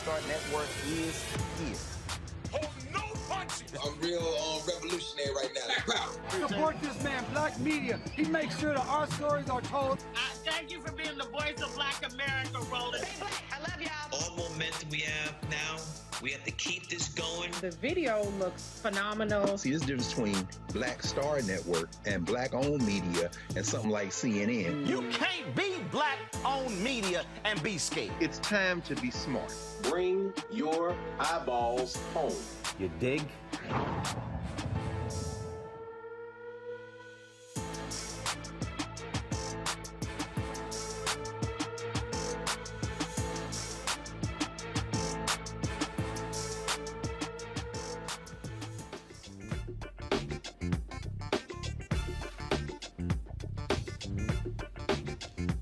Start Network is here. Hold no punches! I'm real revolutionary right now. Support this man, Black Media. He makes sure that our stories are told. Thank you for being the voice of Black America, Roland. Stay black. I love y'all. All momentum we have now, we have to keep this going. The video looks phenomenal. See, this difference between Black Star Network and Black-owned media and something like CNN. You can't be Black-owned media and be scared. It's time to be smart. Bring your eyeballs home. You dig?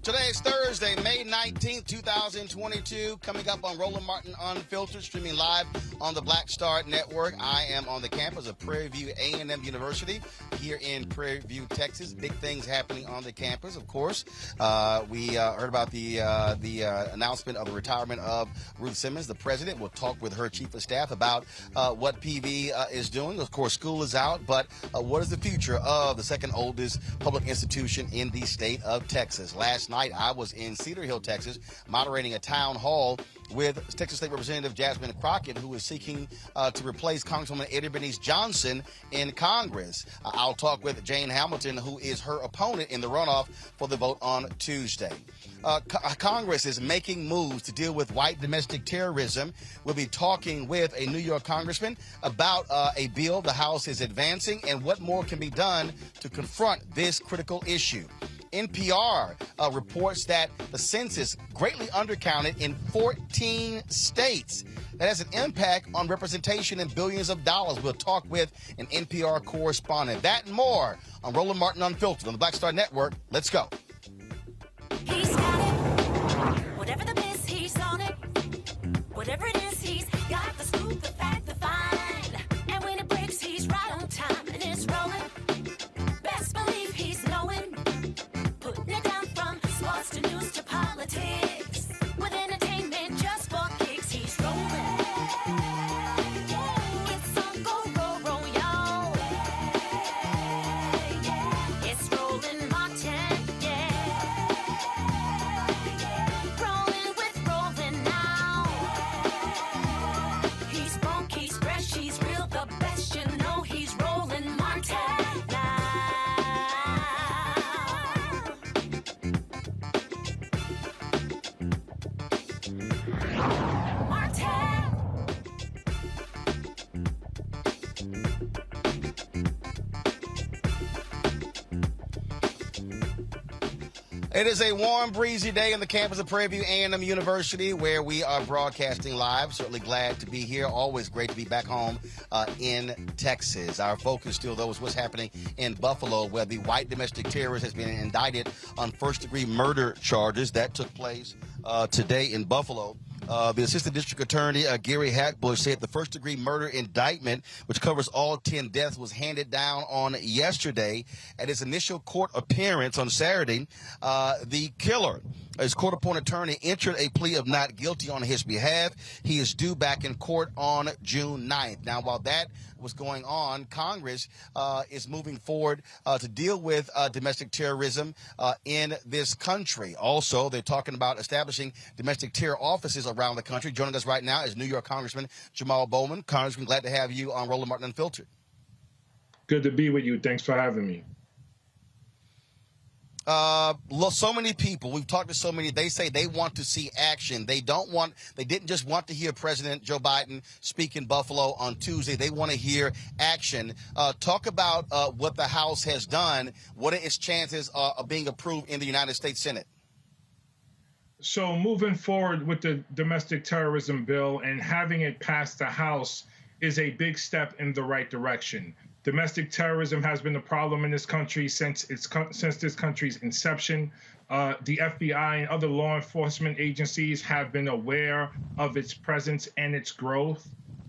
Today is Thursday, May 19th, 2022. Coming up on Roland Martin Unfiltered, streaming live on the Black Star Network. I am on the campus of Prairie View A&M University here in Prairie View, Texas. Big things happening on the campus, of course. We heard about the announcement of the retirement of Ruth Simmons. The president will talk with her chief of staff about what PV is doing. Of course, school is out, but what is the future of the second oldest public institution in the state of Texas? Last night, I was in Cedar Hill, Texas, moderating a town hall with Texas State Representative Jasmine Crockett, who is seeking to replace Congresswoman Eddie Bernice Johnson in Congress. I'll talk with Jane Hamilton, who is her opponent in the runoff for the vote on Tuesday. Congress is making moves to deal with white domestic terrorism. We'll be talking with a New York congressman about a bill the House is advancing and what more can be done to confront this critical issue. NPR reports that the census greatly undercounted in 14 states. That has an impact on representation in billions of dollars. We'll talk with an NPR correspondent. That and more on Roland Martin Unfiltered on the Black Star Network. Let's go. He's got it. Whatever the miss, he's on it. Whatever it is, he's got the scoop, the fact, the find. And when it breaks, he's right on time and it's rolling. Best believe he's knowing. Putting it down from sports to news to politics. With entertainment just for kicks, he's rolling. It's on go, roll, y'all. It's Roland Martin, yeah. Rolling with Roland now. He's funk, he's fresh, he's real, the best, you know he's Roland Martin now. It is a warm, breezy day on the campus of Prairie View A&M University where we are broadcasting live. Certainly glad to be here. Always great to be back home in Texas. Our focus still, though, is what's happening in Buffalo, where the white domestic terrorist has been indicted on first-degree murder charges. That took place today in Buffalo. The Assistant District Attorney, Gary Hackbush, said the first-degree murder indictment, which covers all 10 deaths, was handed down on yesterday. At his initial court appearance on Saturday, the killer, his court-appointed attorney, entered a plea of not guilty on his behalf. He is due back in court on June 9th. Now, while that was going on, Congress is moving forward to deal with domestic terrorism in this country. Also, they're talking about establishing domestic terror offices around the country. Joining us right now is New York Congressman Jamaal Bowman. Congressman, glad to have you on Roland Martin Unfiltered. Good to be with you. Thanks for having me. So many people, we've talked to so many, they say they want to see action. They didn't just want to hear President Joe Biden speak in Buffalo on Tuesday. They want to hear action. Talk about what the House has done. What are its chances of being approved in the United States Senate? So moving forward with the domestic terrorism bill and having it pass the House is a big step in the right direction. Domestic terrorism has been a problem in this country since this country's inception. The FBI and other law enforcement agencies have been aware of its presence and its growth.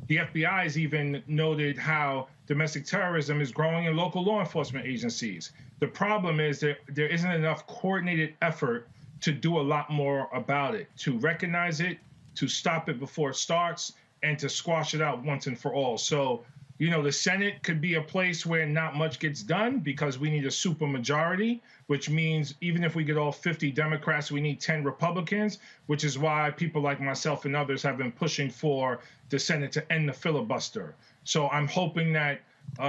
The FBI has even noted how domestic terrorism is growing in local law enforcement agencies. The problem is that there isn't enough coordinated effort to do a lot more about it, to recognize it, to stop it before it starts and to squash it out once and for all. So, you know, the Senate could be a place where not much gets done because we need a supermajority, which means even if we get all 50 Democrats, we need 10 Republicans, which is why people like myself and others have been pushing for the Senate to end the filibuster. So I'm hoping that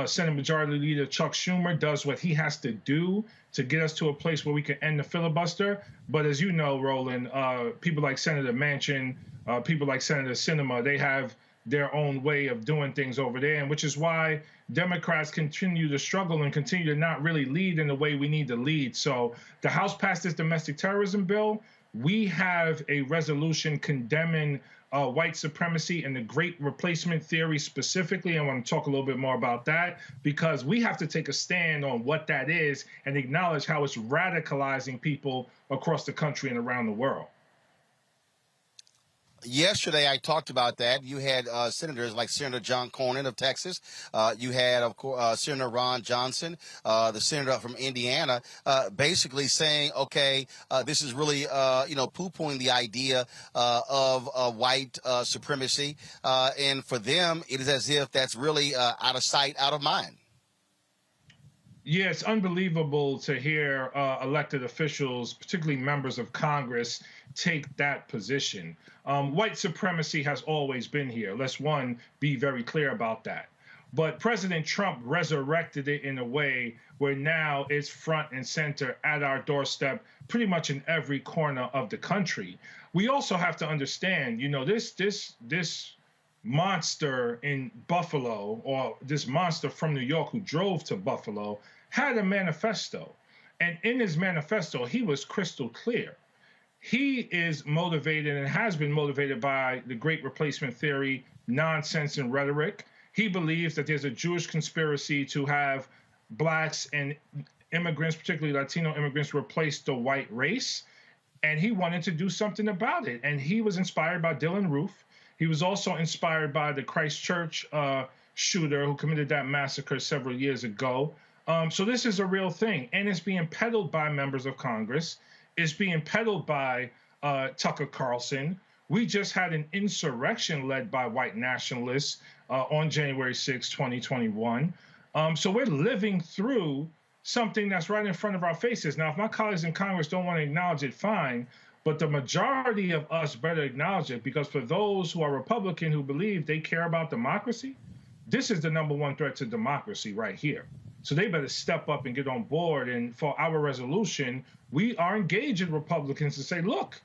Senate Majority Leader Chuck Schumer does what he has to do to get us to a place where we can end the filibuster. But as you know, Roland, people like Senator Manchin, people like Senator Sinema, they have their own way of doing things over there, and which is why Democrats continue to struggle and continue to not really lead in the way we need to lead. So the House passed this domestic terrorism bill. We have a resolution condemning white supremacy and the great replacement theory specifically. I want to talk a little bit more about that because we have to take a stand on what that is and acknowledge how it's radicalizing people across the country and around the world. Yesterday, I talked about that. You had senators like Senator John Cornyn of Texas. You had, of course, Senator Ron Johnson, the senator from Indiana, basically saying, okay, this is really, poo-pooing the idea of white supremacy. And for them, it is as if that's really out of sight, out of mind. Yeah, it's unbelievable to hear elected officials, particularly members of Congress, take that position. White supremacy has always been here. Let's, be very clear about that. But President Trump resurrected it in a way where now it's front and center at our doorstep, pretty much in every corner of the country. We also have to understand, this monster in Buffalo, or this monster from New York who drove to Buffalo, had a manifesto. And in his manifesto, he was crystal clear. He is motivated and has been motivated by the great replacement theory, nonsense and rhetoric. He believes that there's a Jewish conspiracy to have blacks and immigrants, particularly Latino immigrants, replace the white race. And he wanted to do something about it. And he was inspired by Dylan Roof. He was also inspired by the Christchurch shooter who committed that massacre several years ago. So this is a real thing. And it's being peddled by members of Congress. It's being peddled by Tucker Carlson. We just had an insurrection led by white nationalists on January 6, 2021. So we're living through something that's right in front of our faces. Now, if my colleagues in Congress don't want to acknowledge it, fine. But the majority of us better acknowledge it, because for those who are Republican who believe they care about democracy, this is the #1 threat to democracy right here. So they better step up and get on board. And for our resolution, we are engaging Republicans to say, look,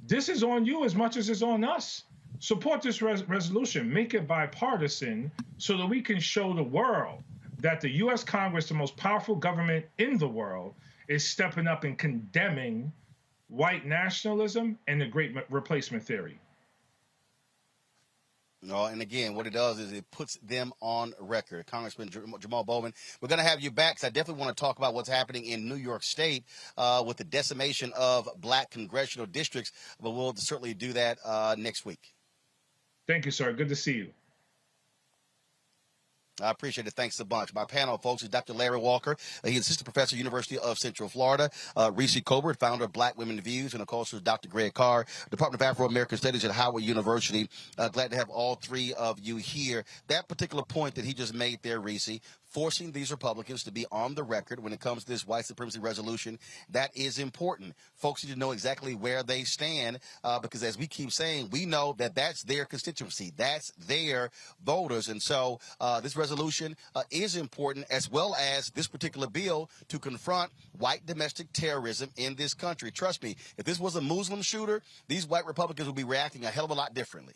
this is on you as much as it's on us. Support this resolution. Make it bipartisan so that we can show the world that the U.S. Congress, the most powerful government in the world, is stepping up and condemning white nationalism and the great replacement theory. No, and again, what it does is it puts them on record. Congressman Jamaal Bowman, we're going to have you back because I definitely want to talk about what's happening in New York State with the decimation of black congressional districts, but we'll certainly do that next week. Thank you, sir. Good to see you. I appreciate it. Thanks a bunch. My panel, folks, is Dr. Larry Walker. He's assistant professor, University of Central Florida. Reese Colbert, founder of Black Women Views, and of course, Dr. Greg Carr, Department of Afro-American Studies at Howard University. Glad to have all three of you here. That particular point that he just made there, Reese, forcing these Republicans to be on the record when it comes to this white supremacy resolution, that is important. Folks need to know exactly where they stand because, as we keep saying, we know that that's their constituency. That's their voters. And so this resolution is important, as well as this particular bill to confront white domestic terrorism in this country. Trust me, if this was a Muslim shooter, these white Republicans would be reacting a hell of a lot differently.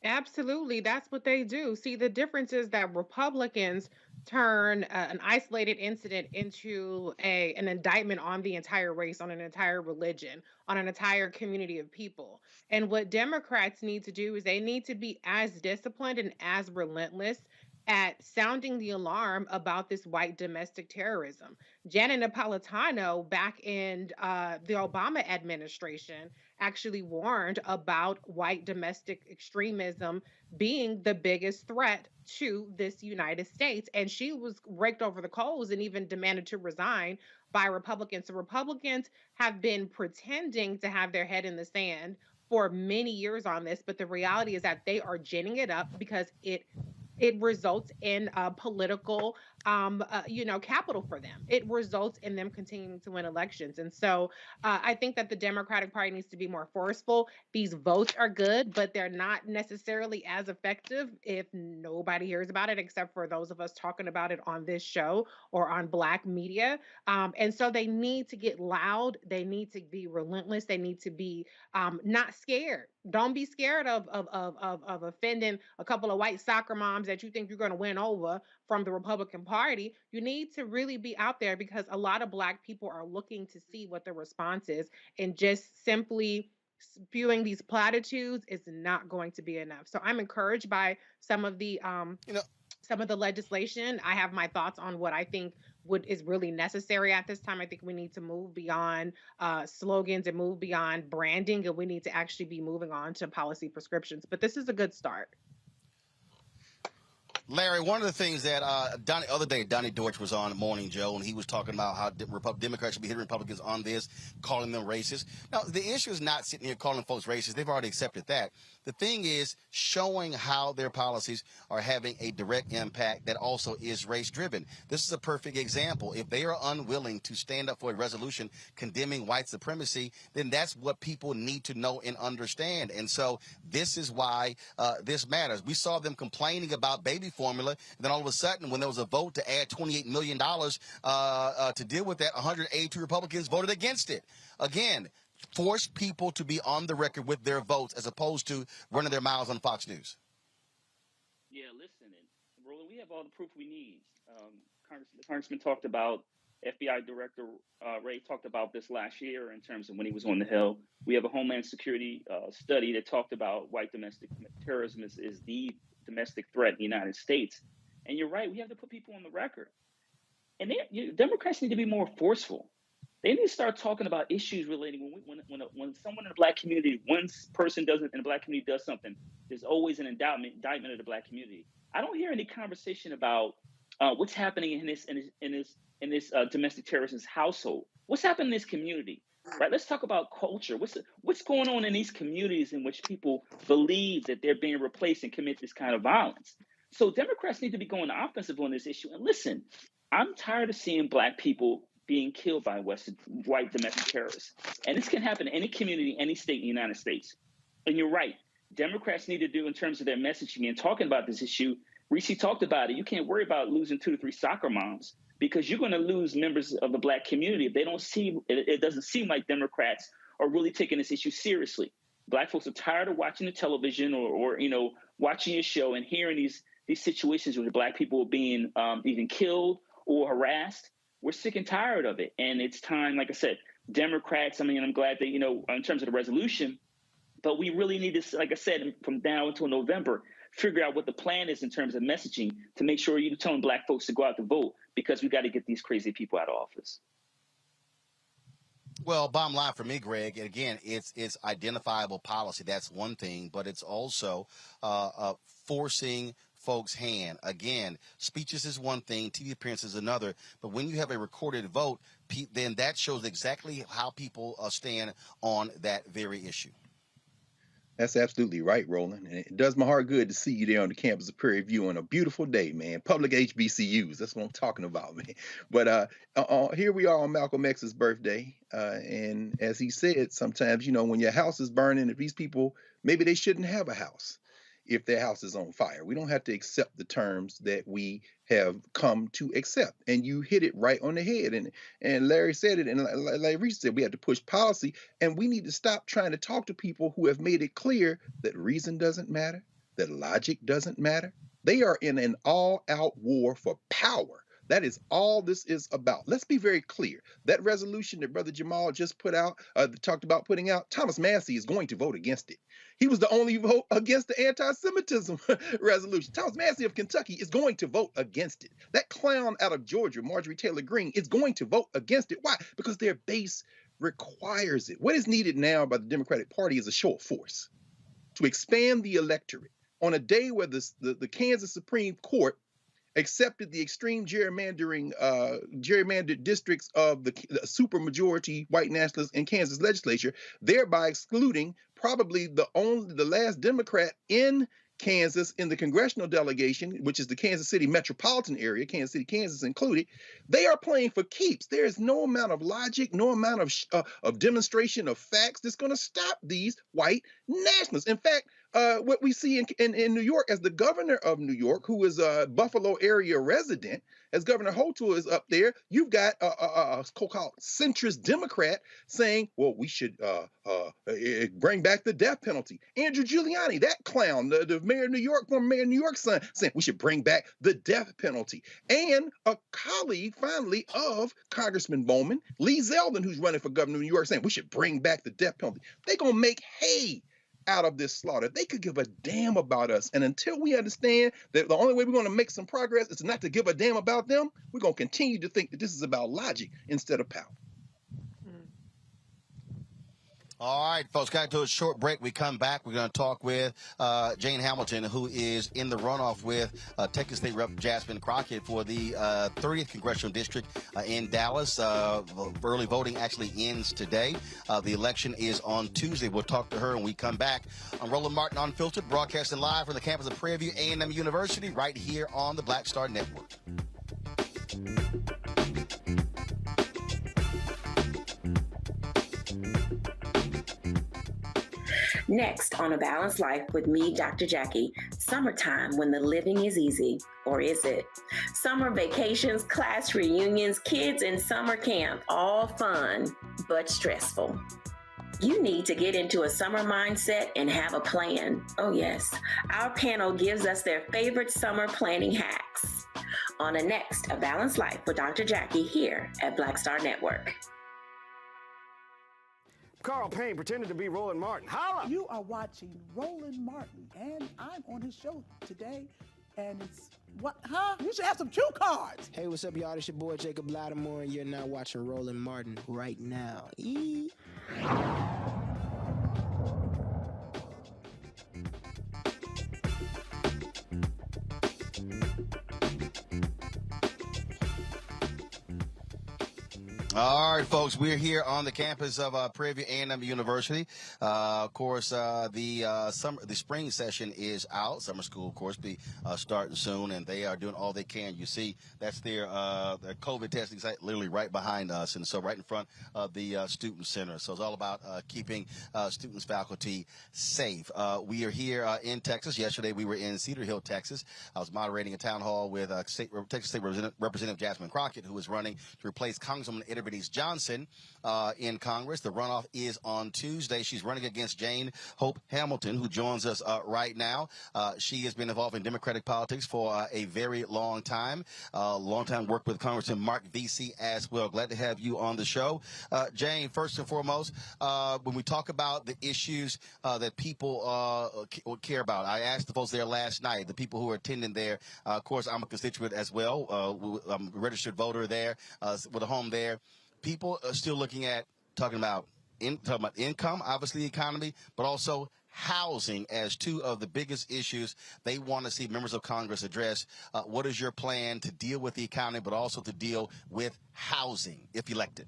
Absolutely. That's what they do. See, the difference is that Republicans turn an isolated incident into an indictment on the entire race, on an entire religion, on an entire community of people. And what Democrats need to do is they need to be as disciplined and as relentless at sounding the alarm about this white domestic terrorism. Janet Napolitano, back in the Obama administration, actually warned about white domestic extremism being the biggest threat to this United States. And she was raked over the coals and even demanded to resign by Republicans. So Republicans have been pretending to have their head in the sand for many years on this, but the reality is that they are ginning it up because it results in political capital for them. It results in them continuing to win elections. And so I think that the Democratic Party needs to be more forceful. These votes are good, but they're not necessarily as effective if nobody hears about it except for those of us talking about it on this show or on Black media. And so they need to get loud. They need to be relentless. They need to be not scared. Don't be scared of offending a couple of white soccer moms that you think you're going to win over from the Republican Party. You need to really be out there because a lot of Black people are looking to see what the response is, and just simply spewing these platitudes is not going to be enough. So I'm encouraged by some of the some of the legislation. I have my thoughts on what I think is really necessary at this time. I think we need to move beyond slogans and move beyond branding, and we need to actually be moving on to policy prescriptions. But this is a good start. Larry, one of the things that other day, Donnie Deutsch was on Morning Joe, and he was talking about how Democrats should be hitting Republicans on this, calling them racist. Now, the issue is not sitting here calling folks racist. They've already accepted that. The thing is showing how their policies are having a direct impact that also is race-driven. This is a perfect example. If they are unwilling to stand up for a resolution condemning white supremacy, then that's what people need to know and understand. And so this is why this matters. We saw them complaining about baby formula. And then all of a sudden, when there was a vote to add $28 million to deal with that, 182 Republicans voted against it. Again, force people to be on the record with their votes as opposed to running their mouths on Fox News. Yeah, listen, and Roland, we have all the proof we need. The Congressman talked about, FBI Director Ray talked about this last year in terms of when he was on the Hill. We have a Homeland Security study that talked about white domestic terrorism is the domestic threat in the United States. And you're right, we have to put people on the record. And Democrats need to be more forceful. They need to start talking about issues relating when someone in the Black community, one person in the Black community does something, there's always an indictment of the Black community. I don't hear any conversation about what's happening in this domestic terrorist's household. What's happening in this community, right? Let's talk about culture. What's going on in these communities in which people believe that they're being replaced and commit this kind of violence? So Democrats need to be going offensive on this issue. And listen, I'm tired of seeing Black people being killed by white domestic terrorists. And this can happen in any community, any state in the United States. And you're right. Democrats need to do in terms of their messaging and talking about this issue. Reese talked about it. You can't worry about losing 2 to 3 soccer moms because you're going to lose members of the Black community if they don't see it. Doesn't seem like Democrats are really taking this issue seriously. Black folks are tired of watching the television or watching your show and hearing these situations where Black people are being even killed or harassed. We're sick and tired of it. And it's time, like I said, Democrats, I'm glad that, in terms of the resolution, but we really need to, like I said, from now until November, figure out what the plan is in terms of messaging to make sure you're telling Black folks to go out to vote because we got to get these crazy people out of office. Well, bottom line for me, Greg, again, it's identifiable policy. That's one thing, but it's also forcing folks' hand. Again, speeches is one thing, TV appearances is another, but when you have a recorded vote, then that shows exactly how people stand on that very issue. That's absolutely right, Roland. And it does my heart good to see you there on the campus of Prairie View on a beautiful day, man. Public HBCUs, that's what I'm talking about, man. But here we are on Malcolm X's birthday. And as he said, sometimes, when your house is burning, if these people, maybe they shouldn't have a house if their house is on fire. We don't have to accept the terms that we have come to accept. And you hit it right on the head. And Larry said it, and like Reese said, we have to push policy, and we need to stop trying to talk to people who have made it clear that reason doesn't matter, that logic doesn't matter. They are in an all-out war for power. That is all this is about. Let's be very clear. That resolution that Brother Jamaal just talked about putting out, Thomas Massey is going to vote against it. He was the only vote against the anti-Semitism resolution. Thomas Massey of Kentucky is going to vote against it. That clown out of Georgia, Marjorie Taylor Greene, is going to vote against it. Why? Because their base requires it. What is needed now by the Democratic Party is a show of force to expand the electorate on a day where the Kansas Supreme Court accepted the extreme gerrymandered districts of the supermajority white nationalists in Kansas legislature, thereby excluding probably the last Democrat in Kansas in the congressional delegation, which is the Kansas City metropolitan area, Kansas City, Kansas included. They are playing for keeps. There is no amount of logic, no amount of demonstration of facts that's going to stop these white nationalists. In fact, what we see in New York, as the governor of New York, who is a Buffalo area resident, as Governor Hochul is up there, you've got a so-called centrist Democrat saying, well, we should bring back the death penalty. Andrew Giuliani, that clown, the mayor of New York, former mayor of New York, son, saying we should bring back the death penalty. And a colleague, finally, of Congressman Bowman, Lee Zeldin, who's running for governor of New York, saying we should bring back the death penalty. They're going to make hay out of this slaughter. They could give a damn about us. And until we understand that the only way we're going to make some progress is not to give a damn about them, we're going to continue to think that this is about logic instead of power. All right, folks, got to a short break. We come back. We're going to talk with Jane Hamilton, who is in the runoff with Texas State Rep Jasmine Crockett for the 30th Congressional District in Dallas. Early voting actually ends today. The election is on Tuesday. We'll talk to her when we come back. I'm Roland Martin Unfiltered, broadcasting live from the campus of Prairie View A&M University right here on the Black Star Network. Next on A Balanced Life with me, Dr. Jackie, summertime when the living is easy, or is it? Summer vacations, class reunions, kids in summer camp, all fun, but stressful. You need to get into a summer mindset and have a plan. Oh yes, our panel gives us their favorite summer planning hacks. On a next A Balanced Life with Dr. Jackie here at Black Star Network. Carl Payne pretended to be Roland Martin. Holla! You are watching Roland Martin, and I'm on his show today, and it's what? Huh? You should have some cue cards. Hey, what's up, y'all? It's your boy Jacob Lattimore, and you're now watching Roland Martin right now. All right, folks, we're here on the campus of Prairie View A&M University. Of course, the spring session is out. Summer school, of course, be starting soon, and they are doing all they can. You see, that's their COVID testing site literally right behind us, and so right in front of the student center. So it's all about keeping students, faculty safe. We are here in Texas. Yesterday, we were in Cedar Hill, Texas. I was moderating a town hall with Texas State Representative Jasmine Crockett, who is running to replace Congresswoman Bernice Johnson in Congress. The runoff is on Tuesday. She's running against Jane Hope Hamilton, who joins us right now. She has been involved in Democratic politics for a very long time. Worked with Congressman Mark Vesey as well. Glad to have you on the show. Jane, first and foremost, when we talk about the issues that people care about, I asked the folks there last night, the people who are attending there. Of course, I'm a constituent as well. I'm a registered voter there with a home there. People are still talking about income, obviously the economy, but also housing as two of the biggest issues they want to see members of Congress address. What is your plan to deal with the economy, but also to deal with housing if elected?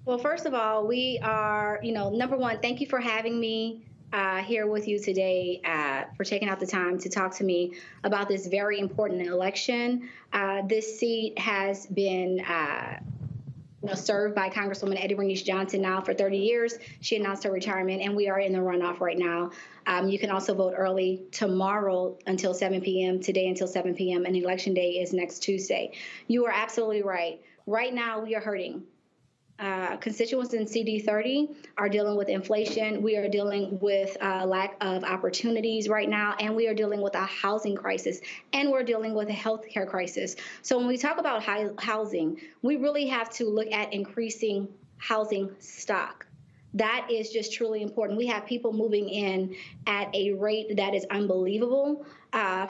Well, first of all, we are, number one, thank you for having me here with you today, for taking out the time to talk to me about this very important election. This seat has been served by Congresswoman Eddie Bernice Johnson now for 30 years. She announced her retirement, and we are in the runoff right now. You can also vote early tomorrow until 7 p.m., today until 7 p.m., and election day is next Tuesday. You are absolutely right. Right now, we are hurting. Constituents in CD30 are dealing with inflation. We are dealing with lack of opportunities right now, and we are dealing with a housing crisis, and we're dealing with a healthcare crisis. So when we talk about housing, we really have to look at increasing housing stock. That is just truly important. We have people moving in at a rate that is unbelievable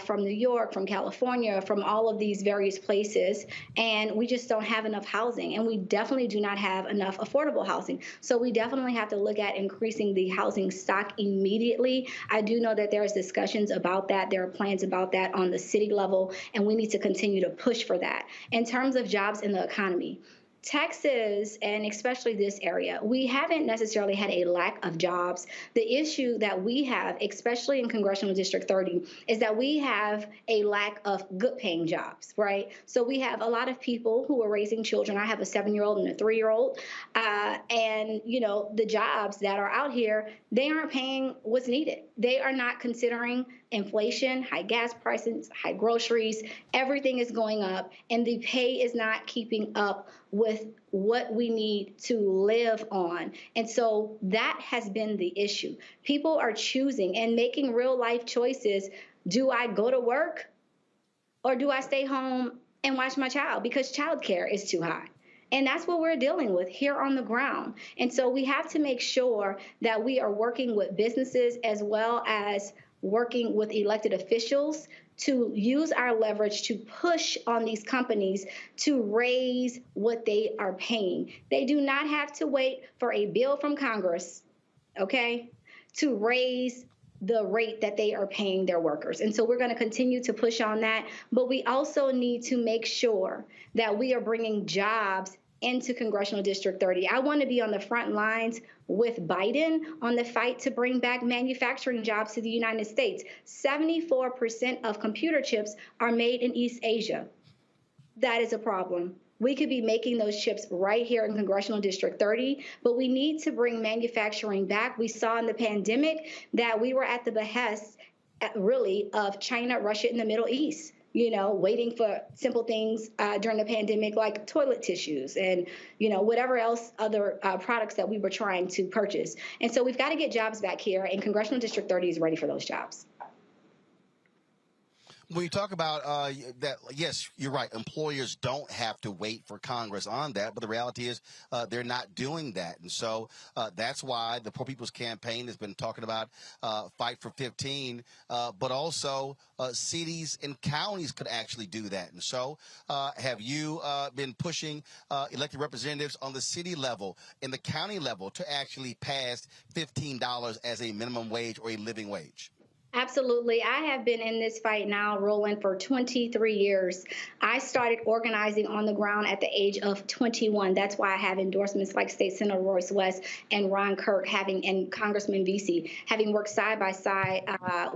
from New York, from California, from all of these various places, and we just don't have enough housing, and we definitely do not have enough affordable housing. So we definitely have to look at increasing the housing stock immediately. I do know that there's discussions about that. There are plans about that on the city level, and we need to continue to push for that. In terms of jobs in the economy, Texas, and especially this area, we haven't necessarily had a lack of jobs. The issue that we have, especially in Congressional District 30, is that we have a lack of good paying jobs, right? So we have a lot of people who are raising children. I have a 7-year-old and a 3-year-old. And, you know, the jobs that are out here, they aren't paying what's needed. They are not considering inflation, high gas prices, high groceries, everything is going up, and the pay is not keeping up with what we need to live on. And so that has been the issue. People are choosing and making real life choices. Do I go to work or do I stay home and watch my child because childcare is too high? And that's what we're dealing with here on the ground. And so we have to make sure that we are working with businesses as well as working with elected officials to use our leverage to push on these companies to raise what they are paying. They do not have to wait for a bill from Congress, okay, to raise the rate that they are paying their workers. And so we're going to continue to push on that. But we also need to make sure that we are bringing jobs into Congressional District 30. I want to be on the front lines with Biden on the fight to bring back manufacturing jobs to the United States. 74% of computer chips are made in East Asia. That is a problem. We could be making those chips right here in Congressional District 30, but we need to bring manufacturing back. We saw in the pandemic that we were at the behest, really, of China, Russia, and the Middle East, you know, waiting for simple things during the pandemic like toilet tissues and, you know, whatever else other products that we were trying to purchase. And so we've got to get jobs back here, and Congressional District 30 is ready for those jobs. When you talk about that, yes, you're right. Employers don't have to wait for Congress on that, but the reality is they're not doing that. And so that's why the Poor People's Campaign has been talking about Fight for 15, but also cities and counties could actually do that. And so have you been pushing elected representatives on the city level and the county level to actually pass $15 as a minimum wage or a living wage? Absolutely. I have been in this fight now, Roland, for 23 years. I started organizing on the ground at the age of 21. That's why I have endorsements like State Senator Royce West and Ron Kirk, and Congressman Vesey, having worked side by side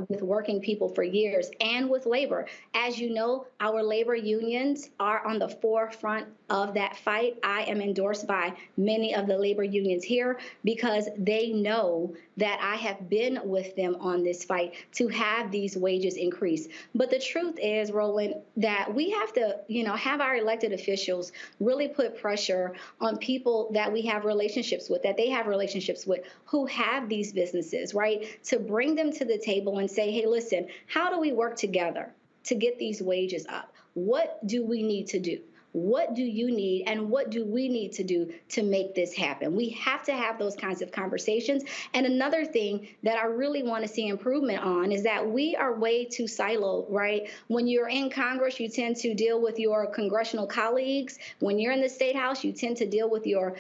with working people for years and with labor. As you know, our labor unions are on the forefront of that fight. I am endorsed by many of the labor unions here because they know that I have been with them on this fight to have these wages increase. But the truth is, Roland, that we have to, you know, have our elected officials really put pressure on people that we have relationships with, that they have relationships with, who have these businesses, right? To bring them to the table and say, hey, listen, how do we work together to get these wages up? What do we need to do? What do you need and what do we need to do to make this happen? We have to have those kinds of conversations. And another thing that I really want to see improvement on is that we are way too siloed, right? When you're in Congress, you tend to deal with your congressional colleagues. When you're in the State House, you tend to deal with your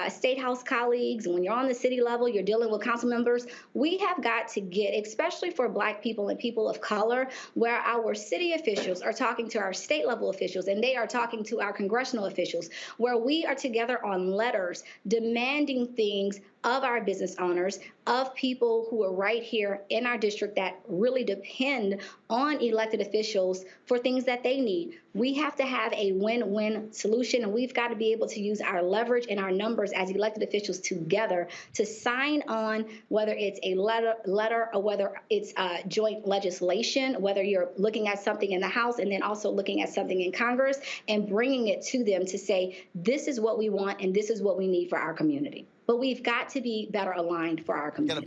State House colleagues. When you're on the city level, you're dealing with council members. We have got to get, especially for Black people and people of color, where our city officials are talking to our state level officials and they are talking to our congressional officials, where we are together on letters demanding things of our business owners, of people who are right here in our district that really depend on elected officials for things that they need. We have to have a win-win solution, and we've got to be able to use our leverage and our numbers as elected officials together to sign on, whether it's a letter or whether it's joint legislation, whether you're looking at something in the House and then also looking at something in Congress and bringing it to them to say, this is what we want and this is what we need for our community. But we've got to be better aligned for our community.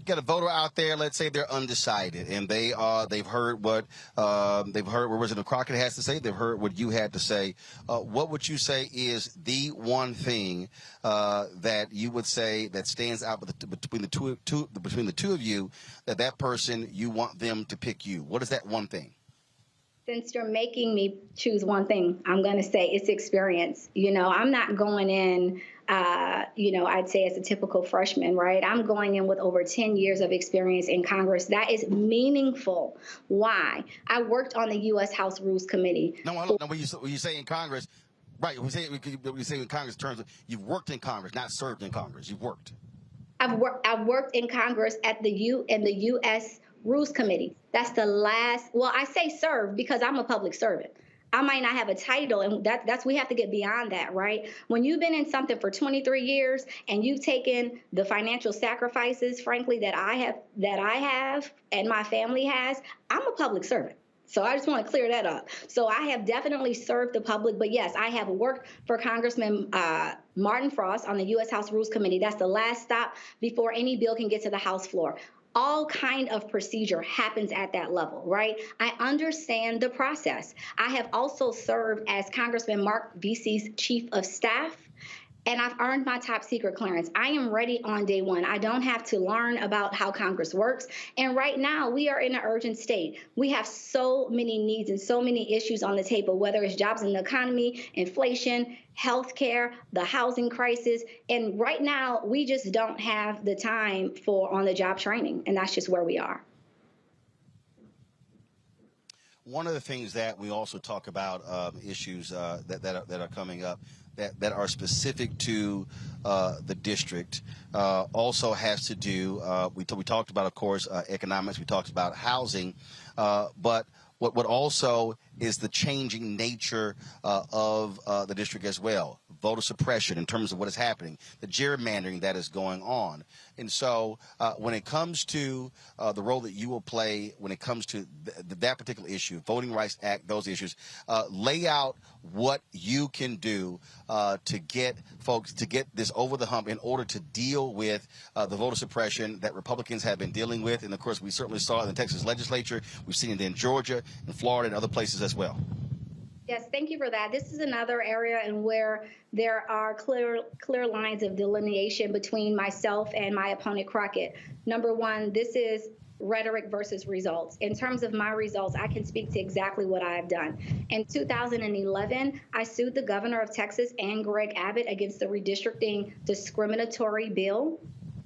got a voter out there, let's say they're undecided, and they've heard what Representative Crockett has to say. They've heard what you had to say. What would you say is the one thing that you would say that stands out between the two of you, that person, you want them to pick you? What is that one thing? Since you're making me choose one thing, I'm going to say it's experience. You know, I'm not going in, I'd say as a typical freshman, right? I'm going in with over 10 years of experience in Congress. That is meaningful. Why? I worked on the U.S. House Rules Committee. No, when you say in Congress, right, when you say in Congress terms, you've worked in Congress, not served in Congress. You've worked. I've worked in Congress at the U.S. Rules Committee. That's the last, well, I say serve because I'm a public servant. I might not have a title, and that's we have to get beyond that, right? When you've been in something for 23 years and you've taken the financial sacrifices, frankly, that I have and my family has, I'm a public servant. So I just want to clear that up. So I have definitely served the public, but yes, I have worked for Congressman Martin Frost on the U.S. House Rules Committee. That's the last stop before any bill can get to the House floor. All kind of procedure happens at that level, right? I understand the process. I have also served as Congressman Mark Vesey's chief of staff, and I've earned my top secret clearance. I am ready on day one. I don't have to learn about how Congress works. And right now, we are in an urgent state. We have so many needs and so many issues on the table, whether it's jobs in the economy, inflation, healthcare, the housing crisis. And right now, we just don't have the time for on-the-job training. And that's just where we are. One of the things that we also talk about, issues that are coming up, that are specific to the district, also has to do, we talked about, of course, economics, we talked about housing, but what also is the changing nature of the district as well. Voter suppression in terms of what is happening, the gerrymandering that is going on. And so when it comes to the role that you will play when it comes to that particular issue, Voting Rights Act, those issues, lay out what you can do to get folks, to get this over the hump in order to deal with the voter suppression that Republicans have been dealing with. And, of course, we certainly saw it in the Texas legislature. We've seen it in Georgia, in Florida, and other places as well. Yes, thank you for that. This is another area in where there are clear lines of delineation between myself and my opponent, Crockett. Number one, this is rhetoric versus results. In terms of my results, I can speak to exactly what I have done. In 2011, I sued the governor of Texas and Greg Abbott against the redistricting discriminatory bill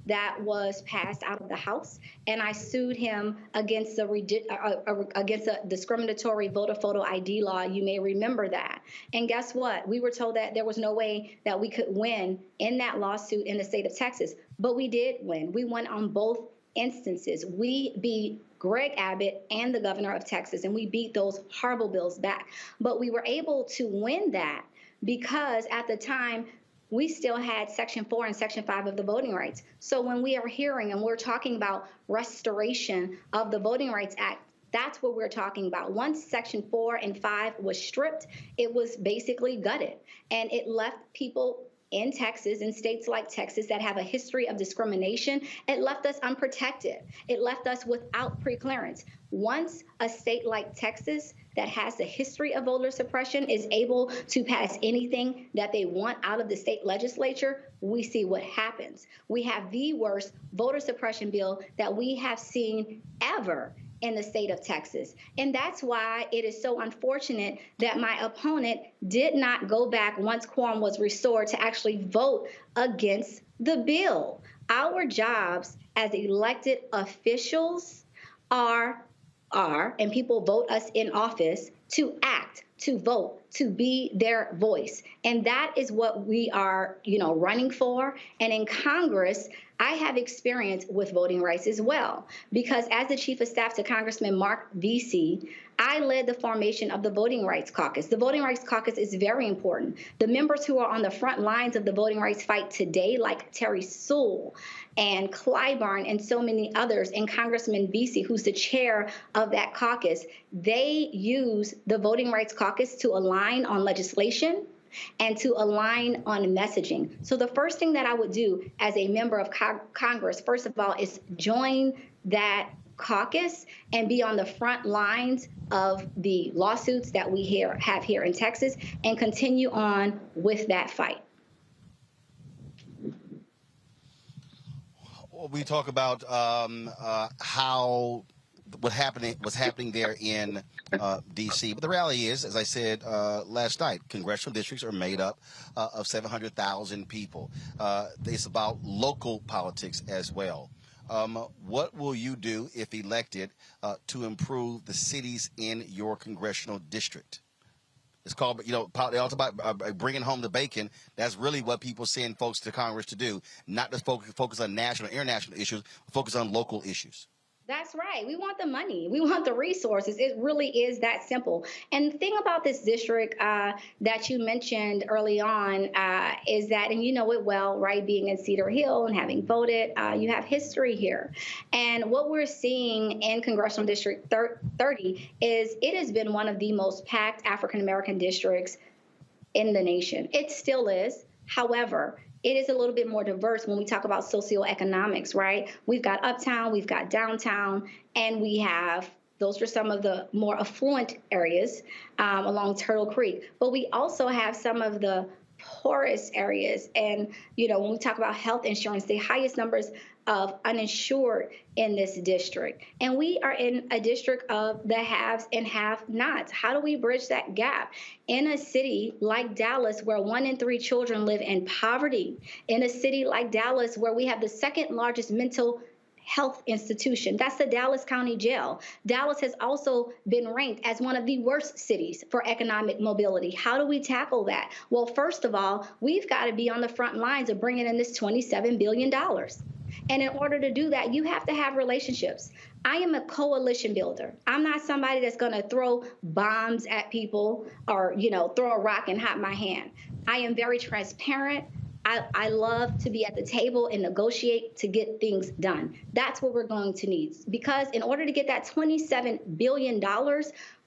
that was passed out of the House, and I sued him against a discriminatory voter photo ID law. You may remember that. And guess what? We were told that there was no way that we could win in that lawsuit in the state of Texas, but we did win. We won on both instances. We beat Greg Abbott and the governor of Texas, and we beat those horrible bills back. But we were able to win that because at the time, we still had Section 4 and Section 5 of the Voting Rights. So when we are hearing and we're talking about restoration of the Voting Rights Act, that's what we're talking about. Once Section 4 and 5 was stripped, it was basically gutted. And it left people in Texas, in states like Texas that have a history of discrimination, it left us unprotected. It left us without preclearance. Once a state like Texas that has a history of voter suppression is able to pass anything that they want out of the state legislature, we see what happens. We have the worst voter suppression bill that we have seen ever in the state of Texas. And that's why it is so unfortunate that my opponent did not go back once quorum was restored to actually vote against the bill. Our jobs as elected officials are, and people vote us in office, to act, to vote, to be their voice. And that is what we are, running for. And in Congress, I have experience with voting rights as well, because as the chief of staff to Congressman Mark Vesey, I led the formation of the Voting Rights Caucus. The Voting Rights Caucus is very important. The members who are on the front lines of the voting rights fight today, like Terry Sewell and Clyburn and so many others, and Congressman Vesey, who's the chair of that caucus, they use the Voting Rights Caucus to align on legislation, and to align on messaging. So the first thing that I would do as a member of Congress, first of all, is join that caucus and be on the front lines of the lawsuits that we have here in Texas and continue on with that fight. We talk about how what's happening there in D.C. But the reality is, as I said last night, congressional districts are made up of 700,000 people. It's about local politics as well. What will you do, if elected, to improve the cities in your congressional district? It's called, they all talk about bringing home the bacon. That's really what people send folks to Congress to do, not to focus on national or international issues, focus on local issues. That's right. We want the money. We want the resources. It really is that simple. And the thing about this district that you mentioned early on is that, and you know it well, right, being in Cedar Hill and having voted, you have history here. And what we're seeing in Congressional District 30 is it has been one of the most packed African-American districts in the nation. It still is. However, it is a little bit more diverse when we talk about socioeconomics, right? We've got uptown, we've got downtown, and we have, those are some of the more affluent areas along Turtle Creek. But we also have some of the poorest areas. And, when we talk about health insurance, the highest numbers of uninsured in this district. And we are in a district of the haves and have-nots. How do we bridge that gap? In a city like Dallas, where 1 in 3 children live in poverty, in a city like Dallas, where we have the second largest mental health institution, that's the Dallas County Jail. Dallas has also been ranked as one of the worst cities for economic mobility. How do we tackle that? Well, first of all, we've got to be on the front lines of bringing in this $27 billion. And in order to do that, you have to have relationships. I am a coalition builder. I'm not somebody that's going to throw bombs at people or, throw a rock and hide my hand. I am very transparent. I love to be at the table and negotiate to get things done. That's what we're going to need. Because in order to get that $27 billion,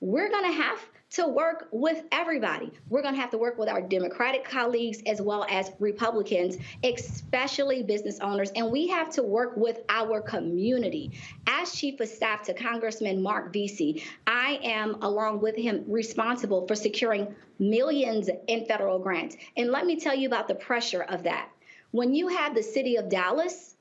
we're going to have to work with everybody. We're going to have to work with our Democratic colleagues as well as Republicans, especially business owners. And we have to work with our community. As Chief of Staff to Congressman Mark Vesey, I am, along with him, responsible for securing millions in federal grants. And let me tell you about the pressure of that. When you have the city of Dallas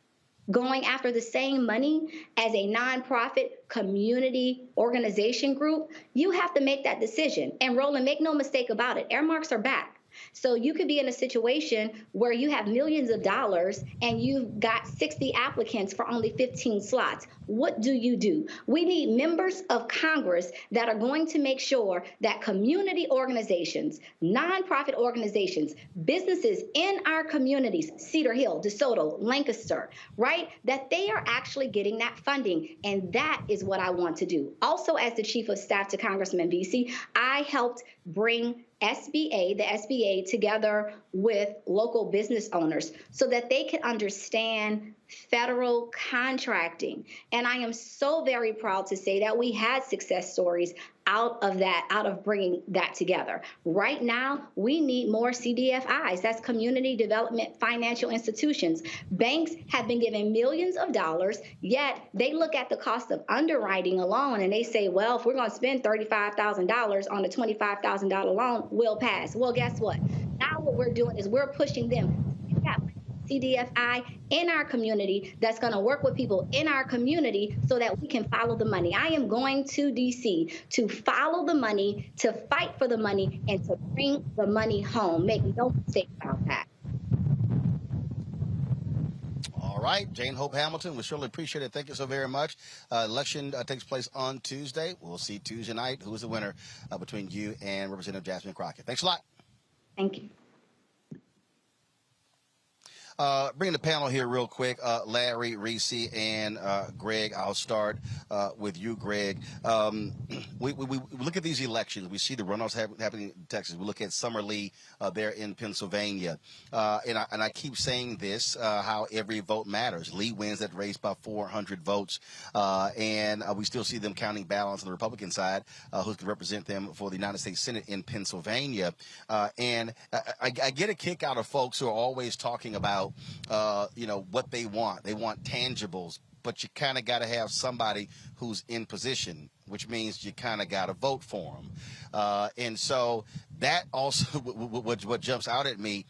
going after the same money as a nonprofit community organization group, you have to make that decision. And Roland, make no mistake about it, earmarks are back. So you could be in a situation where you have millions of dollars and you've got 60 applicants for only 15 slots. What do? We need members of Congress that are going to make sure that community organizations, nonprofit organizations, businesses in our communities, Cedar Hill, DeSoto, Lancaster, right, that they are actually getting that funding. And that is what I want to do. Also, as the Chief of Staff to Congressman Vesey, I helped bring the SBA together with local business owners so that they can understand federal contracting. And I am so very proud to say that we had success stories out of bringing that together. Right now, we need more CDFIs. That's Community Development Financial Institutions. Banks have been given millions of dollars, yet they look at the cost of underwriting alone and they say, well, if we're going to spend $35,000 on a $25,000 loan, we'll pass. Well, guess what? Now what we're doing is we're pushing them. CDFI in our community that's going to work with people in our community so that we can follow the money. I am going to D.C. to follow the money, to fight for the money, and to bring the money home. Make no mistake about that. All right, Jane Hope Hamilton, we surely appreciate it. Thank you so very much. Election takes place on Tuesday. We'll see Tuesday night who is the winner between you and Representative Jasmine Crockett. Thanks a lot. Thank you. Bring the panel here real quick. Larry, Reese, and Greg. I'll start with you, Greg. We look at these elections. We see the runoffs happening in Texas. We look at Summer Lee there in Pennsylvania. And I keep saying this, how every vote matters. Lee wins that race by 400 votes. And we still see them counting ballots on the Republican side, who can represent them for the United States Senate in Pennsylvania. And I get a kick out of folks who are always talking about, what they want. They want tangibles, but you kind of got to have somebody who's in position, which means you kind of got to vote for them. And so that also, what jumps out at me,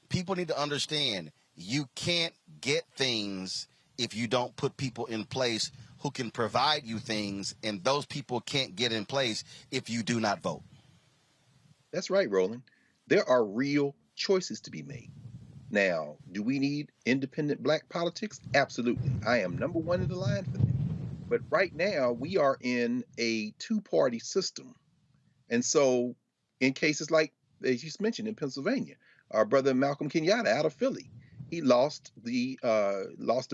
people need to understand you can't get things if you don't put people in place who can provide you things, and those people can't get in place if you do not vote. That's right, Roland. There are real choices to be made. Now, do we need independent black politics? Absolutely. I am number one in the line for that. But right now, we are in a two-party system. And so in cases like, as you mentioned, in Pennsylvania, our brother Malcolm Kenyatta out of Philly, he lost the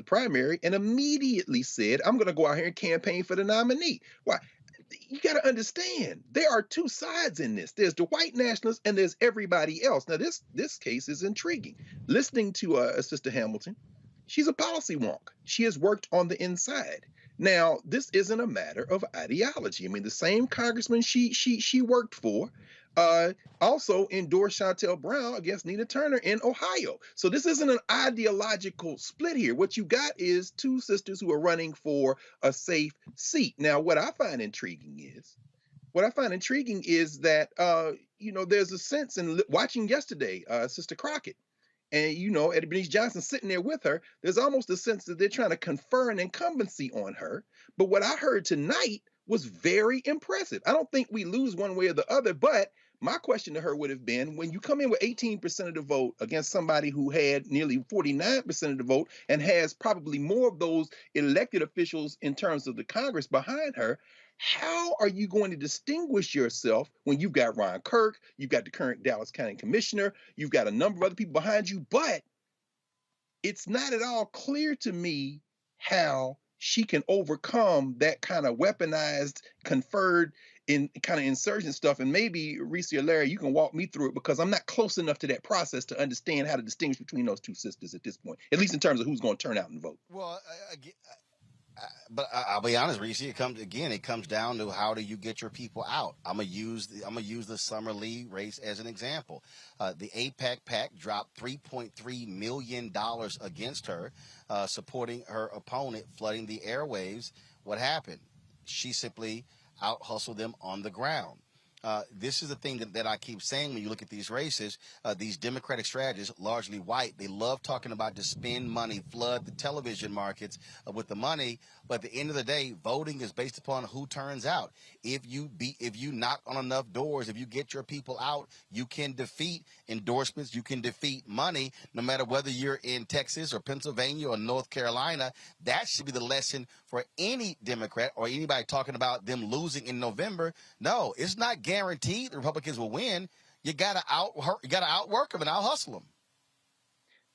primary and immediately said, I'm going to go out here and campaign for the nominee. Why? You got to understand, there are two sides in this. There's the white nationalists and there's everybody else. Now, this case is intriguing. Listening to Sister Hamilton, she's a policy wonk. She has worked on the inside. Now, this isn't a matter of ideology. I mean, the same congressman she worked for also endorsed Shontel Brown against Nina Turner in Ohio. So this isn't an ideological split here. What you got is two sisters who are running for a safe seat. Now, what I find intriguing is that, there's a sense in watching yesterday, Sister Crockett, and, Eddie Bernice Johnson sitting there with her, there's almost a sense that they're trying to confer an incumbency on her. But what I heard tonight was very impressive. I don't think we lose one way or the other, but my question to her would have been, when you come in with 18% of the vote against somebody who had nearly 49% of the vote and has probably more of those elected officials in terms of the Congress behind her, how are you going to distinguish yourself when you've got Ron Kirk, you've got the current Dallas County Commissioner, you've got a number of other people behind you, but it's not at all clear to me how she can overcome that kind of weaponized, conferred in kind of insurgent stuff. And maybe Reese or Larry, you can walk me through it, because I'm not close enough to that process to understand how to distinguish between those two sisters at this point, at least in terms of who's going to turn out and vote. Well, but I'll be honest, Reese. It comes down to, how do you get your people out? I'm gonna use the Summer Lee race as an example. The AIPAC PAC dropped $3.3 million against her, supporting her opponent, flooding the airwaves. What happened? She simply out hustled them on the ground. This is the thing that I keep saying when you look at these races. These Democratic strategists, largely white, they love talking about to spend money, flood the television markets with the money. But at the end of the day, voting is based upon who turns out. If you knock on enough doors, if you get your people out, you can defeat endorsements, you can defeat money, no matter whether you're in Texas or Pennsylvania or North Carolina. That should be the lesson for any Democrat or anybody talking about them losing in November. No, it's not guaranteed the Republicans will win. You gotta outwork them and out hustle them.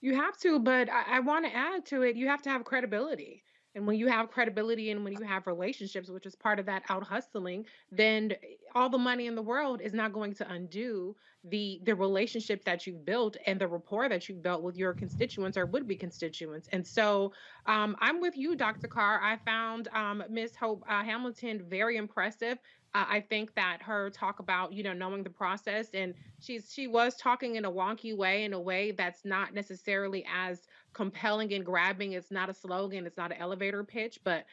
You have to, but I want to add to it, you have to have credibility. And when you have credibility and when you have relationships, which is part of that out hustling, then all the money in the world is not going to undo the relationship that you've built and the rapport that you've built with your constituents or would-be constituents. And so I'm with you, Dr. Carr. I found Ms. Hope Hamilton very impressive. I think that her talk about, knowing the process, and she was talking in a wonky way, in a way that's not necessarily as compelling and grabbing. It's not a slogan. It's not an elevator pitch, but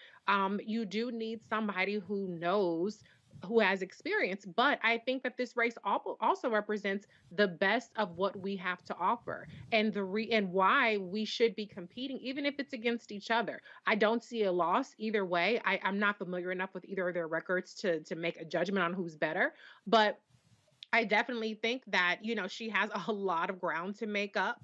you do need somebody who knows, who has experience. But I think that this race also represents the best of what we have to offer, and and why we should be competing, even if it's against each other. I don't see a loss either way. I'm not familiar enough with either of their records to make a judgment on who's better, but I definitely think that, she has a lot of ground to make up.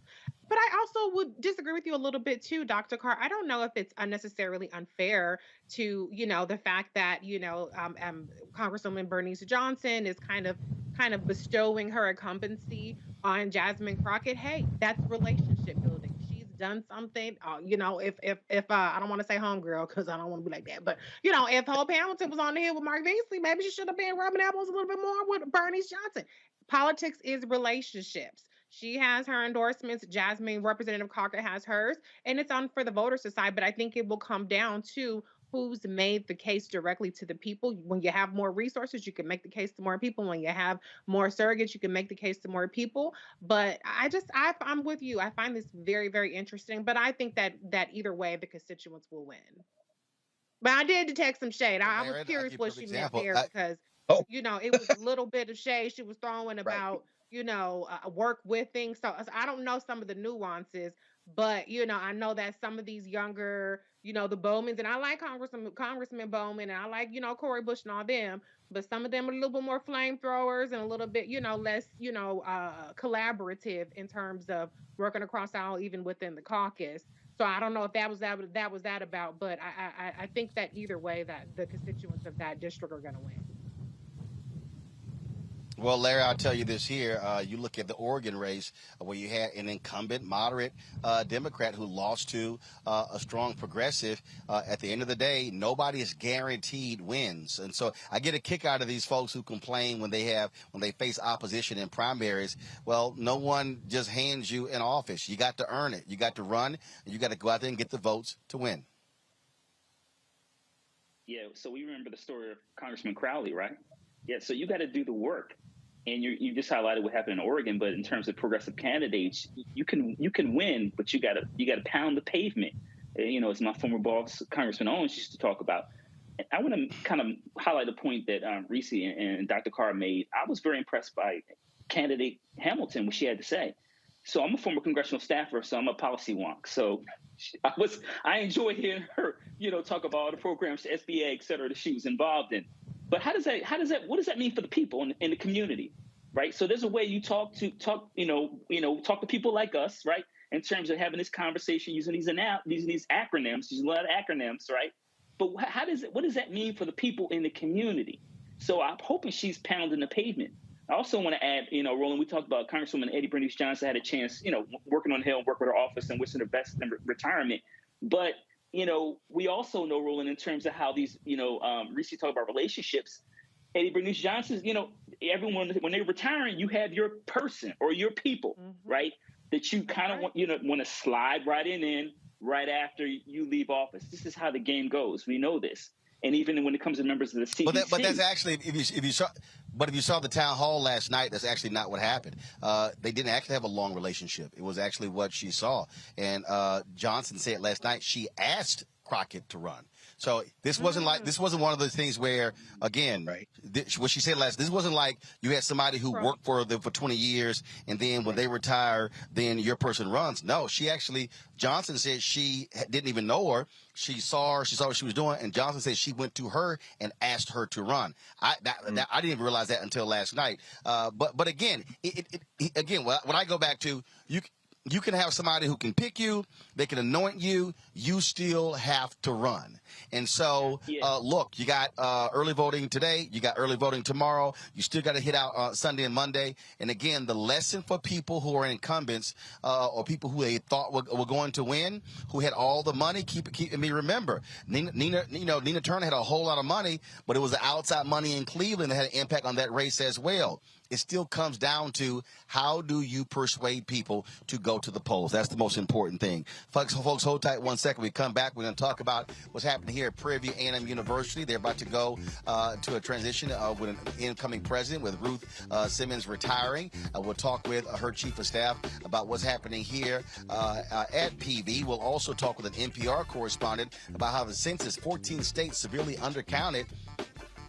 But I also would disagree with you a little bit too, Dr. Carr. I don't know if it's unnecessarily unfair to, the fact that, Congresswoman Bernice Johnson is kind of bestowing her incumbency on Jasmine Crockett. Hey, that's relationship building. She's done something, if I don't want to say homegirl because I don't want to be like that, but if Hope Hamilton was on the hill with Mark Beasley, maybe she should have been rubbing elbows a little bit more with Bernice Johnson. Politics is relationships. She has her endorsements. Jasmine, Representative Crockett, has hers, and it's on for the voters to decide. But I think it will come down to who's made the case directly to the people. When you have more resources, you can make the case to more people. When you have more surrogates, you can make the case to more people. But I'm with you. I find this very, very interesting. But I think that either way, the constituents will win. But I did detect some shade. I was curious what she meant there because, it was a little bit of shade she was throwing about, work with things. So I don't know some of the nuances, but, I know that some of these younger, the Bowmans, and I like Congressman Bowman, and I like, Cori Bush and all them, but some of them are a little bit more flamethrowers and a little bit, less, collaborative in terms of working across the aisle, even within the caucus. So I don't know if that was that about, but I think that either way that the constituents of that district are going to win. Well, Larry, I'll tell you this here. You look at the Oregon race where you had an incumbent moderate Democrat who lost to a strong progressive. At the end of the day, nobody is guaranteed wins. And so I get a kick out of these folks who complain when they face opposition in primaries. Well, no one just hands you an office. You got to earn it. You got to run. And you got to go out there and get the votes to win. Yeah, so we remember the story of Congressman Crowley, right? Yeah, so you got to do the work. And you just highlighted what happened in Oregon, but in terms of progressive candidates, you can win, but you got to pound the pavement. As my former boss, Congressman Owens, used to talk about. And I want to kind of highlight a point that Reese and Dr. Carr made. I was very impressed by candidate Hamilton, what she had to say. So I'm a former congressional staffer, so I'm a policy wonk. So I enjoyed hearing her, talk about all the programs, the SBA, et cetera, that she was involved in. But what does that mean for the people in the community, right? So there's a way you talk to people like us, right? In terms of having this conversation using these acronyms, using a lot of acronyms, right? But what does that mean for the people in the community? So I'm hoping she's pounding the pavement. I also want to add, Roland, we talked about Congresswoman Eddie Bernice Johnson had a chance, working on the Hill, work with her office and wishing her best in retirement. But we also know, Roland, in terms of how these, Reese talked about relationships. Eddie Bernice Johnson, everyone, when they're retiring, you have your person or your people, right? That you kind of want to slide right in right after you leave office. This is how the game goes. We know this. And even when it comes to members of the CDC. But that's actually, if you saw the town hall last night, that's actually not what happened. They didn't actually have a long relationship. It was actually what she saw. And Johnson said last night she asked Crockett to run. So this wasn't one of those things where, again, what she said this wasn't like you had somebody who worked for them for 20 years and then when they retire, then your person runs. No, Johnson said she didn't even know her. She saw what she was doing, and Johnson said she went to her and asked her to run. I didn't even realize that until last night. But again, when I go back to you can have somebody who can pick you, they can anoint you, you still have to run. And so, look, you got early voting today, you got early voting tomorrow, you still got to hit out Sunday and Monday. And again, the lesson for people who are incumbents or people who they thought were going to win, who had all the money, keep me remember, Nina Turner had a whole lot of money, but it was the outside money in Cleveland that had an impact on that race as well. It still comes down to how do you persuade people to go to the polls? That's the most important thing. Folks, hold tight 1 second. We come back. We're going to talk about what's happening here at Prairie View A and M University. They're about to go to a transition with an incoming president, with Ruth Simmons retiring. We'll talk with her chief of staff about what's happening here at PV. We'll also talk with an NPR correspondent about how the census, 14 states severely undercounted.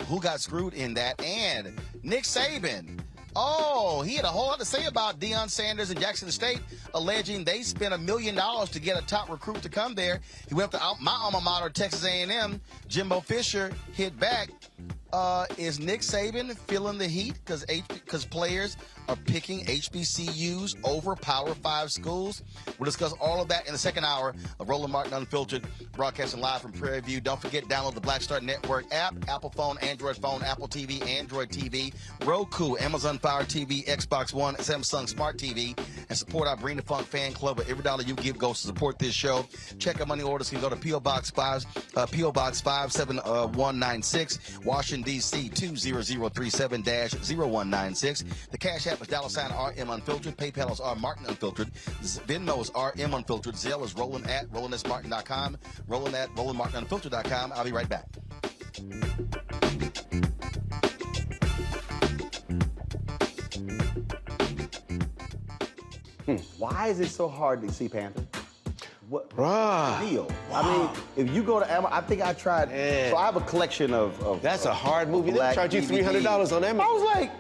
Who got screwed in that? And Nick Saban. Oh, he had a whole lot to say about Deion Sanders and Jackson State, alleging they spent $1 million to get a top recruit to come there. He went up to my alma mater, Texas A&M. Jimbo Fisher hit back. is Nick Saban feeling the heat because players are picking HBCUs over Power 5 schools? We'll discuss all of that in the second hour of Roland Martin Unfiltered, broadcasting live from Prairie View. Don't forget, download the Black Star Network app, Apple phone, Android phone, Apple TV, Android TV, Roku, Amazon Fire TV, Xbox One, Samsung Smart TV, and support our Bring the Funk fan club. Where every dollar you give goes to support this show. Check our money orders. You can go to P.O. Box 57196, Washington, D.C. 20037-0196. The Cash App is $RM Unfiltered. PayPal is R Martin Unfiltered. Venmo is RM Unfiltered. Zelle is Roland at RolandSMartin.com. Roland at RolandMartinUnfiltered.com. I'll be right back. Why is it so hard to see Panther? What's the deal? I mean, if you go to Amazon, I think I tried. So I have a collection of That's a hard movie. They charge you $300 on Amazon. I was like,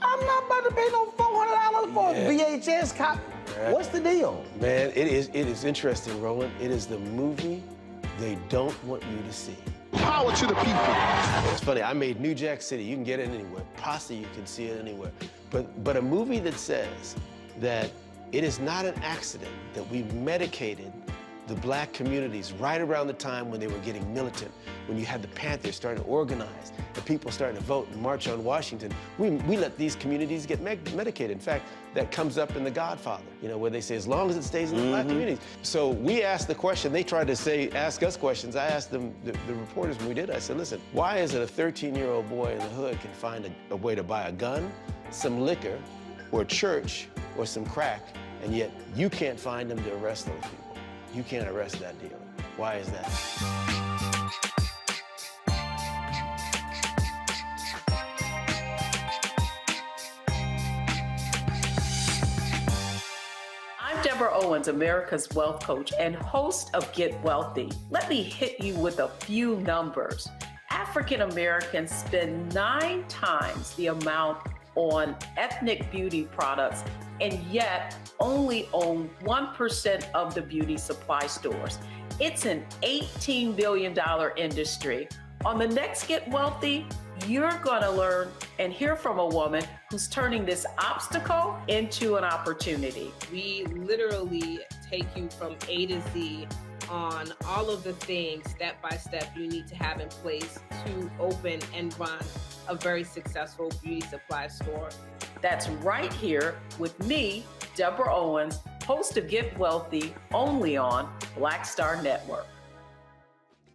I'm not about to pay no $400 for a VHS copy. What's the deal? Man, it is interesting, Roland. It is the movie they don't want you to see. Power to the people. It's funny, I made New Jack City. You can get it anywhere. Posse, you can see it anywhere. But a movie that says that it is not an accident that we medicated the black communities right around the time when they were getting militant, when you had the Panthers starting to organize, the people starting to vote and march on Washington. We let these communities get medicated. In fact, that comes up in The Godfather, you know, where they say, as long as it stays in the black communities. So we asked the question, they tried to ask us questions. I asked them, the reporters when we did, I said, listen, why is it a 13-year-old boy in the hood can find a way to buy a gun, some liquor, or church, or some crack, and yet you can't find them to arrest those people? You can't arrest that dealer. Why is that? I'm Deborah Owens, America's Wealth Coach and host of Get Wealthy. Let me hit you with a few numbers. African Americans spend 9 times the amount on ethnic beauty products and yet only own 1% of the beauty supply stores. It's an $18 billion industry. On the next Get Wealthy, you're gonna learn and hear from a woman who's turning this obstacle into an opportunity. We literally take you from A to Z on all of the things step by step you need to have in place to open and run a very successful beauty supply store. That's right here with me, Deborah Owens, host of Get Wealthy, only on Black Star Network.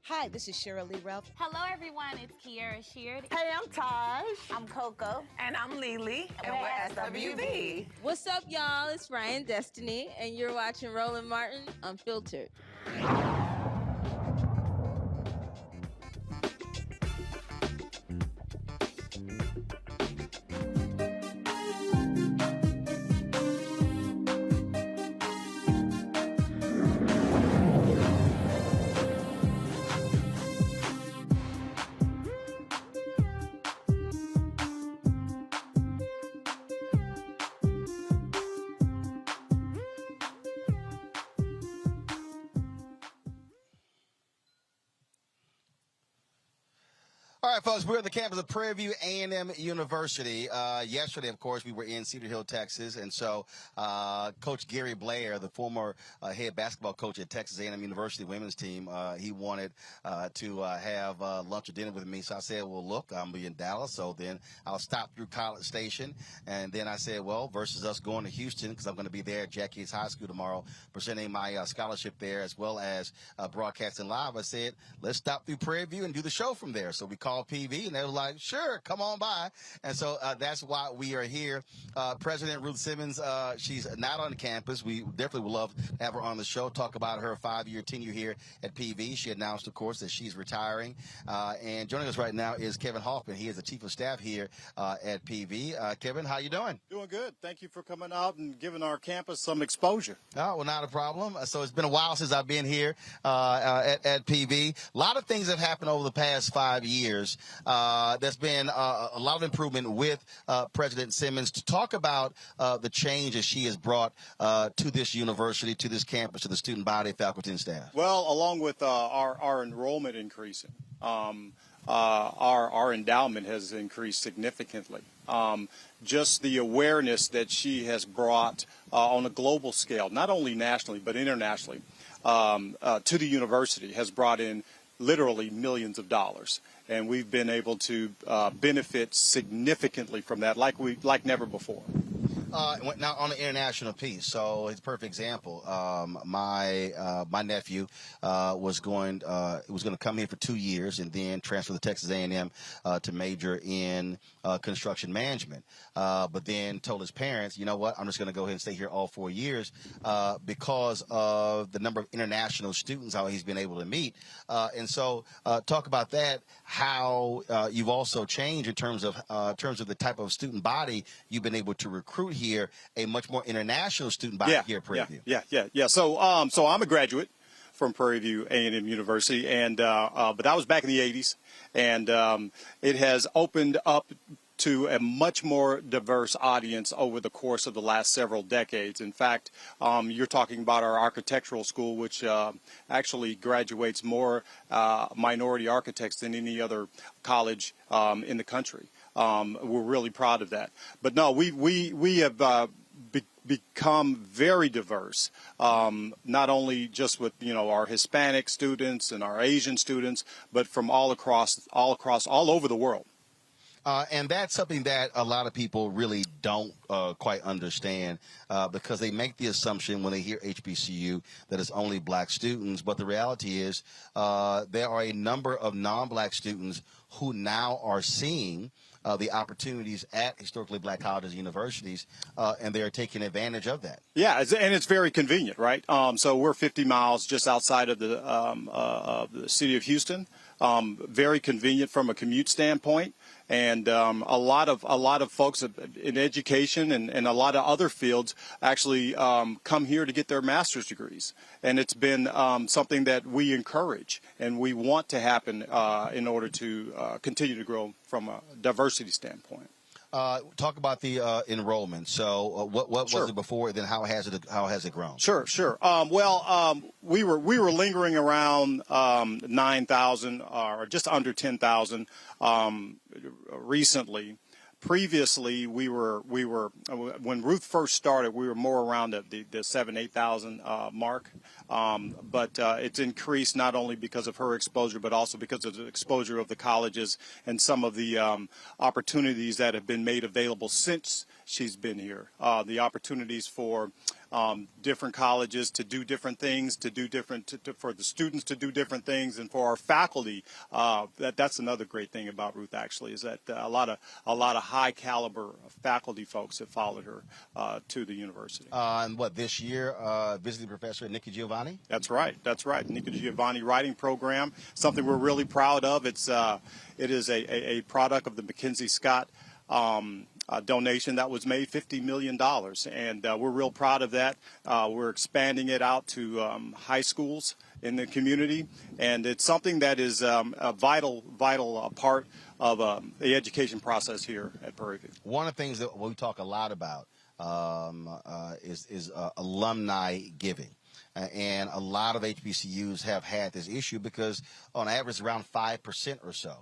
Hi, this is Cheryl Lee Ralph. Hello, everyone. It's Kiara Sheard. Hey, I'm Taj. I'm Coco. And I'm Lily. And we're SWV. What's up, y'all? It's Ryan Destiny, and you're watching Roland Martin Unfiltered. All right, folks, we're at the campus of Prairie View A&M University. Yesterday, of course, we were in Cedar Hill, Texas, and so Coach Gary Blair, the former head basketball coach at Texas A&M University women's team, he wanted to have lunch or dinner with me. So I said, well, look, I'm be in Dallas, so then I'll stop through College Station. And then I said, well, versus us going to Houston, because I'm going to be there at Jackie's High School tomorrow, presenting my scholarship there as well as broadcasting live. I said, let's stop through Prairie View and do the show from there. So we called PV, and they were like, sure, come on by. And so that's why we are here. President Ruth Simmons, she's not on campus. We definitely would love to have her on the show, talk about her 5-year tenure here at PV. She announced, of course, that she's retiring. And joining us right now is Kevin Hoffman. He is the chief of staff here at PV. Kevin, how you doing? Doing good. Thank you for coming out and giving our campus some exposure. Oh, well, not a problem. So it's been a while since I've been here at PV. A lot of things have happened over the past 5 years. There's been a lot of improvement with President Simmons. To talk about the changes she has brought to this university, to this campus, to the student body, faculty, and staff. Well, along with our enrollment increasing, our endowment has increased significantly. Just the awareness that she has brought on a global scale, not only nationally but internationally, to the university has brought in literally millions of dollars, and we've been able to benefit significantly from that, like never before. Now on the international piece, so it's a perfect example. My nephew was going to come here for 2 years and then transfer to Texas A&M to major in construction management. But then told his parents, you know what, I'm just going to go ahead and stay here all 4 years because of the number of international students how he's been able to meet. And so talk about that, how you've also changed in terms of the type of student body you've been able to recruit here, a much more international student body here at Prairie View. Yeah. So I'm a graduate from Prairie View A&M University, and but that was back in the 80s, and it has opened up to a much more diverse audience over the course of the last several decades. In fact, you're talking about our architectural school, which actually graduates more minority architects than any other college in the country. We're really proud of that. But no, we have become very diverse, not only just with our Hispanic students and our Asian students, but from all over the world. And that's something that a lot of people really don't quite understand because they make the assumption when they hear HBCU that it's only black students. But the reality is there are a number of non-black students who now are seeing the opportunities at historically black colleges and universities, and they're taking advantage of that. Yeah, and it's very convenient, right? So we're 50 miles just outside of the city of Houston. Very convenient from a commute standpoint. And a lot of folks in education and a lot of other fields actually come here to get their master's degrees. And it's been something that we encourage and we want to happen in order to continue to grow from a diversity standpoint. Talk about the enrollment. So what was it before, then how has it grown? Sure. We were lingering around 9,000 or just under 10,000 recently. Previously, we were when Ruth first started, we were more around the 7,000-8,000 mark. But it's increased not only because of her exposure, but also because of the exposure of the colleges and some of the opportunities that have been made available since she's been here. The opportunities for different colleges to do different things, for the students to do different things, and for our faculty. That's another great thing about Ruth, actually, is that a lot of high caliber faculty folks have followed her to the university. And this year, visiting professor Nikki Giovanni? That's right. Nikki Giovanni writing program, something we're really proud of. It is a product of the Mackenzie Scott donation that was made, $50 million, and we're real proud of that. We're expanding it out to high schools in the community, and it's something that is a vital part of the education process here at Prairie View. One of the things that we talk a lot about is alumni giving. And a lot of HBCUs have had this issue because on average around 5% or so.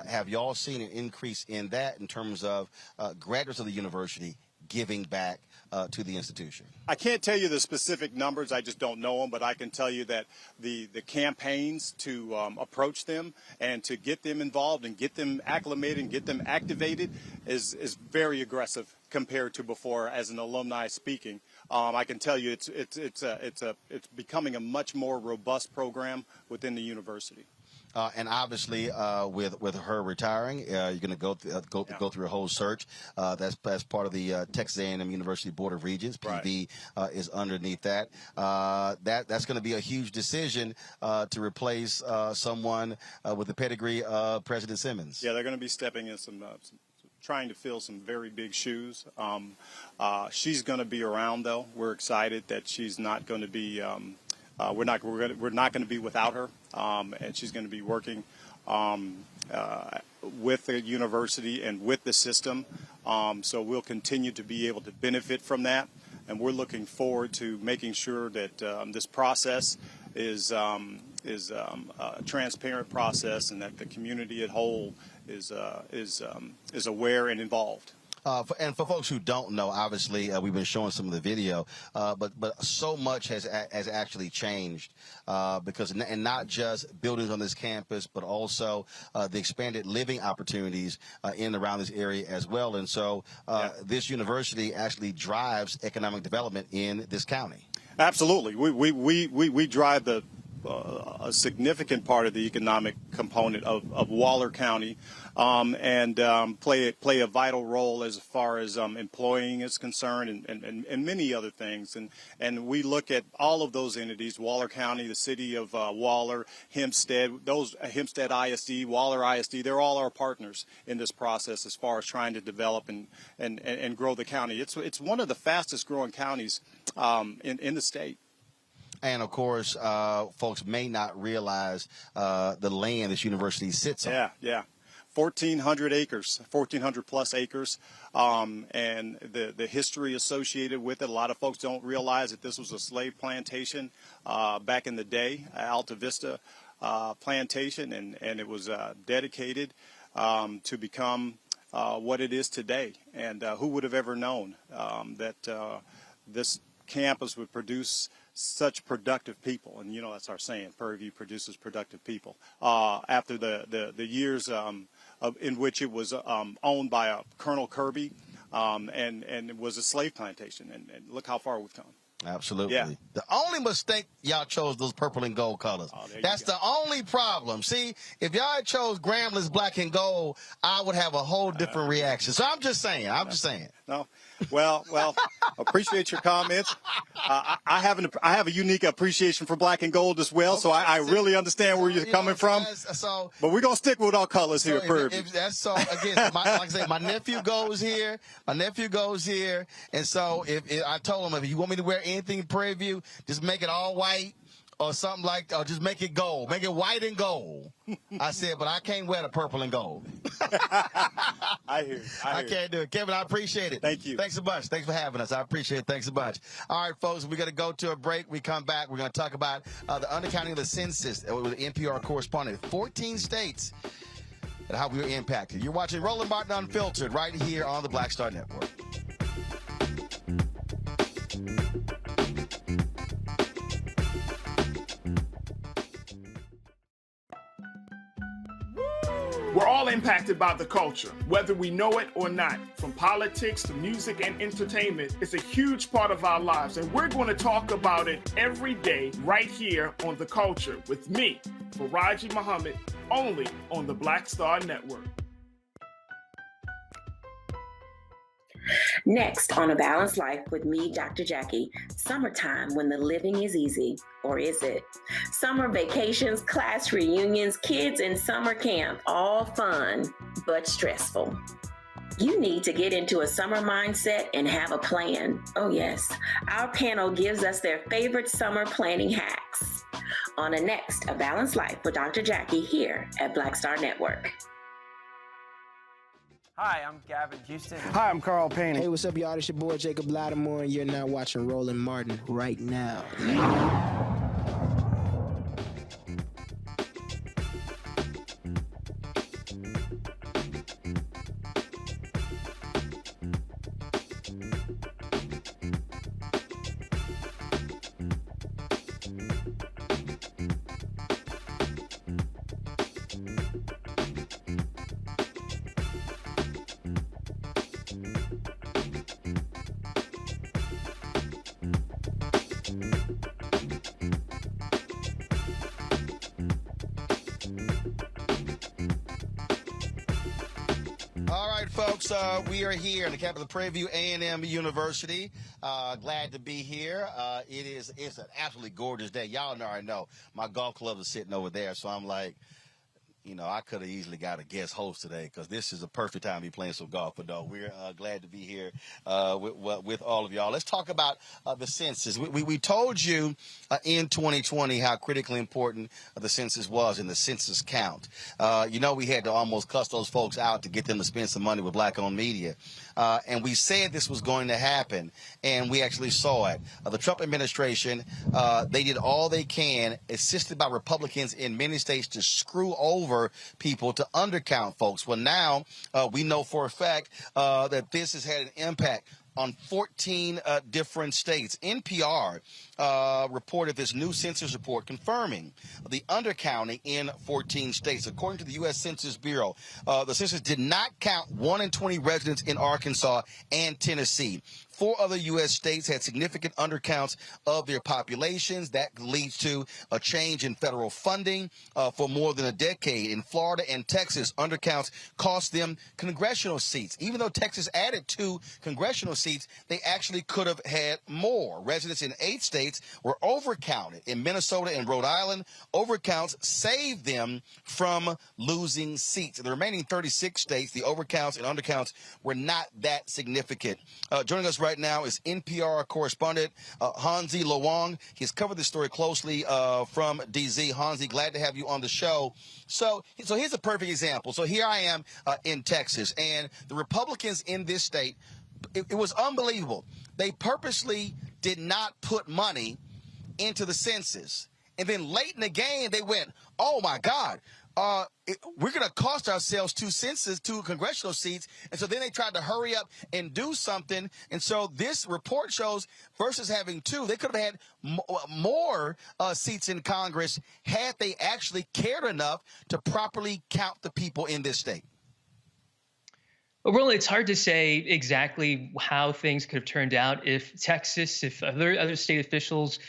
Have y'all seen an increase in that in terms of graduates of the university giving back to the institution? I can't tell you the specific numbers. I just don't know them, but I can tell you that the campaigns to approach them and to get them involved and get them acclimated and get them activated is very aggressive compared to before as an alumni speaking. I can tell you it's becoming a much more robust program within the university. And obviously, with her retiring, you're going to go through a whole search. That's part of the Texas A&M University Board of Regents. PV is underneath that. That's going to be a huge decision to replace someone with the pedigree of President Simmons. Yeah, they're going to be stepping in some trying to fill some very big shoes. She's going to be around, though. We're excited that she's not going to be. We're not going to be without her, and she's going to be working with the university and with the system. So we'll continue to be able to benefit from that, and we're looking forward to making sure that this process is a transparent process, and that the community at whole is aware and involved. And for folks who don't know, obviously we've been showing some of the video, but so much has actually changed because and not just buildings on this campus, but also the expanded living opportunities in and around this area as well. And so this university actually drives economic development in this county. Absolutely, we drive a significant part of the economic component of Waller County, and play a vital role as far as employing is concerned, and many other things. And we look at all of those entities: Waller County, the city of Waller, Hempstead, Hempstead ISD, Waller ISD. They're all our partners in this process as far as trying to develop and grow the county. It's one of the fastest growing counties in the state. And, of course, folks may not realize the land this university sits on. Yeah. 1,400 acres, 1,400 plus acres, and the history associated with it. A lot of folks don't realize that this was a slave plantation back in the day, Alta Vista plantation, and it was dedicated to become what it is today. And who would have ever known that this campus would produce such productive people? And that's our saying: Prairie View produces productive people. After the years in which it was owned by Colonel Kirby, and it was a slave plantation, and look how far we've come. Absolutely. Yeah. The only mistake, y'all chose those purple and gold colors. That's the only problem. See, if y'all had chose Gramblin's black and gold, I would have a whole different reaction. So I'm just saying. No. Well, appreciate your comments. I have a unique appreciation for black and gold as well, so I really understand where you're coming from. But we're gonna stick with our colors here, Prairie View. Again, like I say, my nephew goes here, and so if I told him, if you want me to wear anything Prairie View, just make it all white or something or just make it gold, make it white and gold. I said, but I can't wear the purple and gold. I hear you. I can't do it. Kevin, I appreciate it. Thank you. Thanks so much. Thanks for having us. I appreciate it. Thanks so much. All right, folks, we're going to go to a break. We come back. We're going to talk about the undercounting of the census with NPR correspondent. 14 states and how we were impacted. You're watching Roland Martin Unfiltered right here on the Black Star Network. We're all impacted by the culture, whether we know it or not. From politics to music and entertainment, it's a huge part of our lives, and we're going to talk about it every day right here on The Culture with me, Faraji Muhammad, only on the Black Star Network. Next on A Balanced Life with me, Dr. Jackie, summertime when the living is easy, or is it? Summer vacations, class reunions, kids in summer camp, all fun, but stressful. You need to get into a summer mindset and have a plan. Oh yes, our panel gives us their favorite summer planning hacks. On the next A Balanced Life with Dr. Jackie here at Black Star Network. Hi, I'm Gavin Houston. Hi, I'm Carl Payne. Hey, what's up, y'all? It's your boy Jacob Lattimore, and you're now watching Roland Martin right now. Folks, we are here in the campus of Prairie View A&M University. Glad to be here. It's an absolutely gorgeous day. Y'all already know my golf clubs are sitting over there, so I'm like, You know, I could have easily got a guest host today because this is a perfect time to be playing some golf. But no, we're glad to be here with all of y'all. Let's talk about the census. We told you in 2020 how critically important the census was and the census count. You know, we had to almost cuss those folks out to get them to spend some money with black-owned media. And we said this was going to happen, and we actually saw it. The Trump administration, they did all they can, assisted by Republicans in many states, to screw over people, to undercount folks. Well, now we know for a fact that this has had an impact on 14 different states. NPR reported this new census report confirming the undercounting in 14 states. According to the U.S. Census Bureau, the census did not count 1 in 20 residents in Arkansas and Tennessee. 4 other U.S. states had significant undercounts of their populations. That leads to a change in federal funding for more than a decade. In Florida and Texas, undercounts cost them congressional seats. Even though Texas added 2 congressional seats, they actually could have had more. Residents in 8 states were overcounted. In Minnesota and Rhode Island, overcounts saved them from losing seats. In the remaining 36 states, the overcounts and undercounts were not that significant. Joining us right now is NPR correspondent Hansi Lowong. He's covered this story closely from DZ. Hansi, glad to have you on the show. So here's a perfect example. So here I am in Texas, and the Republicans in this state, it was unbelievable. They purposely did not put money into the census. And then late in the game, they went, oh, my God, we're going to cost ourselves 2 congressional seats. And so then they tried to hurry up and do something. And so this report shows versus having 2, they could have had more seats in Congress had they actually cared enough to properly count the people in this state. Well, Roland, it's hard to say exactly how things could have turned out if Texas, if other state officials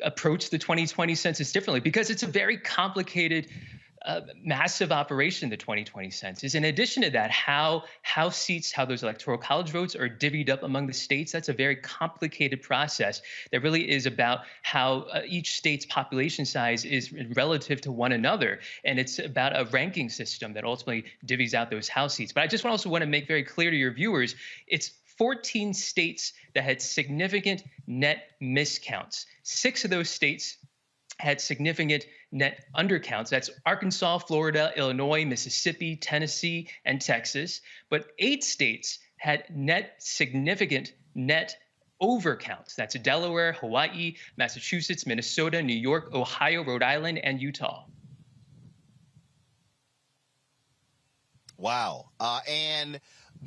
approached the 2020 census differently, because it's a very complicated, massive operation, the 2020 census. In addition to that, how those electoral college votes are divvied up among the states, that's a very complicated process that really is about how each state's population size is relative to one another. And it's about a ranking system that ultimately divvies out those House seats. But I just also want to make very clear to your viewers, it's 14 states that had significant net miscounts. 6 of those states had significant net undercounts. That's Arkansas, Florida, Illinois, Mississippi, Tennessee, and Texas. But 8 states had significant net overcounts. That's Delaware, Hawaii, Massachusetts, Minnesota, New York, Ohio, Rhode Island, and Utah. Wow. And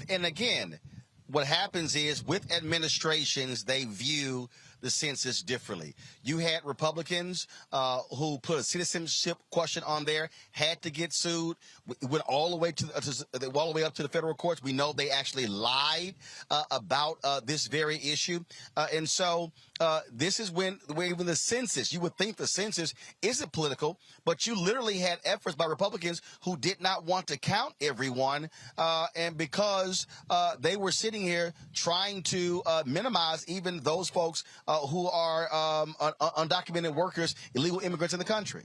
again, what happens is with administrations, they view the census differently. You had Republicans who put a citizenship question on there, had to get sued, went all the way all the way up to the federal courts. We know they actually lied about this very issue, and so this is when even the census. You would think the census isn't political, but you literally had efforts by Republicans who did not want to count everyone, and because they were sitting here trying to minimize even those folks who are undocumented workers, illegal immigrants in the country.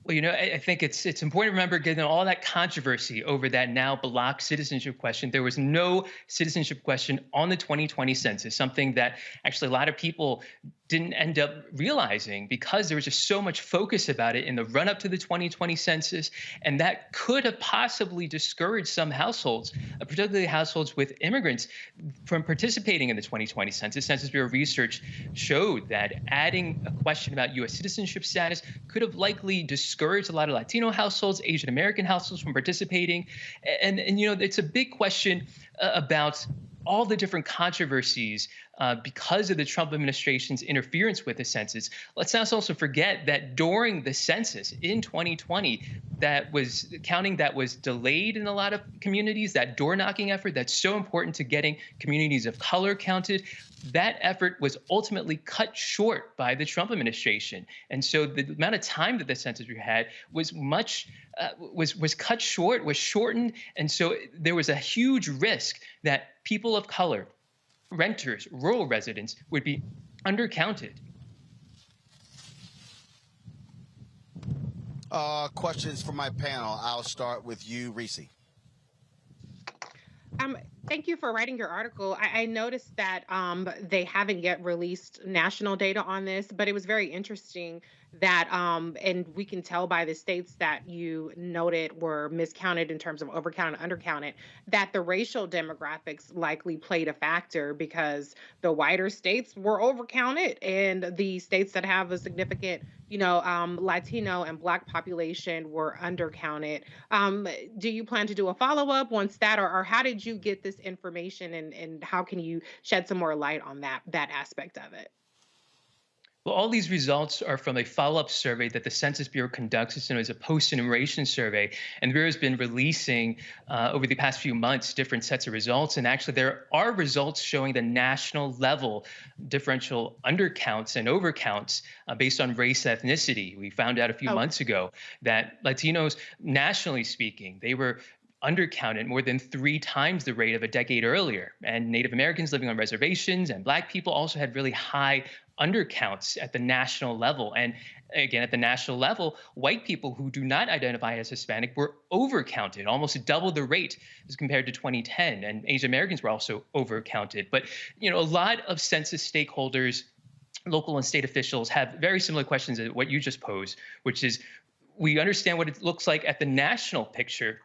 Well, you know, I think it's important to remember, given all that controversy over that now blocked citizenship question, there was no citizenship question on the 2020 census, something that actually a lot of people didn't end up realizing because there was just so much focus about it in the run-up to the 2020 census, and that could have possibly discouraged some households, particularly households with immigrants, from participating in the 2020 census. Census Bureau research showed that adding a question about U.S. citizenship status could have likely discouraged a lot of Latino households, Asian American households from participating, and you know, it's a big question about all the different controversies because of the Trump administration's interference with the census. Let's not also forget that during the census in 2020, that was counting that was delayed in a lot of communities, that door knocking effort that's so important to getting communities of color counted, that effort was ultimately cut short by the Trump administration. And so the amount of time that the census had was was cut short, was shortened. And so there was a huge risk that people of color, renters, rural residents would be undercounted. Questions for my panel. I'll start with you, Reese. Thank you for writing your article. I noticed that they haven't yet released national data on this, but it was very interesting that, and we can tell by the states that you noted were miscounted in terms of overcounted and undercounted, that the racial demographics likely played a factor because the whiter states were overcounted and the states that have a significant, Latino and Black population were undercounted. Do you plan to do a follow-up once that, or how did you get this information, and how can you shed some more light on that aspect of it? Well, all these results are from a follow-up survey that the Census Bureau conducts. It's known as a post-enumeration survey. And the Bureau has been releasing over the past few months different sets of results. And actually, there are results showing the national level differential undercounts and overcounts based on race ethnicity. We found out a few months ago that Latinos, nationally speaking, they were undercounted more than 3 times the rate of a decade earlier. And Native Americans living on reservations and Black people also had really high undercounts at the national level. And again, at the national level, white people who do not identify as Hispanic were overcounted, almost double the rate as compared to 2010. And Asian Americans were also overcounted. But, a lot of census stakeholders, local and state officials, have very similar questions to what you just posed, which is, we understand what it looks like at the national picture,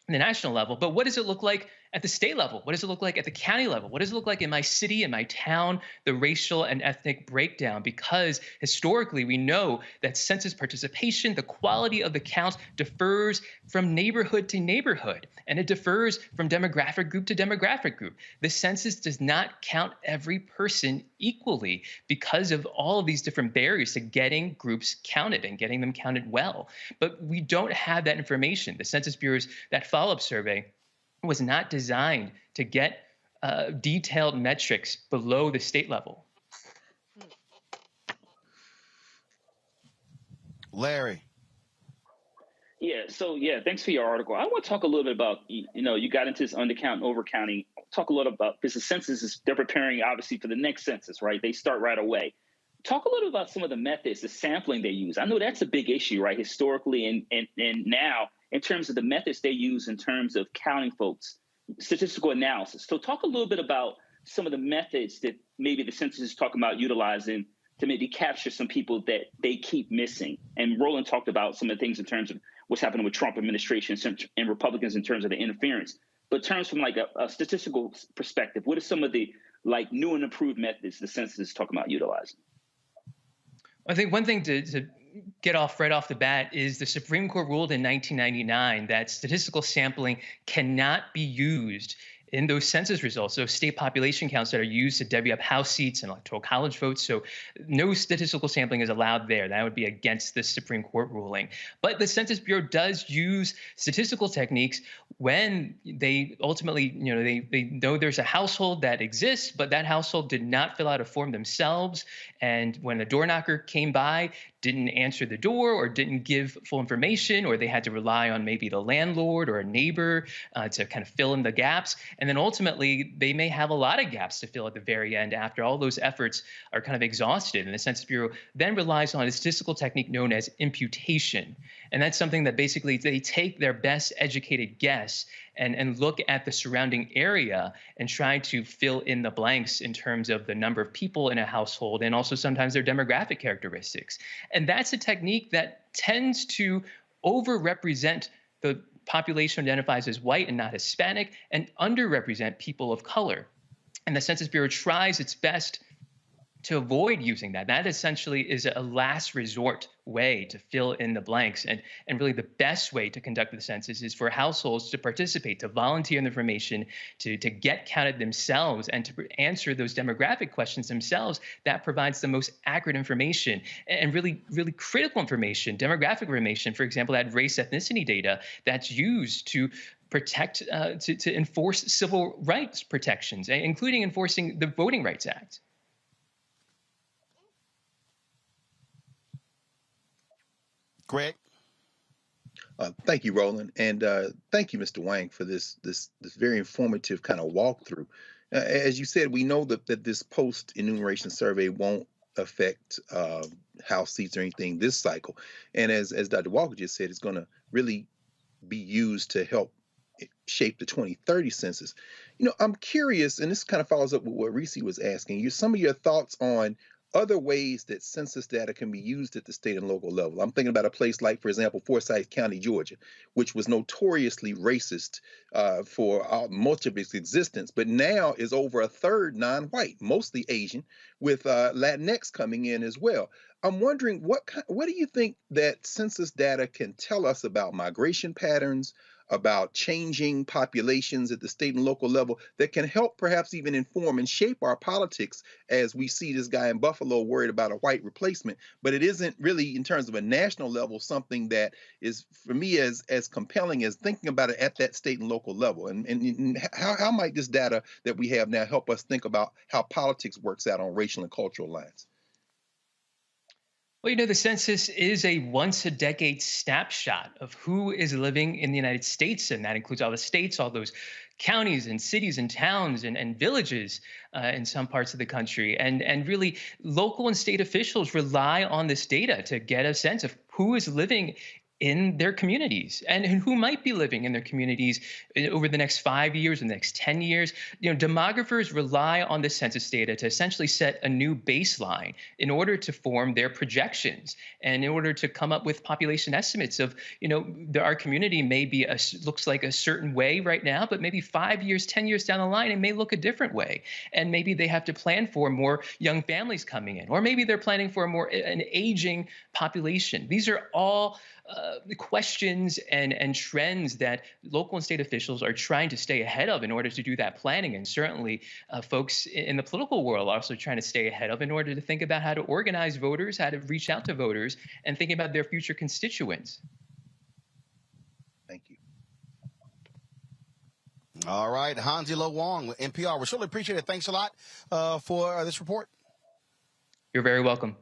the national level, but what does it look like at the state level? What does it look like at the county level? What does it look like in my city, in my town, the racial and ethnic breakdown? Because historically, we know that census participation, the quality of the count, differs from neighborhood to neighborhood, and it differs from demographic group to demographic group. The census does not count every person equally because of all of these different barriers to getting groups counted and getting them counted well. But we don't have that information. The Census Bureau's, that follow-up survey, was not designed to get detailed metrics below the state level. Larry. Thanks for your article. I want to talk a little bit about, you got into this undercount and overcounting. Talk a little about, because the census they're preparing obviously for the next census, right? They start right away. Talk a little about some of the methods, the sampling they use. I know that's a big issue, right? Historically and now, in terms of the methods they use in terms of counting folks, statistical analysis. So talk a little bit about some of the methods that maybe the census is talking about utilizing to maybe capture some people that they keep missing. And Roland talked about some of the things in terms of what's happening with Trump administration and Republicans in terms of the interference. But in terms from like a statistical perspective, what are some of the new and improved methods the census is talking about utilizing? I think one thing to get off right off the bat is the Supreme Court ruled in 1999 that statistical sampling cannot be used in those census results, those state population counts that are used to divvy up House seats and electoral college votes. So no statistical sampling is allowed there. That would be against the Supreme Court ruling. But the Census Bureau does use statistical techniques when they ultimately, they know there's a household that exists, but that household did not fill out a form themselves. And when the door knocker came by, didn't answer the door or didn't give full information, or they had to rely on maybe the landlord or a neighbor to kind of fill in the gaps. And then ultimately, they may have a lot of gaps to fill at the very end after all those efforts are kind of exhausted. And the Census Bureau then relies on a statistical technique known as imputation. And that's something that basically they take their best educated guess and look at the surrounding area and try to fill in the blanks in terms of the number of people in a household and also sometimes their demographic characteristics. And that's a technique that tends to overrepresent the population identifies as white and not Hispanic and underrepresent people of color. And the Census Bureau tries its best to avoid using that. That essentially is a last resort way to fill in the blanks. And really the best way to conduct the census is for households to participate, to volunteer in the information, to get counted themselves and to answer those demographic questions themselves. That provides the most accurate information and really, really critical information, demographic information, for example, that race ethnicity data that's used to protect, to enforce civil rights protections, including enforcing the Voting Rights Act. Greg. Thank you, Roland, and thank you, Mr. Wang, for this very informative kind of walkthrough. As you said, we know that this post-enumeration survey won't affect House seats or anything this cycle. And as Dr. Walker just said, it's going to really be used to help shape the 2030 census. I'm curious, and this kind of follows up with what Reese was asking you, some of your thoughts on other ways that census data can be used at the state and local level. I'm thinking about a place like, for example, Forsyth County, Georgia, which was notoriously racist for much of its existence, but now is over a third non-white, mostly Asian, with Latinx coming in as well. I'm wondering, what do you think that census data can tell us about migration patterns, about changing populations at the state and local level that can help perhaps even inform and shape our politics, as we see this guy in Buffalo worried about a white replacement, but it isn't really, in terms of a national level, something that is, for me, as compelling as thinking about it at that state and local level. And how might this data that we have now help us think about how politics works out on racial and cultural lines? Well, the census is a once-a-decade snapshot of who is living in the United States, and that includes all the states, all those counties and cities and towns and villages in some parts of the country. And really, local and state officials rely on this data to get a sense of who is living in their communities and who might be living in their communities over the next 5 years and the next 10 years. Demographers rely on the census data to essentially set a new baseline in order to form their projections and in order to come up with population estimates of, our community may be looks like a certain way right now, but maybe 5 years, 10 years down the line, it may look a different way. And maybe they have to plan for more young families coming in, or maybe they're planning for an aging population. These are all the questions and trends that local and state officials are trying to stay ahead of in order to do that planning. And certainly folks in the political world are also trying to stay ahead of in order to think about how to organize voters, how to reach out to voters, and think about their future constituents. Thank you. All right, Hansi-Lo Wong with NPR. We certainly appreciate it. Thanks a lot for this report. You're very welcome.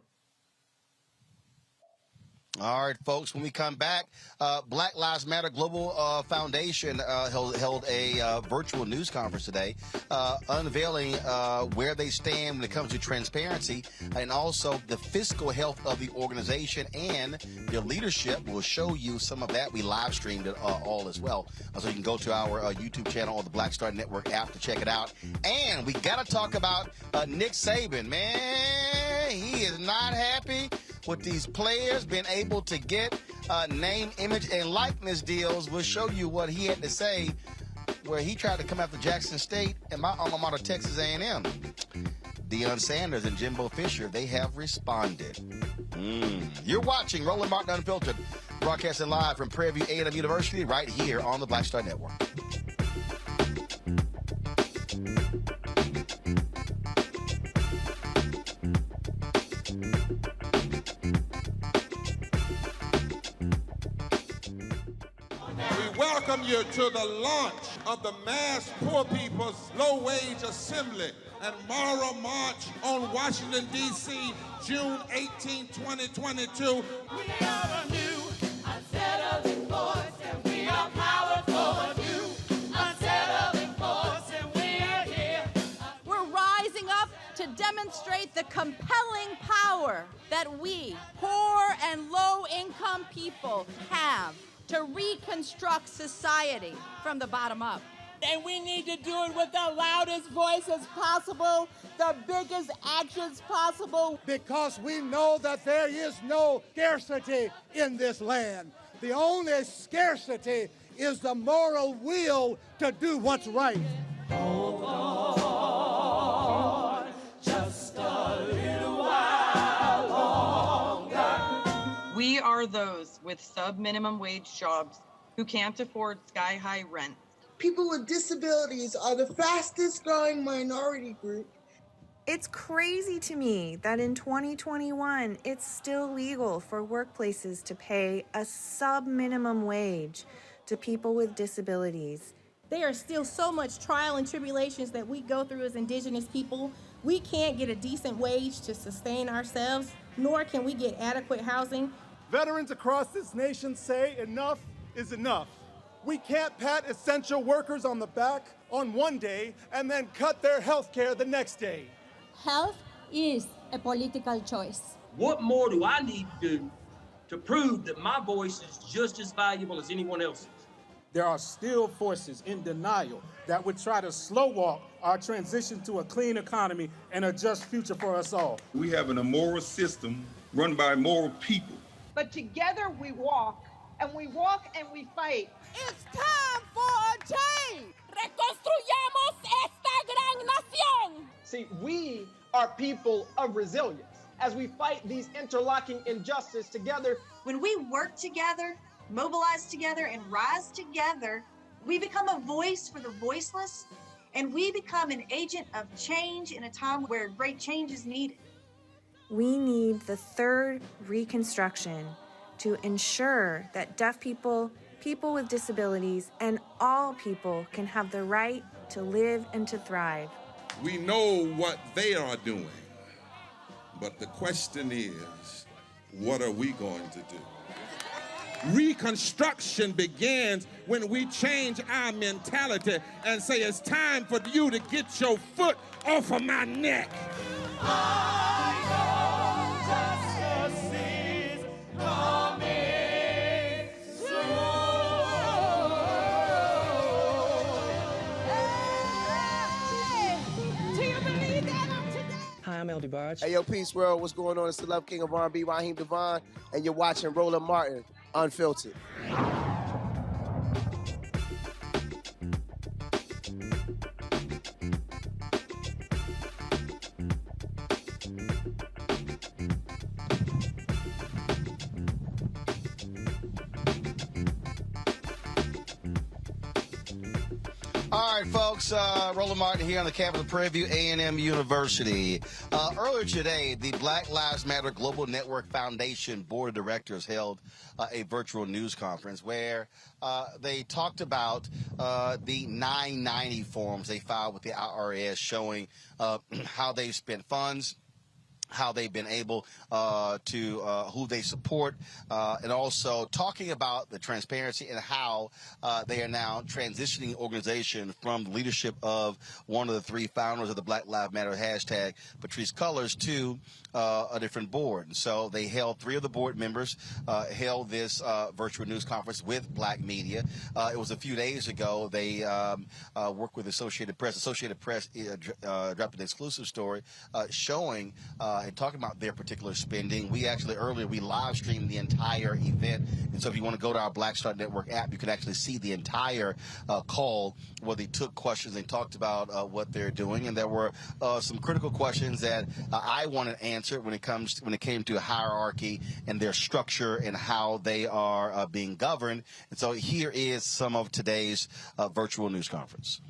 All right, folks, when we come back, Black Lives Matter Global Foundation held a virtual news conference today, unveiling where they stand when it comes to transparency and also the fiscal health of the organization and their leadership. We'll show you some of that. We live streamed it all as well. So you can go to our YouTube channel or the Black Star Network app to check it out. And we got to talk about Nick Saban. Man, he is not happy with these players being able to get name, image, and likeness deals. We'll show you what he had to say where he tried to come after Jackson State and my alma mater, Texas A&M. Deion Sanders and Jimbo Fisher, they have responded. You're watching Roland Martin Unfiltered, broadcasting live from Prairie View A&M University right here on the Black Star Network. Welcome you to the launch of the Mass Poor People's Low Wage Assembly and Moral March on Washington, D.C., June 18, 2022. We are a new, unsettling force, and we are powerful. New, unsettling force, and we are here. We're rising up to demonstrate the compelling power that we, poor and low-income people, have to reconstruct society from the bottom up. And we need to do it with the loudest voices possible, the biggest actions possible. Because we know that there is no scarcity in this land. The only scarcity is the moral will to do what's right. Hold on, just a little while longer. We are those with sub-minimum wage jobs who can't afford sky-high rent. People with disabilities are the fastest growing minority group. It's crazy to me that in 2021, it's still legal for workplaces to pay a sub-minimum wage to people with disabilities. There are still so much trial and tribulations that we go through as Indigenous people. We can't get a decent wage to sustain ourselves, nor can we get adequate housing. Veterans across this nation say enough is enough. We can't pat essential workers on the back on one day and then cut their health care the next day. Health is a political choice. What more do I need to do to prove that my voice is just as valuable as anyone else's? There are still forces in denial that would try to slow walk our transition to a clean economy and a just future for us all. We have an immoral system run by immoral people. But together we walk and we fight. It's time for a change. Reconstruyamos esta gran nación. See, we are people of resilience. As we fight these interlocking injustices together, when we work together, mobilize together, and rise together, we become a voice for the voiceless, and we become an agent of change in a time where great change is needed. We need the third Reconstruction to ensure that deaf people, people with disabilities, and all people can have the right to live and to thrive. We know what they are doing, but the question is, what are we going to do? Reconstruction begins when we change our mentality and say it's time for you to get your foot off of my neck. Justice is coming soon. Hey, do you believe that I'm today? Hi, I'm LD Barge. Hey, yo, Peace World, what's going on? It's the Love King of R&B, Raheem Devon, and you're watching Roland Martin Unfiltered. All right, folks, Roland Martin here on the campus of Prairie View A&M University. Earlier today, the Black Lives Matter Global Network Foundation Board of Directors held a virtual news conference where they talked about the 990 forms they filed with the IRS showing how they spent funds, how they've been able to who they support, and also talking about the transparency and how they are now transitioning the organization from the leadership of one of the three founders of the Black Lives Matter hashtag, Patrisse Cullors, to a different board. And so they held three of the board members held this virtual news conference with Black media. It was a few days ago. They worked with Associated Press. Associated Press dropped an exclusive story showing and talking about their particular spending. We actually earlier we live streamed the entire event, and so if you want to go to our Black Star Network app, you can actually see the entire call where they took questions and talked about what they're doing. And there were some critical questions that I wanted answered when it came to hierarchy and their structure and how they are being governed. And so here is some of today's virtual news conference.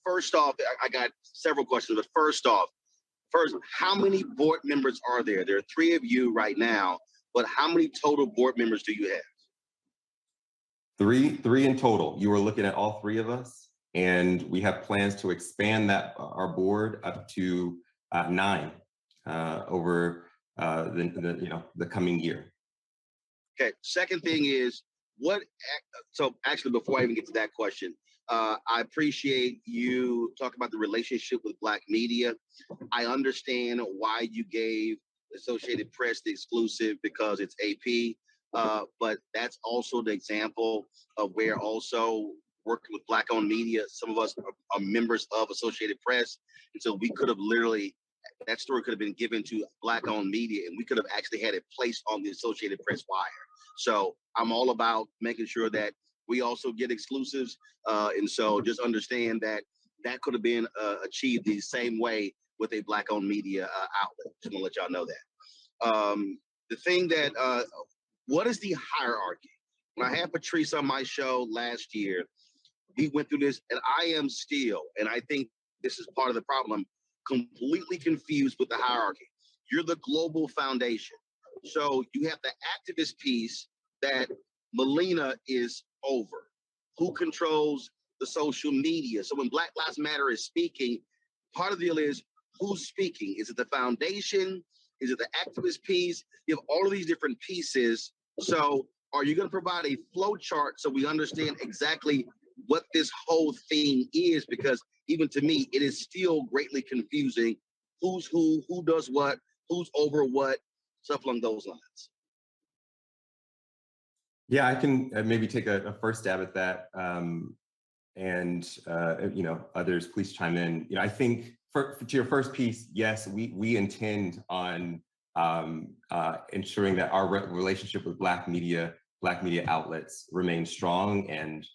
First off, I got several questions, but first, how many board members are there? There are three of you right now, but how many total board members do you have? Three in total. You were looking at all three of us, and we have plans to expand that our board up to 9 over the coming year. Okay. Second thing is so actually, before I even get to that question, I appreciate you talking about the relationship with Black media. I understand why you gave Associated Press the exclusive because it's AP, but that's also the example of where also working with Black-owned media, some of us are members of Associated Press, and so we could have literally, that story could have been given to Black-owned media, and we could have actually had it placed on the Associated Press wire. So I'm all about making sure that we also get exclusives. And so just understand that that could have been achieved the same way with a Black-owned media outlet. Just want to let y'all know that. The thing that, what is the hierarchy? When I had Patrisse on my show last year, we went through this, and I am still, and I think this is part of the problem, completely confused with the hierarchy. You're the global foundation. So you have the activist piece that Melina is over. Who controls the social media? So when Black Lives Matter is speaking, part of the deal is who's speaking? Is it the foundation? Is it the activist piece? You have all of these different pieces. So are you going to provide a flow chart so we understand exactly what this whole thing is? Because even to me, it is still greatly confusing. Who's who does what, who's over what. stuff along those lines. Yeah, I can maybe take a first stab at that, others please chime in. I think to your first piece, yes, we intend on ensuring that our relationship with Black media outlets remains strong. And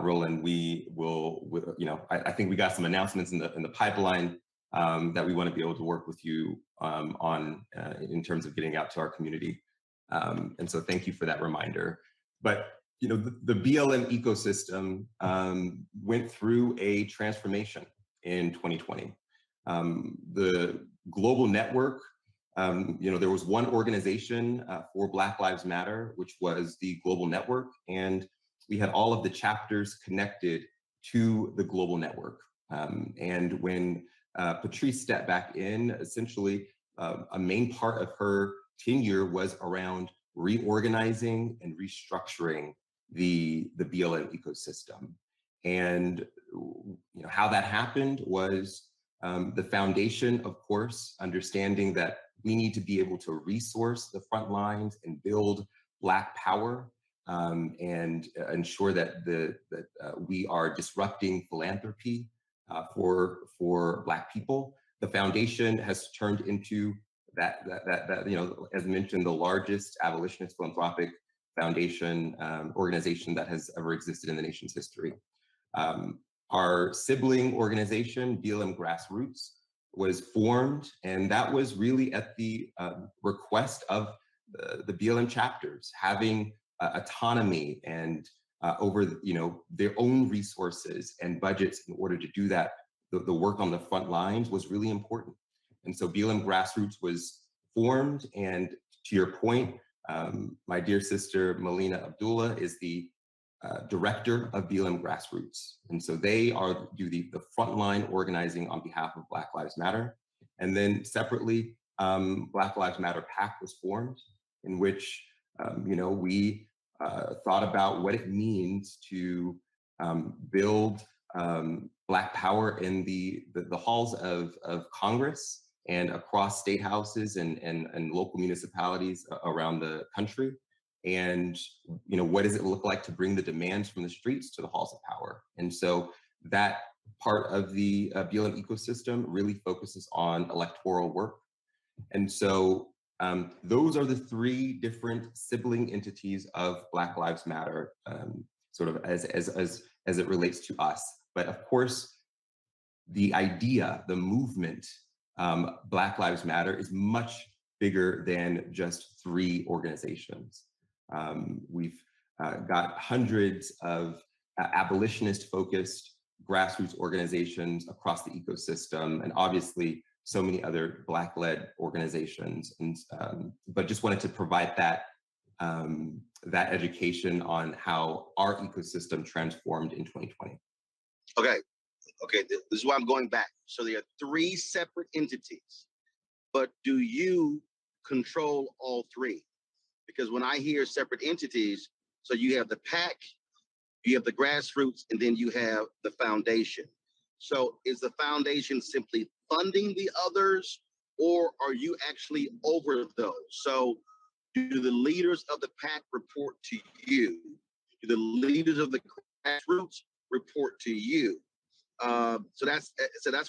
Roland, we will, I think we got some announcements in the pipeline that we want to be able to work with you on in terms of getting out to our community. And so thank you for that reminder. But the BLM ecosystem went through a transformation in 2020. The global network, there was one organization for Black Lives Matter, which was the Global Network, and we had all of the chapters connected to the global network. And when Patrice stepped back in, essentially a main part of her tenure was around reorganizing and restructuring the BLM ecosystem. And how that happened was the foundation, of course, understanding that we need to be able to resource the front lines and build Black power and ensure that we are disrupting philanthropy for Black people. The foundation has turned into that as mentioned, the largest abolitionist philanthropic foundation organization that has ever existed in the nation's history. Our sibling organization, BLM Grassroots, was formed, and that was really at the request of the BLM chapters, having autonomy and over their own resources and budgets in order to do that. The work on the front lines was really important. And so BLM Grassroots was formed, and to your point, my dear sister Melina Abdullah is the director of BLM Grassroots. And so they do the frontline organizing on behalf of Black Lives Matter. And then separately, Black Lives Matter PAC was formed, in which we thought about what it means to build Black power in the halls of Congress and across state houses and local municipalities around the country. And what does it look like to bring the demands from the streets to the halls of power? And so that part of the BLM ecosystem really focuses on electoral work. And so those are the three different sibling entities of Black Lives Matter, sort of as it relates to us. But of course, the idea, the movement, Black Lives Matter is much bigger than just three organizations. We've got hundreds of abolitionist-focused grassroots organizations across the ecosystem, and obviously so many other Black-led organizations. And but just wanted to provide that that education on how our ecosystem transformed in 2020. Okay, this is why I'm going back. So there are three separate entities, but do you control all three? Because when I hear separate entities, so you have the PAC, you have the grassroots, and then you have the foundation. So is the foundation simply funding the others, or are you actually over those? So do the leaders of the PAC report to you? Do the leaders of the grassroots report to you? So that's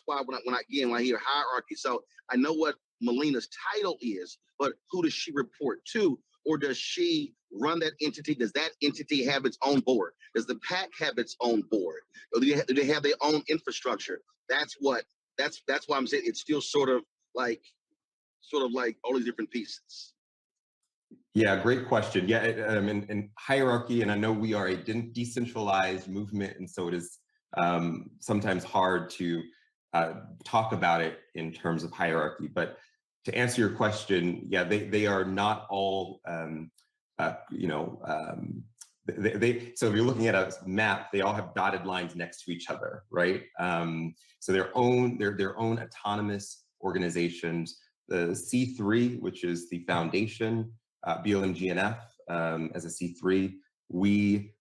why when I hear hierarchy, so I know what Melina's title is, but who does she report to? Or does she run that entity? Does that entity have its own board? Does the PAC have its own board? Or do they have their own infrastructure? That's why I'm saying it's still sort of like all these different pieces. Yeah, great question. Yeah, and hierarchy, and I know we are a decentralized movement, and so it is sometimes hard to talk about it in terms of hierarchy. But to answer your question, yeah, they are not all, so if you're looking at a map, they all have dotted lines next to each other, right? So they're their own autonomous organizations. The C3, which is the foundation, BLMGNF as a C3, we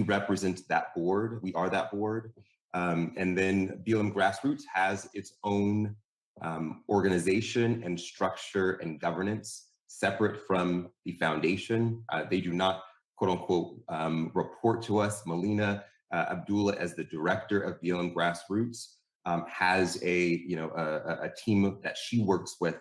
represent that board. We are that board. And then BLM Grassroots has its own organization and structure and governance separate from the foundation. They do not, quote unquote, report to us. Melina Abdullah, as the director of BLM Grassroots, has a team that she works with,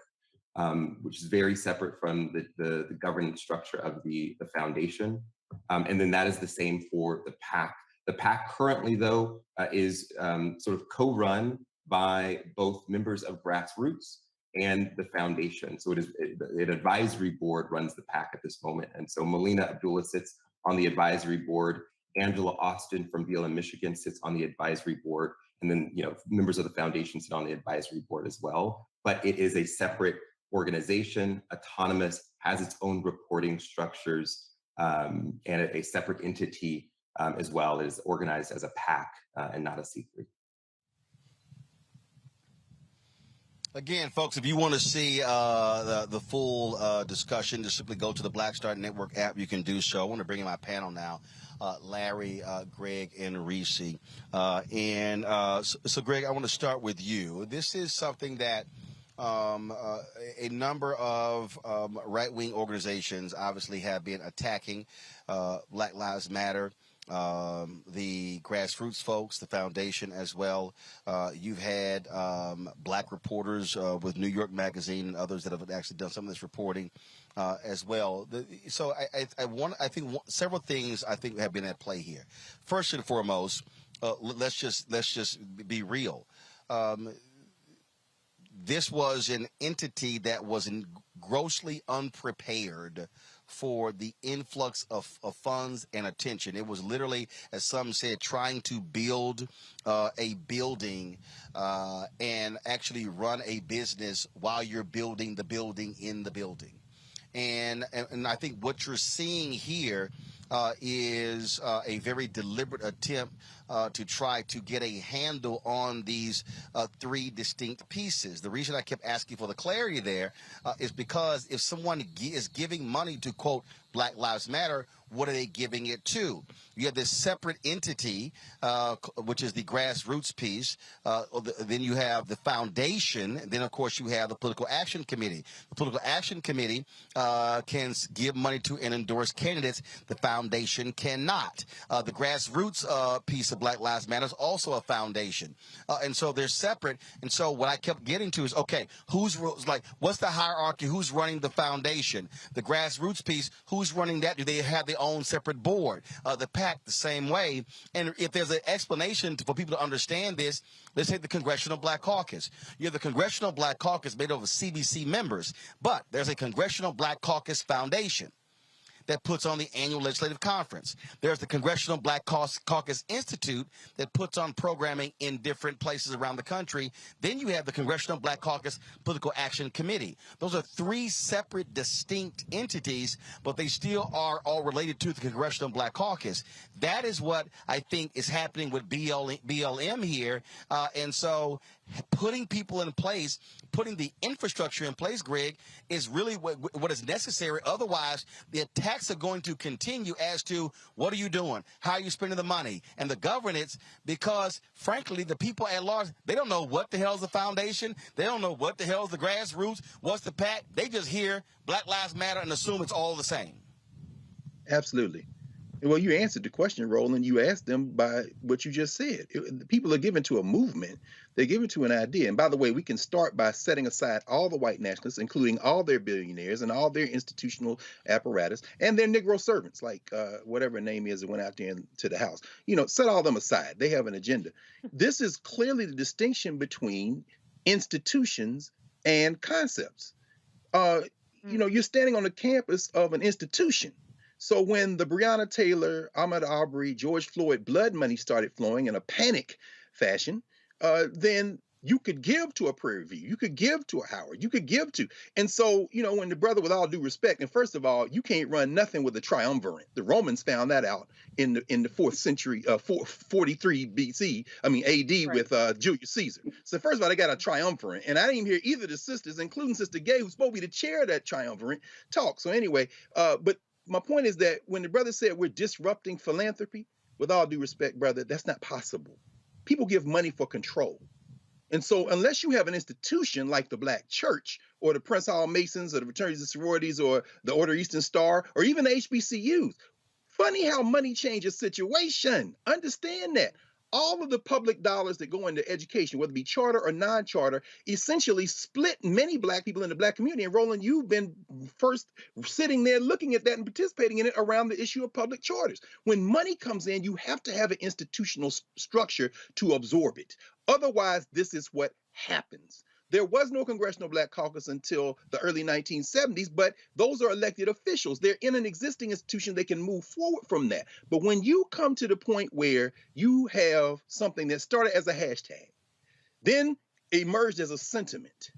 which is very separate from the governance structure of the foundation. And then that is the same for the PAC. The PAC currently, though, is sort of co-run by both members of Grassroots and the foundation. So it is an advisory board runs the PAC at this moment. And so Melina Abdullah sits on the advisory board. Angela Austin from BLM Michigan sits on the advisory board. And then, members of the foundation sit on the advisory board as well. But it is a separate organization, autonomous, has its own reporting structures, and a separate entity as well. It is organized as a PAC and not a C3. Again, folks, if you want to see the full discussion, just simply go to the Black Star Network app. You can do so. I want to bring in my panel now, Larry, Greg, and Reese. So, Greg, I want to start with you. This is something that a number of right-wing organizations obviously have been attacking. Black Lives Matter, the grassroots folks, the foundation as well. You've had black reporters with New York Magazine and others that have actually done some of this reporting as well. So I think several things I think have been at play here. First and foremost, let's just be real. This was an entity that was grossly unprepared for the influx of funds and attention. It was literally, as some said, trying to build a building and actually run a business while you're building the building in the building. And I think what you're seeing here is a very deliberate attempt to try to get a handle on these three distinct pieces. The reason I kept asking for the clarity there is because if someone is giving money to, quote, Black Lives Matter, what are they giving it to? You have this separate entity, which is the grassroots piece. Then you have the foundation. Then, of course, you have the Political Action Committee. The Political Action Committee can give money to and endorse candidates. The foundation cannot. The grassroots piece of Black Lives Matter is also a foundation. And so they're separate. And so what I kept getting to is, okay, what's the hierarchy? Who's running the foundation? The grassroots piece, who's running that? Do they have their own separate board? The PAC, the same way. And if there's an explanation for people to understand this, let's take the Congressional Black Caucus. You have the Congressional Black Caucus made up of CBC members, but there's a Congressional Black Caucus Foundation that puts on the annual legislative conference. There's the Congressional Black Caucus Institute that puts on programming in different places around the country. Then you have the Congressional Black Caucus Political Action Committee. Those are three separate, distinct entities, but they still are all related to the Congressional Black Caucus. That is what I think is happening with BLM here. And so putting people in place, putting the infrastructure in place, Greg, is really what is necessary. Otherwise, the attacks are going to continue as to what are you doing? How are you spending the money? And the governance, because, frankly, the people at large, they don't know what the hell is the foundation. They don't know what the hell is the grassroots. What's the PAC? They just hear Black Lives Matter and assume it's all the same. Absolutely. Well, you answered the question, Roland. You asked them by what you just said. People are given to a movement. They're given to an idea. And by the way, we can start by setting aside all the white nationalists, including all their billionaires and all their institutional apparatus and their Negro servants, like whatever her name is that went out there to the House. Set all them aside. They have an agenda. This is clearly the distinction between institutions and concepts. You're standing on the campus of an institution. So when the Breonna Taylor, Ahmaud Arbery, George Floyd blood money started flowing in a panic fashion, then you could give to a Prairie View, you could give to a Howard, you could give to. And so, when the brother, with all due respect, and first of all, you can't run nothing with a triumvirate. The Romans found that out in the 4th century, 43 BC, AD, right, with Julius Caesar. So first of all, they got a triumvirate. And I didn't even hear either of the sisters, including Sister Gay, who's supposed to be the chair of that triumvirate, talk. So anyway, but my point is that when the brother said we're disrupting philanthropy, with all due respect, brother, that's not possible. People give money for control. And so unless you have an institution like the Black Church or the Prince Hall Masons or the fraternities and sororities or the Order Eastern Star or even the HBCUs, funny how money changes situation. Understand that. All of the public dollars that go into education, whether it be charter or non-charter, essentially split many Black people in the Black community. And Roland, you've been first sitting there looking at that and participating in it around the issue of public charters. When money comes in, you have to have an institutional structure to absorb it. Otherwise, this is what happens. There was no Congressional Black Caucus until the early 1970s, but those are elected officials. They're in an existing institution. They can move forward from that. But when you come to the point where you have something that started as a hashtag, then emerged as a sentiment,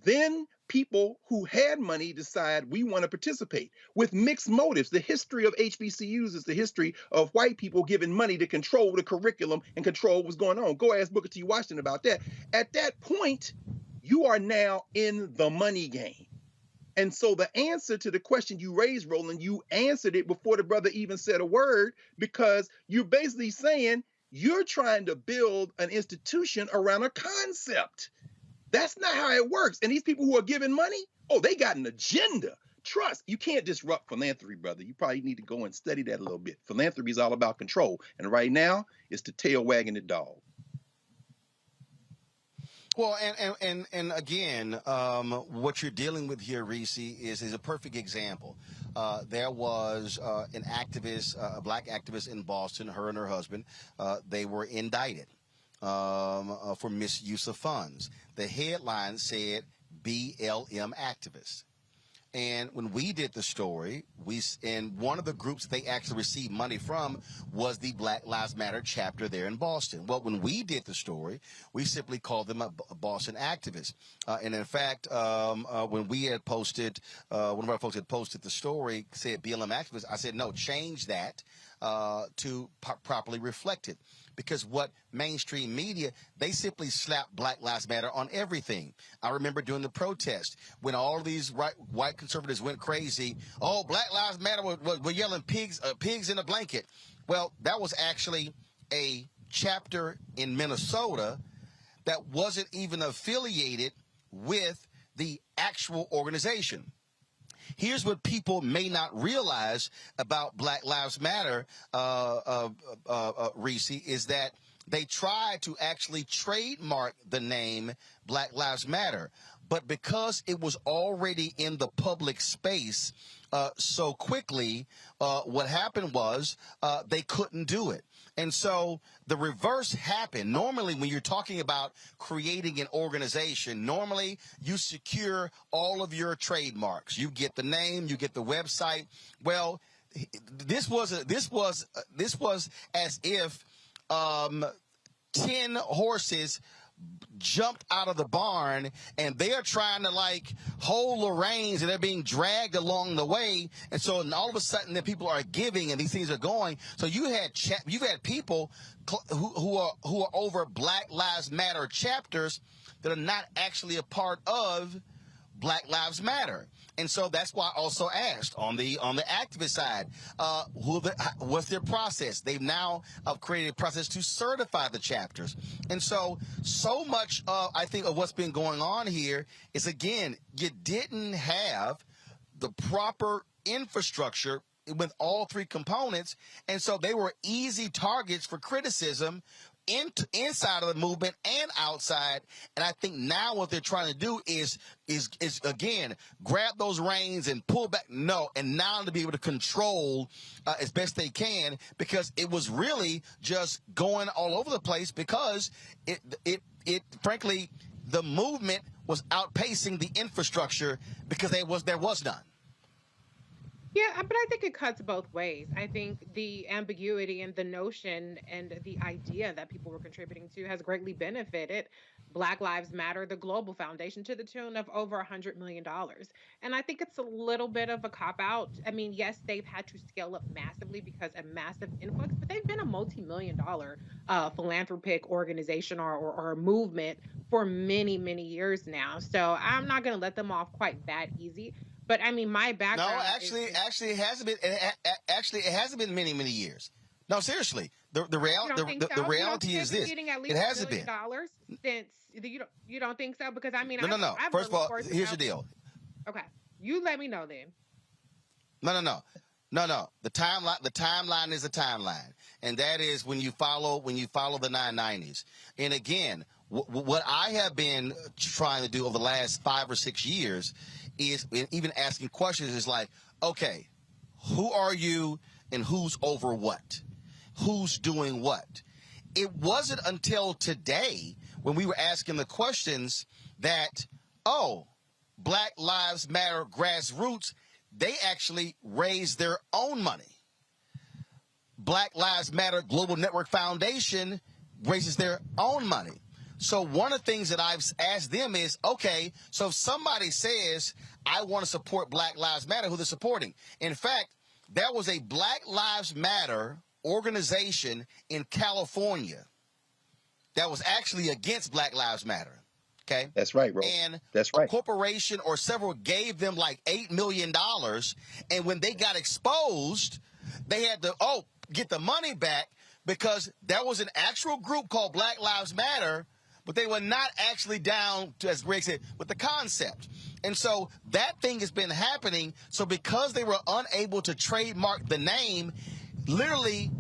then people who had money decide we want to participate with mixed motives. The history of HBCUs is the history of white people giving money to control the curriculum and control what's going on. Go ask Booker T. Washington about that. At that point, you are now in the money game. And so the answer to the question you raised, Roland, you answered it before the brother even said a word, because you're basically saying you're trying to build an institution around a concept. That's not how it works. And these people who are giving money, oh, they got an agenda. Trust, you can't disrupt philanthropy, brother. You probably need to go and study that a little bit. Philanthropy is all about control. And right now, it's the tail wagging the dog. Well, and again, what you're dealing with here, Reese, is a perfect example. There was an activist, a Black activist in Boston, her and her husband. They were indicted for misuse of funds. The headline said BLM activist. And when we did the story, and one of the groups they actually received money from was the Black Lives Matter chapter there in Boston. Well, when we did the story, we simply called them a Boston activist. And in fact, when we had posted, one of our folks had posted the story, said BLM activist, I said, no, change that to properly reflect it. Because what mainstream media, they simply slap Black Lives Matter on everything. I remember during the protest when all of these white conservatives went crazy. Oh, Black Lives Matter were yelling pigs in a blanket. Well, that was actually a chapter in Minnesota that wasn't even affiliated with the actual organization. Here's what people may not realize about Black Lives Matter, Reese, is that they tried to actually trademark the name Black Lives Matter. But because it was already in the public space so quickly, what happened was they couldn't do it. And so the reverse happened. Normally, when you're talking about creating an organization, normally you secure all of your trademarks. You get the name, you get the website. Well, this was as if 10 horses jumped out of the barn and they're trying to like hold the reins and they're being dragged along the way. And so all of a sudden the people are giving and these things are going. So you've had people who are over Black Lives Matter chapters that are not actually a part of Black Lives Matter. And so that's why I also asked on the activist side, what's their process? They've now created a process to certify the chapters. And so much I think of what's been going on here is, again, you didn't have the proper infrastructure with all three components. And so they were easy targets for criticism inside of the movement and outside. And I think now what they're trying to do is again, grab those reins and pull back. No, and now to be able to control as best they can, because it was really just going all over the place because it frankly, the movement was outpacing the infrastructure because there was none. Yeah, but I think it cuts both ways. I think the ambiguity and the notion and the idea that people were contributing to has greatly benefited Black Lives Matter, the global foundation, to the tune of over $100 million. And I think it's a little bit of a cop-out. I mean, yes, they've had to scale up massively because of massive influx, but they've been a multi-million-dollar philanthropic organization or movement for many, many years now. So I'm not going to let them off quite that easy. But I mean, my background. No, actually, it hasn't been. It hasn't been many, many years. No, seriously. The reality is this. It hasn't been. Since you don't think so? Because I mean, No. First of all, here's the deal. Okay, you let me know then. No. The timeline is a timeline, and that is when you follow the 990s. And again, what I have been trying to do over the last 5 or 6 years is even asking questions is like, okay, who are you and who's over what? Who's doing what? It wasn't until today when we were asking the questions that, oh, Black Lives Matter grassroots, they actually raised their own money. Black Lives Matter Global Network Foundation raises their own money. So one of the things that I've asked them is, okay, so if somebody says, I want to support Black Lives Matter, who they're supporting. In fact, there was a Black Lives Matter organization in California that was actually against Black Lives Matter. Okay. That's right, bro. And that's right. A corporation or several gave them like $8 million. And when they got exposed, they had to, get the money back because there was an actual group called Black Lives Matter, but they were not actually down to, as Greg said, with the concept. And so that thing has been happening. So because they were unable to trademark the name, literally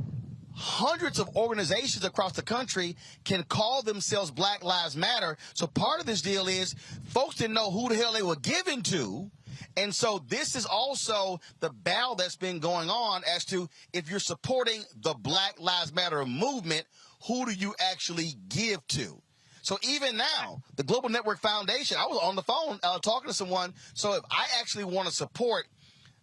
hundreds of organizations across the country can call themselves Black Lives Matter. So part of this deal is folks didn't know who the hell they were giving to. And so this is also the battle that's been going on as to if you're supporting the Black Lives Matter movement, who do you actually give to? So even now, the Global Network Foundation, I was on the phone talking to someone. So if I actually want to support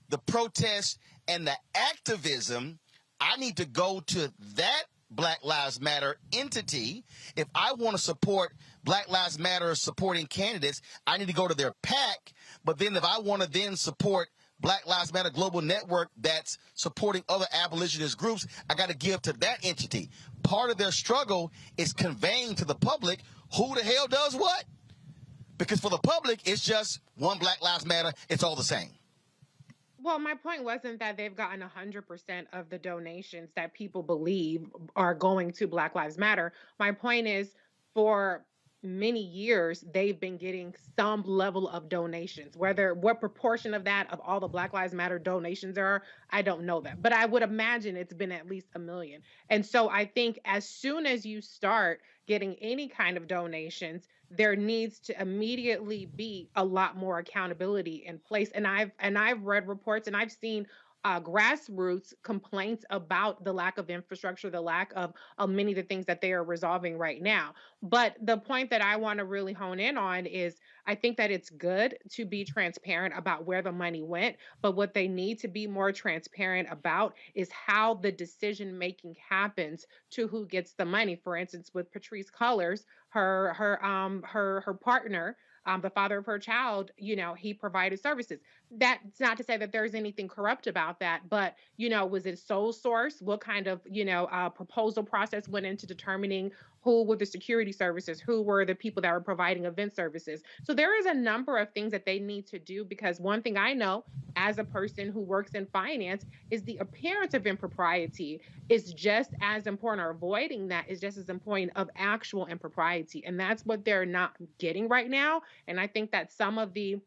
the protests and the activism, I need to go to that Black Lives Matter entity. If I want to support Black Lives Matter supporting candidates, I need to go to their PAC. But then if I want to then support Black Lives Matter Global Network that's supporting other abolitionist groups, I got to give to that entity. Part of their struggle is conveying to the public who the hell does what. Because for the public, it's just one Black Lives Matter. It's all the same. Well, my point wasn't that they've gotten 100% of the donations that people believe are going to Black Lives Matter. My point is, for many years, they've been getting some level of donations. What proportion of that, of all the Black Lives Matter donations there are, I don't know that. But I would imagine it's been at least 1 million. And so I think as soon as you start getting any kind of donations, there needs to immediately be a lot more accountability in place. And I've read reports and I've seen grassroots complaints about the lack of infrastructure, the lack of many of the things that they are resolving right now. But the point that I want to really hone in on is I think that it's good to be transparent about where the money went, but what they need to be more transparent about is how the decision making happens to who gets the money. For instance, with Patrisse Cullors, her partner, the father of her child, he provided services. That's not to say that there's anything corrupt about that, but, was it sole source? What kind of, proposal process went into determining who were the security services, who were the people that were providing event services? So there is a number of things that they need to do, because one thing I know as a person who works in finance is the appearance of impropriety is just as important, or avoiding that is just as important of actual impropriety. And that's what they're not getting right now. And I think that some of the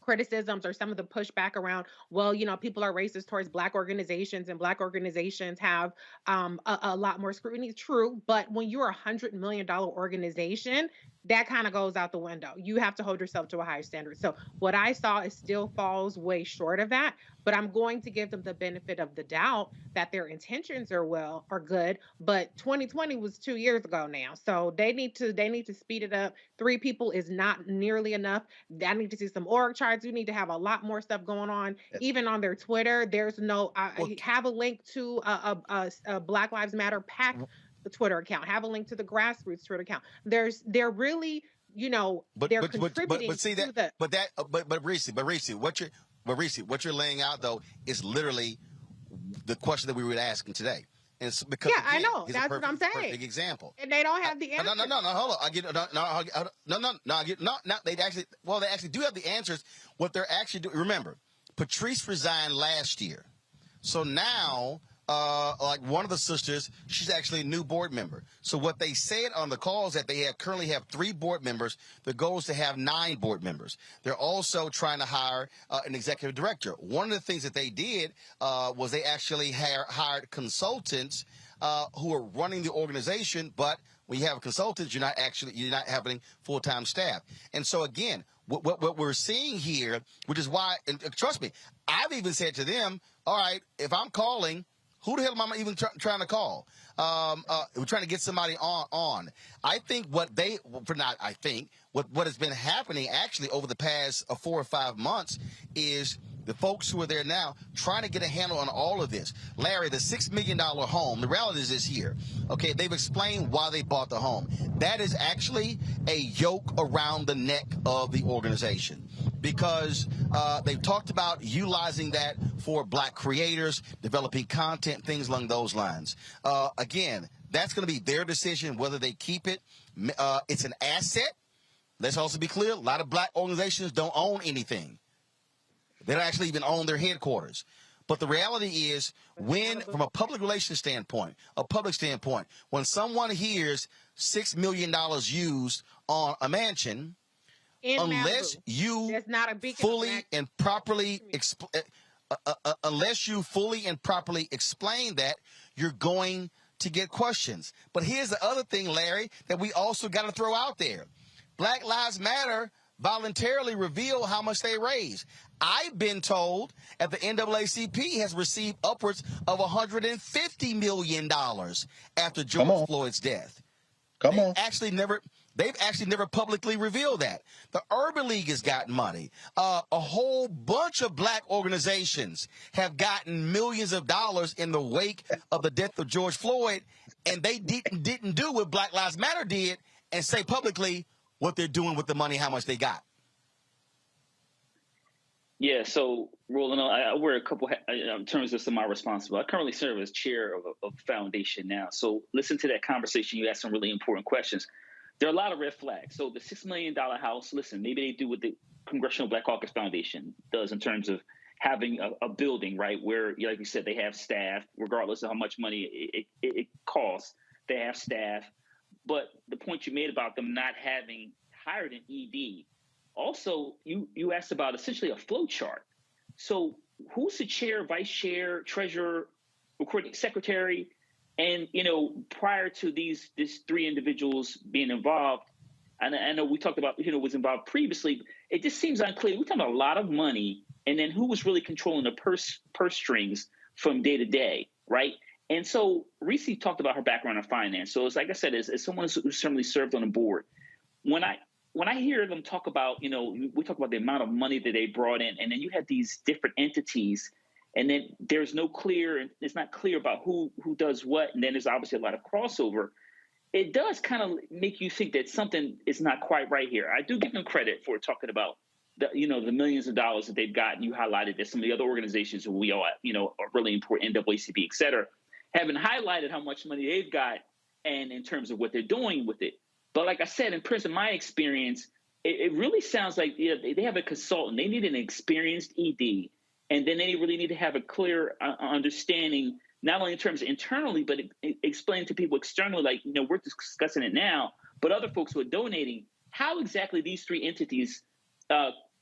criticisms or some of the pushback around, well, people are racist towards Black organizations and Black organizations have a lot more scrutiny. True. But when you're $100 million organization, that kind of goes out the window. You have to hold yourself to a higher standard. So what I saw is still falls way short of that, but I'm going to give them the benefit of the doubt that their intentions are good, but 2020 was 2 years ago now. So they need to speed it up. 3 people is not nearly enough. I need to see some org charts. We need to have a lot more stuff going on. Yes. Even on their Twitter, there's no, have a link to a Black Lives Matter PAC the Twitter account, have a link to the grassroots Twitter account. They're really, they're contributing but see to that, but Reese, what you're laying out though is literally the question that we were asking today. And it's because I know that's what I'm saying. Perfect example. And they don't have the answer. No, hold on. They actually do have the answers. What they're actually doing. Remember, Patrisse resigned last year, so now like one of the sisters, she's actually a new board member. So what they said on the call is that they currently have 3 board members. The goal is to have 9 board members. They're also trying to hire an executive director. One of the things that they did was they actually hired consultants who are running the organization, but when you have consultants, you're not having full-time staff. And so again, what we're seeing here, which is why, and trust me, I've even said to them, all right, if I'm calling, who the hell am I even trying to call? We're trying to get somebody on. I think what has been happening actually over the past 4 or 5 months is the folks who are there now trying to get a handle on all of this. Larry, the $6 million home, the reality is this here. Okay, they've explained why they bought the home. That is actually a yoke around the neck of the organization, because they've talked about utilizing that for black creators, developing content, things along those lines. Again, that's going to be their decision whether they keep it. It's an asset. Let's also be clear, a lot of black organizations don't own anything. They don't actually even own their headquarters. But the reality is, from a public relations standpoint, when someone hears $6 million used on a mansion, unless you fully and properly explain that, you're going to get questions. But here's the other thing, Larry, that we also got to throw out there. Black Lives Matter voluntarily reveal how much they raise. I've been told that the NAACP has received upwards of $150 million after George Floyd's death. They've actually never publicly revealed that. The Urban League has gotten money. A whole bunch of black organizations have gotten millions of dollars in the wake of the death of George Floyd, and they didn't do what Black Lives Matter did and say publicly what they're doing with the money, how much they got. Yeah, so Roland, I wear a couple in terms of some of my responsibilities. I currently serve as chair of a foundation now. So listen to that conversation. You asked some really important questions. There are a lot of red flags. So the $6 million house, listen, maybe they do what the Congressional Black Caucus Foundation does in terms of having a building, right, where, like you said, they have staff, regardless of how much money it costs, they have staff. But the point you made about them not having hired an ED, also, you asked about essentially a flow chart. So who's the chair, vice chair, treasurer, recording secretary? And, prior to these 3 individuals being involved, and I know we talked about, was involved previously, it just seems unclear. We're talking about a lot of money, and then who was really controlling the purse strings from day to day, right? And so Reese talked about her background in finance. So it's like I said, as someone who certainly served on a board, when I hear them talk about, we talk about the amount of money that they brought in, and then you have these different entities, and then it's not clear about who does what, and then there's obviously a lot of crossover. It does kind of make you think that something is not quite right here. I do give them credit for talking about the millions of dollars that they've gotten. You highlighted that some of the other organizations who we all, are really important, NAACP, et cetera, haven't highlighted how much money they've got and in terms of what they're doing with it. But like I said, in terms of my experience, it really sounds like they have a consultant. They need an experienced ED, and then they really need to have a clear understanding, not only in terms of internally, but explain to people externally, like, we're discussing it now, but other folks who are donating, how exactly these 3 entities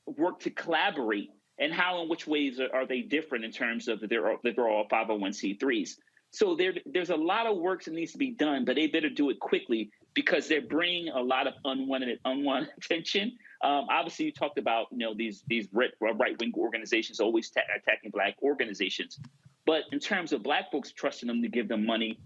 work to collaborate, and how and which ways are they different in terms of they're all 501c3s. So there's a lot of work that needs to be done, but they better do it quickly because they're bringing a lot of unwanted attention. Obviously, you talked about these right-wing organizations always attacking black organizations, but in terms of black folks trusting them to give them money,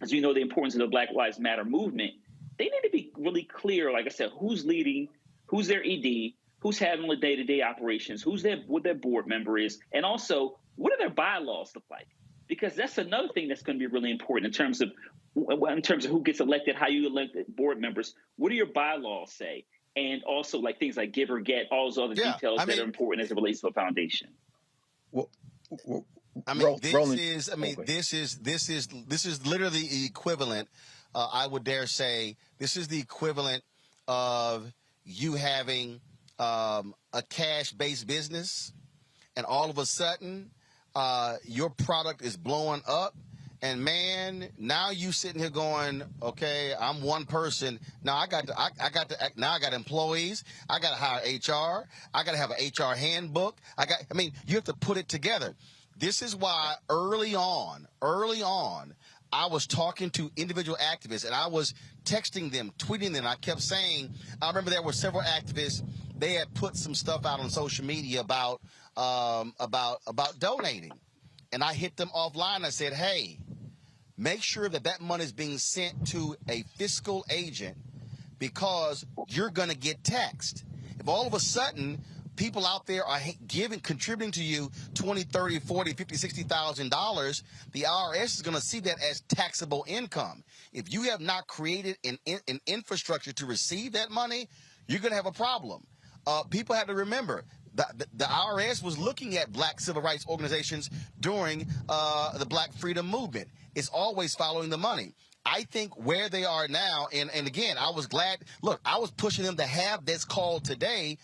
as you know, the importance of the Black Lives Matter movement, they need to be really clear. Like I said, who's leading, who's their ED, who's having the day-to-day operations, what their board member is, and also what do their bylaws look like? Because that's another thing that's going to be really important in terms of who gets elected, how you elect board members. What do your bylaws say? And also like things like give or get, all those other details that are important as it relates to a foundation. This is literally the equivalent. I would dare say this is the equivalent of you having a cash-based business, and all of a sudden Your product is blowing up. And man, now you sitting here going, okay, I'm one person. Now I got employees. I got to hire HR. I got to have an HR handbook. You have to put it together. This is why early on, I was talking to individual activists and I was texting them, tweeting them. I kept saying, I remember there were several activists. They had put some stuff out on social media about donating. And I hit them offline. I said, hey, make sure that money is being sent to a fiscal agent because you're going to get taxed. If all of a sudden people out there are contributing to you $20, $30, $40, $50, $60,000, the IRS is going to see that as taxable income. If you have not created an infrastructure to receive that money, you're going to have a problem. People have to remember the IRS was looking at black civil rights organizations during the Black Freedom Movement. It's always following the money. I think where they are now, and again, I was glad. Look, I was pushing them to have this call today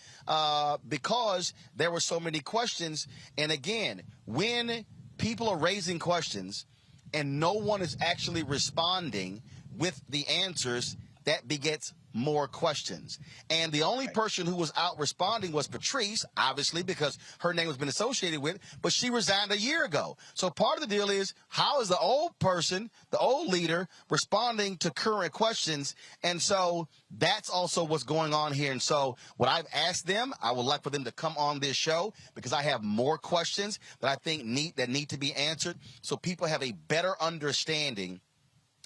because there were so many questions. And again, when people are raising questions and no one is actually responding with the answers, that begets more questions. And the only person who was out responding was Patrice, obviously, because her name has been associated with, but she resigned a year ago. So part of the deal is, how is the old person, the old leader, responding to current questions? And so that's also what's going on here. And so what I've asked them, I would like for them to come on this show because I have more questions that I think need to be answered so people have a better understanding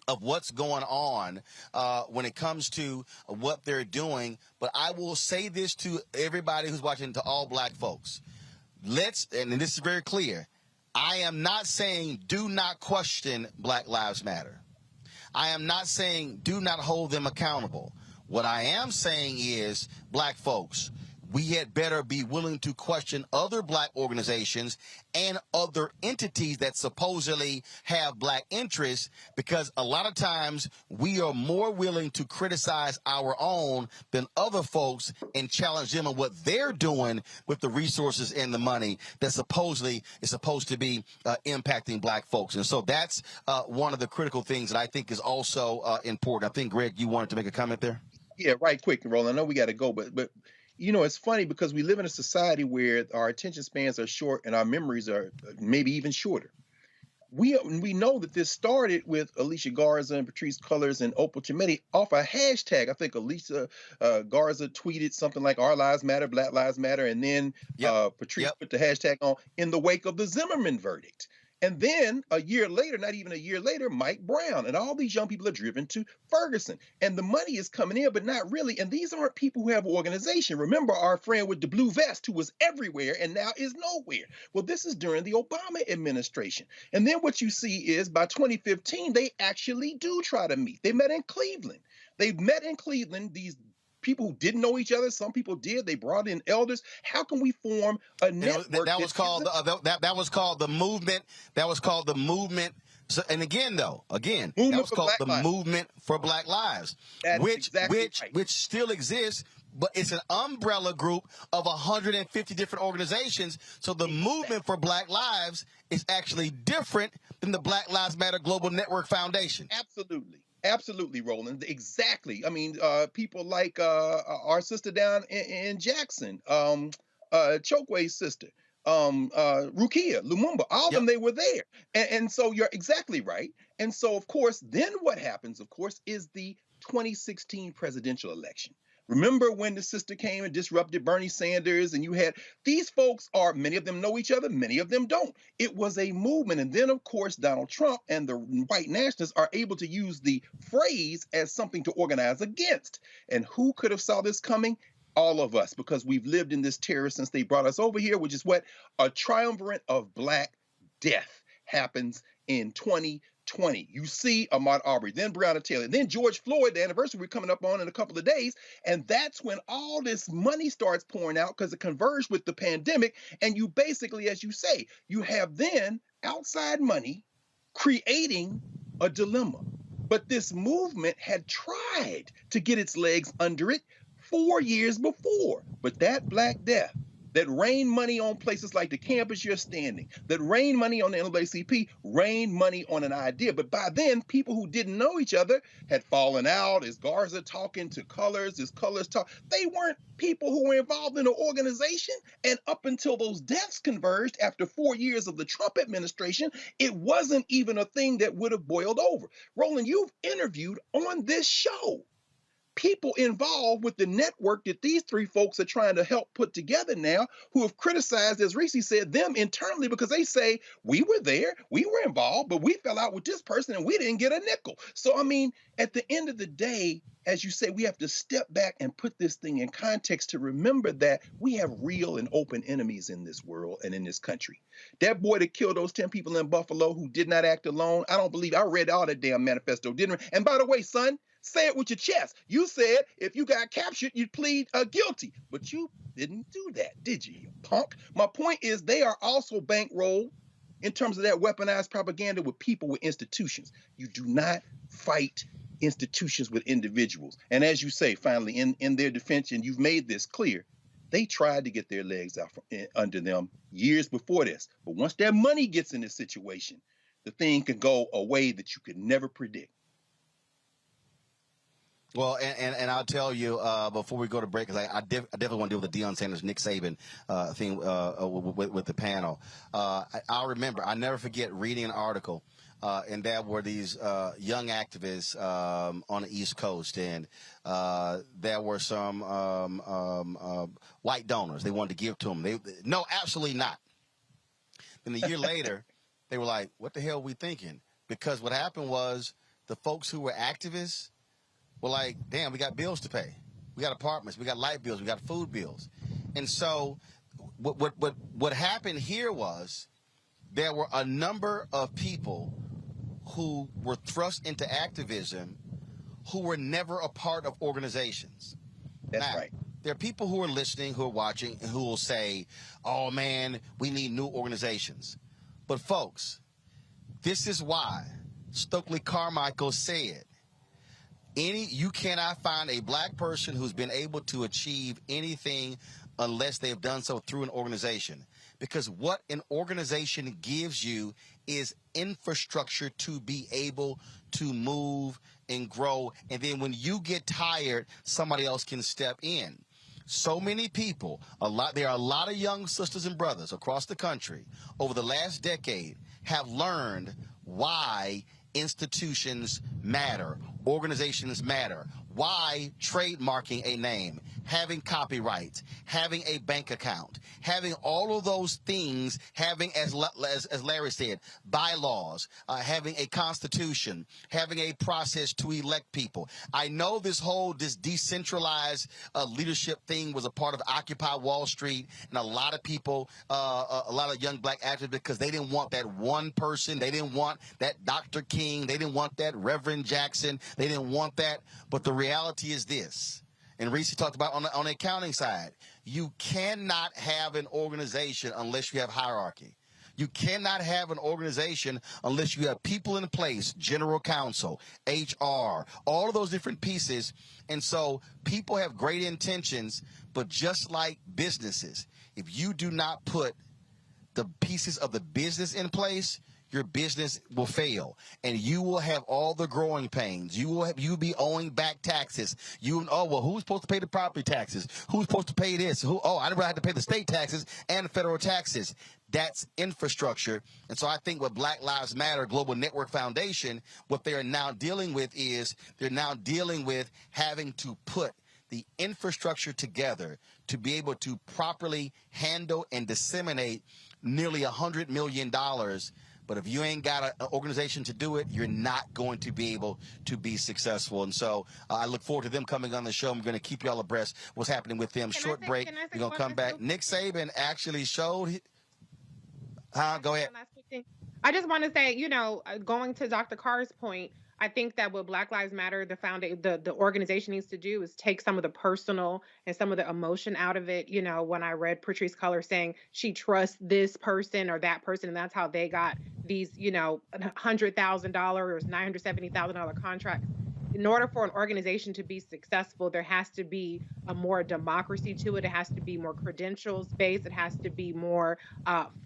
of what's going on when it comes to what they're doing. But I will say this to everybody who's watching, to all black folks. And this is very clear, I am not saying do not question Black Lives Matter. I am not saying do not hold them accountable. What I am saying is, black folks, we had better be willing to question other black organizations and other entities that supposedly have black interests, because a lot of times we are more willing to criticize our own than other folks and challenge them on what they're doing with the resources and the money that supposedly is supposed to be impacting black folks. And so that's one of the critical things that I think is also important. I think, Greg, you wanted to make a comment there? Yeah, right quick, Roland. I know we got to go, but you know, it's funny because we live in a society where our attention spans are short and our memories are maybe even shorter. We know that this started with Alicia Garza and Patrice Cullors and Opal Tometi off a hashtag. I think Alicia Garza tweeted something like "Our Lives Matter, Black Lives Matter," and then Patrice put the hashtag on in the wake of the Zimmerman verdict. And then a year later, not even a year later, Mike Brown and all these young people are driven to Ferguson. And the money is coming in, but not really. And these aren't people who have an organization. Remember our friend with the blue vest who was everywhere and now is nowhere. Well, this is during the Obama administration. And then what you see is by 2015, they actually do try to meet. They met in Cleveland. They met in Cleveland, these people who didn't know each other. Some people did. They brought in elders. How can we form a network? That was called the movement. That was called the movement. So, and again, that was called the Movement for Black Lives, which still exists, but it's an umbrella group of 150 different organizations. So the Movement for Black Lives is actually different than the Black Lives Matter Global Network Foundation. Absolutely, Roland. Exactly. I mean, people like our sister down in Jackson, Chokway's sister, Rukia Lumumba, all of them, they were there. And so you're exactly right. And so, of course, then what happens, of course, is the 2016 presidential election. Remember when the sister came and disrupted Bernie Sanders, and you had these folks many of them know each other, many of them don't. It was a movement. And then, of course, Donald Trump and the white nationalists are able to use the phrase as something to organize against. And who could have saw this coming? All of us, because we've lived in this terror since they brought us over here, which is what a triumvirate of Black death happens in 2020. You see Ahmaud Arbery, then Breonna Taylor, then George Floyd, the anniversary we're coming up on in a couple of days. And that's when all this money starts pouring out because it converged with the pandemic. And you basically, as you say, you have then outside money creating a dilemma. But this movement had tried to get its legs under it 4 years before. But that Black death that rain money on places like the campus you're standing, that rain money on the NAACP, rain money on an idea. But by then, people who didn't know each other had fallen out. Is Garza talking to Colors? Is Colors talk? They weren't people who were involved in an organization. And up until those deaths converged after 4 years of the Trump administration, it wasn't even a thing that would have boiled over. Roland, you've interviewed on this show people involved with the network that these three folks are trying to help put together now, who have criticized, as Reese said, them internally because they say, we were there, we were involved, but we fell out with this person and we didn't get a nickel. So, I mean, at the end of the day, as you say, we have to step back and put this thing in context to remember that we have real and open enemies in this world and in this country. That boy that killed those 10 people in Buffalo who did not act alone, I don't believe, I read all that damn manifesto, didn't I? And by the way, son, say it with your chest. You said if you got captured, you'd plead guilty. But you didn't do that, did you, you punk? My point is they are also bankrolled in terms of that weaponized propaganda with people with institutions. You do not fight institutions with individuals. And as you say, finally, in their defense, and you've made this clear, they tried to get their legs out from under them years before this. But once their money gets in this situation, the thing can go a way that you could never predict. Well, and I'll tell you before we go to break, because I definitely want to deal with the Deion Sanders, Nick Saban thing with the panel. I'll remember, I never forget reading an article, and there were these young activists on the East Coast, and there were some white donors. They wanted to give to them. No, absolutely not. Then a year later, they were like, what the hell are we thinking? Because what happened was the folks who were activists were like, damn, we got bills to pay. We got apartments, we got light bills, we got food bills. And so what happened here was there were a number of people who were thrust into activism who were never a part of organizations. That's right. There are people who are listening, who are watching, and who will say, oh, man, we need new organizations. But, folks, this is why Stokely Carmichael said, you cannot find a black person who's been able to achieve anything unless they've done so through an organization. Because what an organization gives you is infrastructure to be able to move and grow. And then when you get tired, somebody else can step in. So many people, there are a lot of young sisters and brothers across the country over the last decade have learned why institutions matter, organizations matter, why trademarking a name, having copyrights, having a bank account, having all of those things, having, as Larry said, bylaws, having a constitution, having a process to elect people. I know this decentralized leadership thing was a part of Occupy Wall Street, and a lot of people, a lot of young black activists, because they didn't want that one person, they didn't want that Dr. King, they didn't want that Reverend Jackson, they didn't want that. But the reality is this, and Reese talked about on the accounting side, you cannot have an organization unless you have hierarchy. You cannot have an organization unless you have people in place, general counsel, HR, all of those different pieces. And so people have great intentions, but just like businesses, if you do not put the pieces of the business in place, your business will fail, and you will have all the growing pains. You'll be owing back taxes. Who's supposed to pay the property taxes? Who's supposed to pay this? I never had to pay the state taxes and the federal taxes. That's infrastructure. And so I think what Black Lives Matter Global Network Foundation, what they are now dealing with is they're now dealing with having to put the infrastructure together to be able to properly handle and disseminate nearly $100 million. But if you ain't got an organization to do it, you're not going to be able to be successful. And so I look forward to them coming on the show. I'm going to keep you all abreast what's happening with them. Short break. We're going to come back. Nick Saban actually showed. Go ahead. I just want to say, going to Dr. Carr's point, I think that what Black Lives Matter, the organization needs to do is take some of the personal and some of the emotion out of it. When I read Patrice Cullors saying she trusts this person or that person, and that's how they got these, $100,000 or $970,000 contracts. in order for an organization to be successful, there has to be a more democracy to it. It has to be more credentials based. It has to be more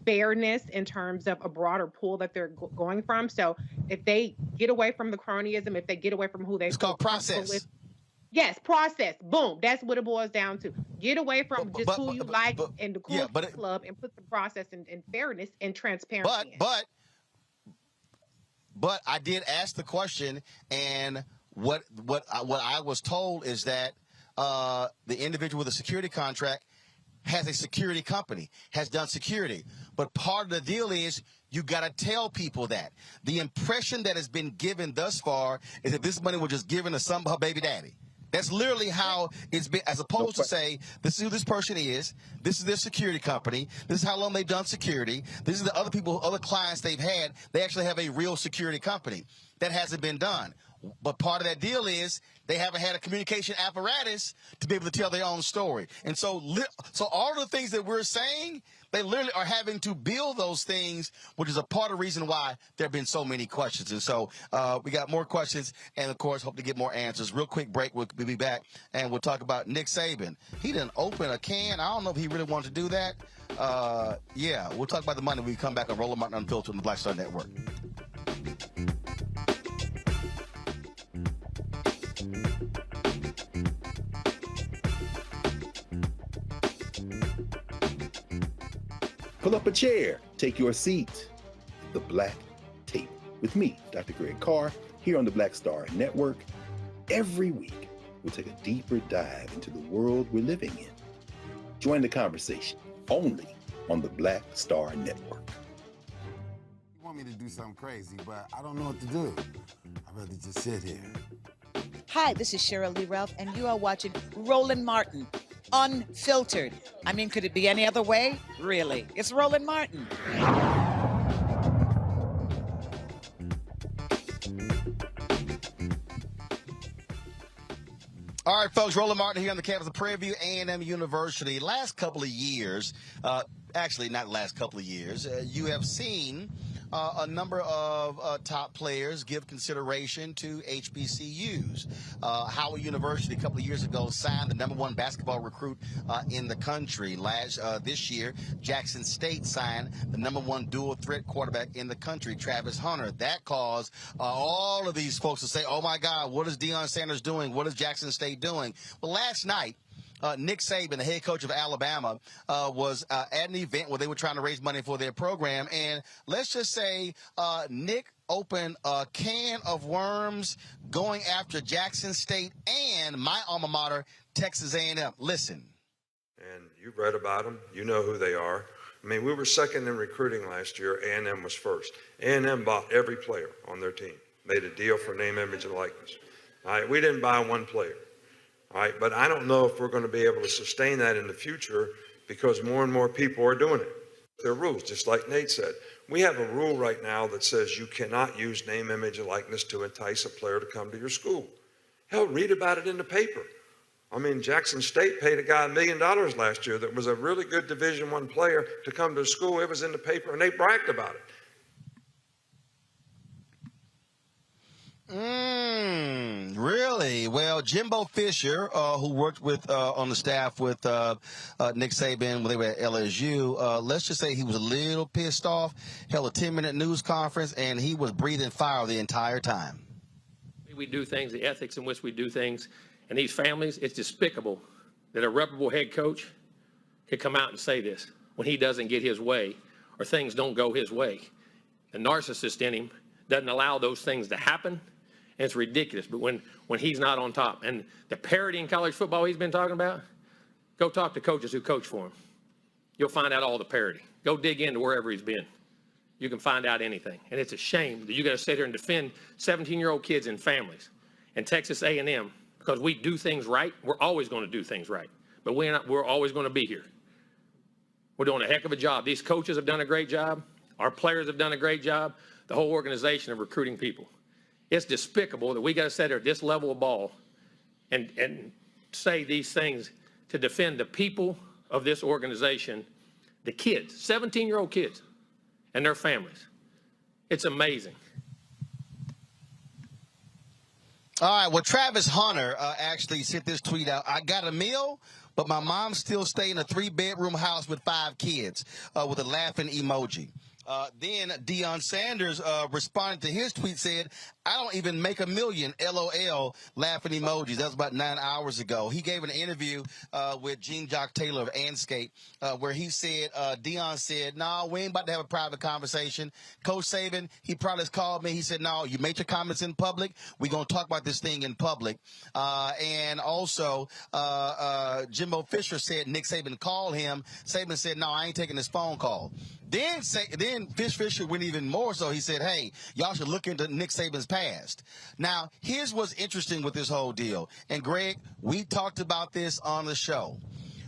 fairness in terms of a broader pool that they're going from. So if they get away from the cronyism, if they get away from who they It's feel called comfortable process. with, yes, process. Boom. That's what it boils down to. Get away from just who you like and the cool club, and put the process and fairness and transparency in. But I did ask the question, and what I was told is that the individual with a security contract has a security company, has done security. But part of the deal is you got to tell people that. The impression that has been given thus far is that this money was just given to some her baby daddy. That's literally how it's been, as opposed to say, this is who this person is, this is their security company, this is how long they've done security, this is the other people, other clients they've had. They actually have a real security company. That hasn't been done. But part of that deal is they haven't had a communication apparatus to be able to tell their own story. And so all of the things that we're saying, they literally are having to build those things, which is a part of the reason why there have been so many questions. And so we got more questions and, of course, hope to get more answers. Real quick break. We'll be back, and we'll talk about Nick Saban. He didn't open a can. I don't know if he really wanted to do that. Yeah, we'll talk about the money when we come back on Roland Martin Unfiltered on the Black Star Network. Pull up a chair, take your seat. The Black Tape with me, Dr. Greg Carr, here on the Black Star Network. Every week, we'll take a deeper dive into the world we're living in. Join the conversation only on the Black Star Network. You want me to do something crazy, but I don't know what to do. I'd rather just sit here. Hi, this is Cheryl Lee Ralph, and you are watching Roland Martin Unfiltered. I mean, could it be any other way? Really? It's Roland Martin. All right, folks, Roland Martin here on the campus of Prairie View A and M University. Last couple of years, actually not last couple of years, you have seen a number of top players give consideration to HBCUs. Howard University a couple of years ago signed the #1 basketball recruit in the country. This year, Jackson State signed the #1 dual threat quarterback in the country, Travis Hunter. That caused all of these folks to say, oh my God, what is Deion Sanders doing? What is Jackson State doing? Well, last night, Nick Saban, the head coach of Alabama, was at an event where they were trying to raise money for their program. And let's just say Nick opened a can of worms going after Jackson State and my alma mater, Texas A&M. Listen. And you've read about them. You know who they are. I mean, we were second in recruiting last year. A&M was first. A&M bought every player on their team, made a deal for name, image, and likeness. All right, we didn't buy one player. All right, but I don't know if we're going to be able to sustain that in the future because more and more people are doing it. There are rules, just like Nate said. We have a rule right now that says you cannot use name, image, and likeness to entice a player to come to your school. Hell, read about it in the paper. I mean, Jackson State paid a guy $1 million last year that was a really good Division I player to come to the school. It was in the paper, and they bragged about it. Really? Well, Jimbo Fisher, who worked with on the staff with Nick Saban when they were at LSU, let's just say he was a little pissed off, held a 10-minute news conference, and he was breathing fire the entire time. We do things, the ethics in which we do things, and these families, it's despicable that a reputable head coach could come out and say this when he doesn't get his way or things don't go his way. The narcissist in him doesn't allow those things to happen. And it's ridiculous, but when he's not on top, and the parity in college football he's been talking about, go talk to coaches who coach for him. You'll find out all the parity. Go dig into wherever he's been. You can find out anything. And it's a shame that you got to sit here and defend 17-year-old kids and families. And Texas A&M, because we do things right, we're always going to do things right. But we're always going to be here. We're doing a heck of a job. These coaches have done a great job. Our players have done a great job. The whole organization of recruiting people. It's despicable that we got to sit there at this level of ball and say these things to defend the people of this organization, the kids, 17-year-old kids and their families. It's amazing. All right. Well, Travis Hunter actually sent this tweet out. I got a meal, but my mom still stay in a 3-bedroom house with 5 kids with a laughing emoji. Then Deion Sanders responded to his tweet, said, I don't even make $1 million, LOL, laughing emojis. That was about 9 hours ago. He gave an interview with Gene Jock Taylor of Anscape where he said, Deion said, no, we ain't about to have a private conversation. Coach Saban, he probably has called me. He said, no, you made your comments in public. We're going to talk about this thing in public. And also, Jimbo Fisher said Nick Saban called him. Saban said, no, I ain't taking this phone call. Then Fisher went even more so. He said, hey, y'all should look into Nick Saban's past. Now, here's what's interesting with this whole deal. And, Greg, we talked about this on the show.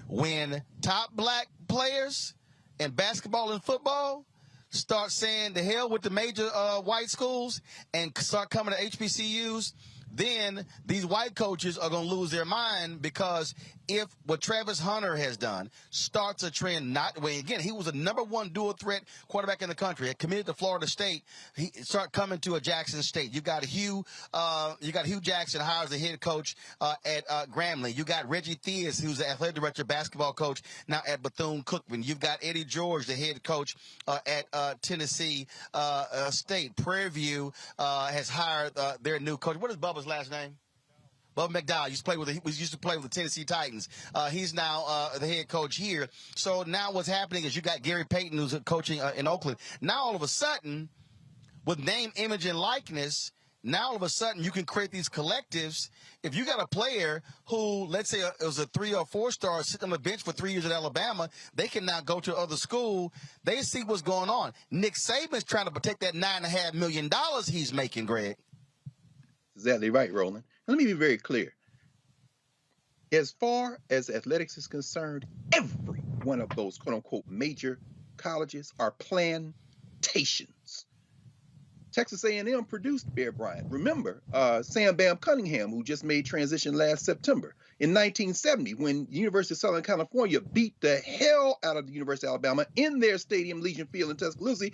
When top black players in basketball and football start saying the hell with the major white schools and start coming to HBCUs, then these white coaches are going to lose their mind, because if what Travis Hunter has done starts a trend, again, he was the #1 dual threat quarterback in the country, committed to Florida State, he start coming to a Jackson State. You got Hugh Jackson hires the head coach at Grambling. You got Reggie Theus, who's the athletic director, basketball coach now at Bethune-Cookman. You've got Eddie George, the head coach at Tennessee State. Prairie View has hired their new coach. What is Bubba's last name? Bubba McDowell used to play with the Tennessee Titans. He's now the head coach here. So now what's happening is you got Gary Payton, who's coaching in Oakland. Now all of a sudden, with name, image, and likeness, now all of a sudden you can create these collectives. If you got a player who, let's say it was a 3 or 4 star sitting on the bench for 3 years at Alabama, they can now go to other school. They see what's going on. Nick Saban's trying to protect that $9.5 million he's making, Greg. Exactly right, Roland. Let me be very clear. As far as athletics is concerned, every one of those quote-unquote major colleges are plantations. Texas A&M produced Bear Bryant. Remember, Sam Bam Cunningham, who just made transition last September. In 1970, when University of Southern California beat the hell out of the University of Alabama in their stadium, Legion Field in Tuscaloosa,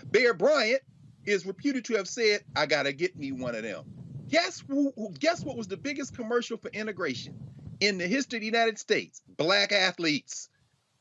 Bear Bryant is reputed to have said, I got to get me one of them. Guess what was the biggest commercial for integration in the history of the United States? Black athletes.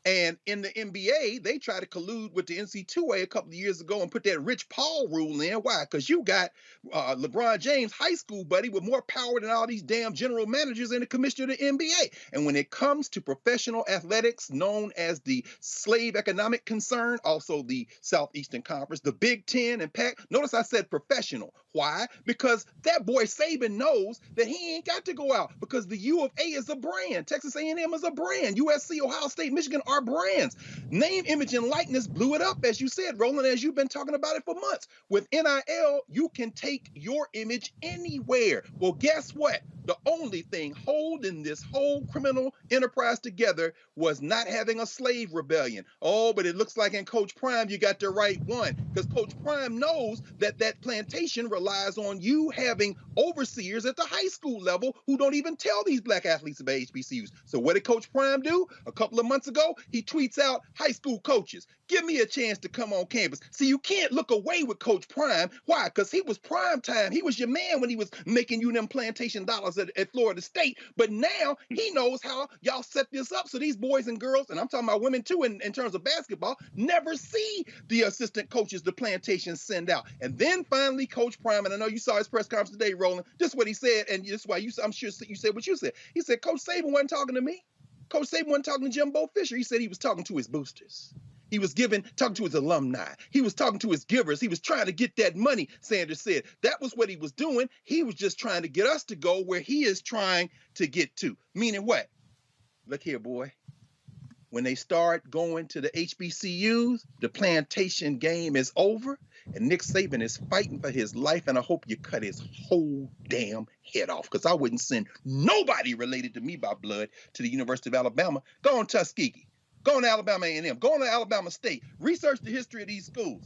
And in the NBA, they tried to collude with the NC2A a couple of years ago and put that Rich Paul rule in. Why? Because you got LeBron James' high school buddy with more power than all these damn general managers and the commissioner of the NBA. And when it comes to professional athletics, known as the slave economic concern, also the Southeastern Conference, the Big Ten and Pac, notice I said professional. Why? Because that boy Saban knows that he ain't got to go out, because the U of A is a brand. Texas A&M is a brand. USC, Ohio State, Michigan are brands. Name, image, and likeness blew it up, as you said, Roland, as you've been talking about it for months. With NIL, you can take your image anywhere. Well, guess what? The only thing holding this whole criminal enterprise together was not having a slave rebellion. Oh, but it looks like in Coach Prime, you got the right one, because Coach Prime knows that that plantation relies on you having overseers at the high school level who don't even tell these black athletes about HBCUs. So what did Coach Prime do? A couple of months ago, he tweets out, high school coaches, give me a chance to come on campus. See, you can't look away with Coach Prime. Why? Because he was prime time. He was your man when he was making you them plantation dollars at Florida State. But now he knows how y'all set this up so these boys and girls, and I'm talking about women too in terms of basketball, never see the assistant coaches the plantation send out. And then finally, Coach Prime, and I know you saw his press conference today, Roland, this is what he said, and this is why I'm sure you said what you said. He said, Coach Saban wasn't talking to me. Coach Saban wasn't talking to Jimbo Fisher. He said he was talking to his boosters. He was talking to his alumni. He was talking to his givers. He was trying to get that money, Sanders said. That was what he was doing. He was just trying to get us to go where he is trying to get to. Meaning what? Look here, boy. When they start going to the HBCUs, the plantation game is over, and Nick Saban is fighting for his life, and I hope you cut his whole damn head off, because I wouldn't send nobody related to me by blood to the University of Alabama. Go on Tuskegee. Go on to Alabama A&M. Go on to Alabama State. Research the history of these schools.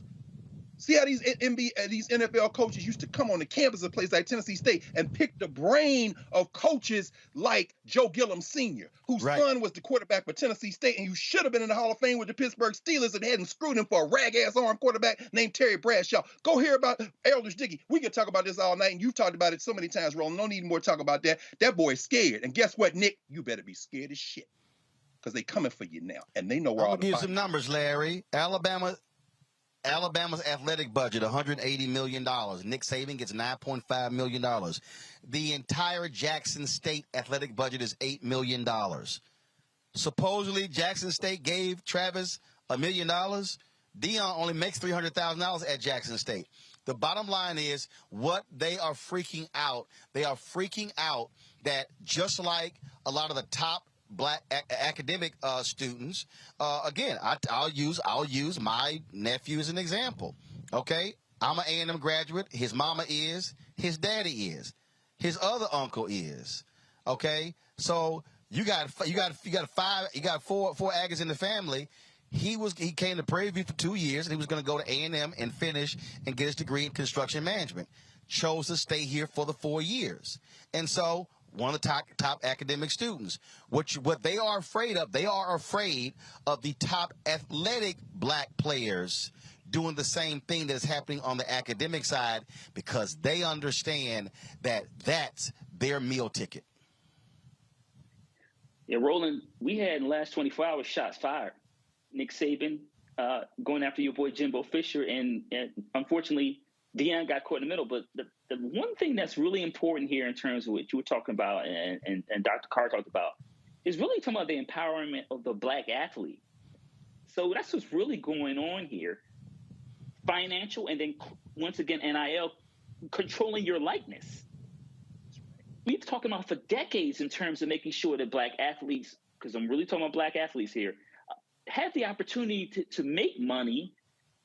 See how these these NFL coaches used to come on the campus of places like Tennessee State and pick the brain of coaches like Joe Gillum Sr., whose son was the quarterback for Tennessee State, and you should have been in the Hall of Fame with the Pittsburgh Steelers and hadn't screwed him for a rag-ass arm quarterback named Terry Bradshaw. Go hear about Eldridge Dickey. We could talk about this all night, and you've talked about it so many times, Roland. No need more to talk about that. That boy's scared. And guess what, Nick? You better be scared as shit, because they coming for you now, and they know where all the give some numbers, Larry. Alabama's athletic budget, $180 million. Nick Saban gets $9.5 million. The entire Jackson State athletic budget is $8 million. Supposedly, Jackson State gave Travis $1 million. Deion only makes $300,000 at Jackson State. The bottom line is what they are freaking out. They are freaking out that just like a lot of the top black academic students, again, I'll use my nephew as an example. Okay, I'm an A&M graduate. His mama is. His daddy is. His other uncle is. Okay, so you got four Aggies in the family. He came to Prairie View for 2 years, and he was going to go to A&M and finish and get his degree in construction management. Chose to stay here for the 4 years, and so. One of the top academic students. What they are afraid of, they are afraid of the top athletic black players doing the same thing that is happening on the academic side, because they understand that that's their meal ticket. Yeah, Roland, we had in the last 24 hours shots fired. Nick Saban going after your boy Jimbo Fisher, and unfortunately, Deion got caught in the middle. But the one thing that's really important here in terms of what you were talking about and Dr. Carr talked about is really talking about the empowerment of the black athlete. So that's what's really going on here. Financial, and then once again, NIL, controlling your likeness. We've talked about for decades in terms of making sure that black athletes, because I'm really talking about black athletes here, have the opportunity to make money,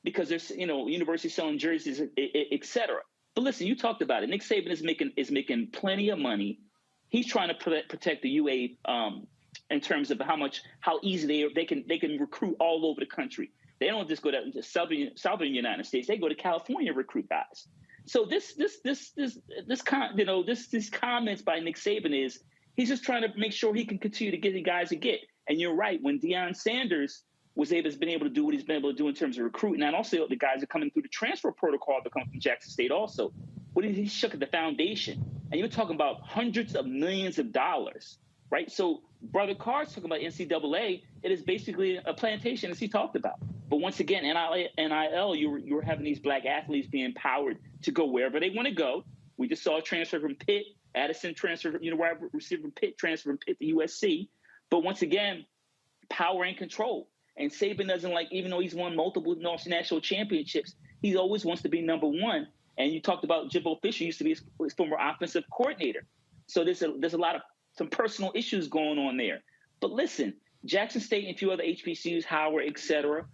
because there's, universities selling jerseys, et cetera. But listen, you talked about it. Nick Saban is making plenty of money. He's trying to protect the UA in terms of how easy they can recruit all over the country. They don't just go to southern United States. They go to California to recruit guys. So these comments by Nick Saban is he's just trying to make sure he can continue to get the guys to get. And you're right, when Deion Sanders has been able to do what he's been able to do in terms of recruiting, and also the guys are coming through the transfer protocol that come from Jackson State also. He shook at the foundation, and you're talking about hundreds of millions of dollars, right? So Brother Carr's talking about NCAA. It is basically a plantation, as he talked about. But once again, NIL, you're having these black athletes being empowered to go wherever they want to go. We just saw a transfer from Pitt, Addison transfer, wide receiver from Pitt, transfer from Pitt to USC. But once again, power and control. And Saban doesn't even though he's won multiple national championships, he always wants to be number one. And you talked about Jimbo Fisher used to be his former offensive coordinator. So there's a lot of some personal issues going on there. But listen, Jackson State and a few other HBCUs, Howard, et cetera,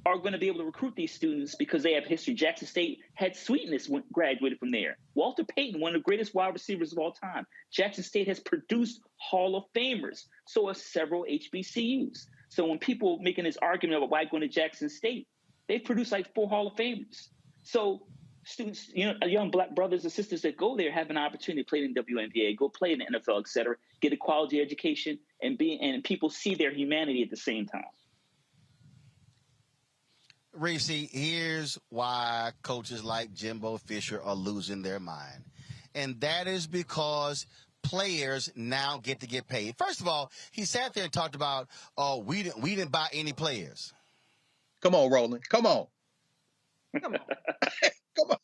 are going to be able to recruit these students because they have history. Jackson State had Sweetness graduated from there. Walter Payton, one of the greatest wide receivers of all time. Jackson State has produced Hall of Famers. So have several HBCUs. So when people making this argument about why going to Jackson State, they've produced 4 Hall of Famers. So students, young black brothers and sisters that go there have an opportunity to play in the WNBA, go play in the NFL, et cetera, get a quality education, and people see their humanity at the same time. Reese, here's why coaches like Jimbo Fisher are losing their mind. And that is because players now get to get paid. First of all, he sat there and talked about, we didn't buy any players. Come on, Roland. Come on. Come on. Come on.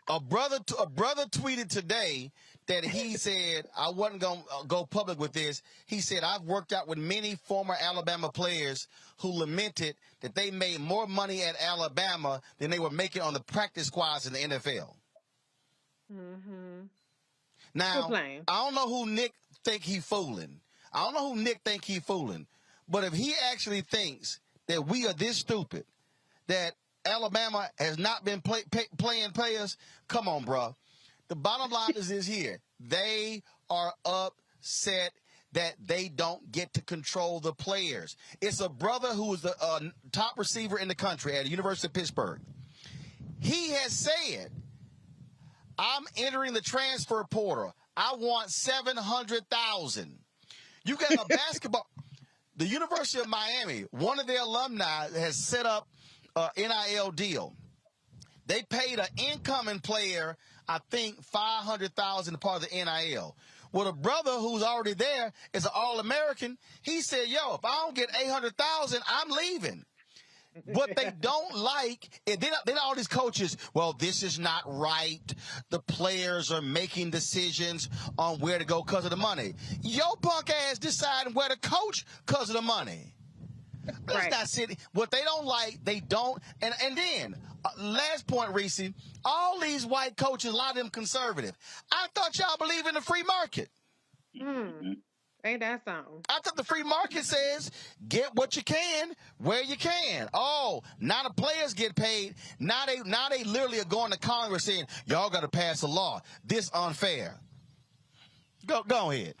A brother tweeted today that he said, I wasn't going to go public with this. He said, I've worked out with many former Alabama players who lamented that they made more money at Alabama than they were making on the practice squads in the NFL. Mm-hmm. Now, I don't know who Nick think he fooling. But if he actually thinks that we are this stupid, that Alabama has not been playing players, come on, bro. The bottom line is this here. They are upset that they don't get to control the players. It's a brother who is the top receiver in the country at the University of Pittsburgh. He has said, I'm entering the transfer portal. I want 700,000. You got a basketball. The University of Miami, one of their alumni has set up an NIL deal. They paid an incoming player, I think, $500,000 part of the NIL. Well, the brother who's already there is an All-American. He said, yo, if I don't get $800,000, I'm leaving. What they don't like, and then all these coaches, well, this is not right. The players are making decisions on where to go because of the money. Your punk ass deciding where to coach because of the money. That's not sitting. What they don't like, they don't. And then, last point, Reese, all these white coaches, a lot of them conservative. I thought y'all believe in the free market. Ain't that something? I thought the free market says get what you can where you can. Oh, now the players get paid. Now they literally are going to Congress saying y'all got to pass a law. This unfair. Go ahead.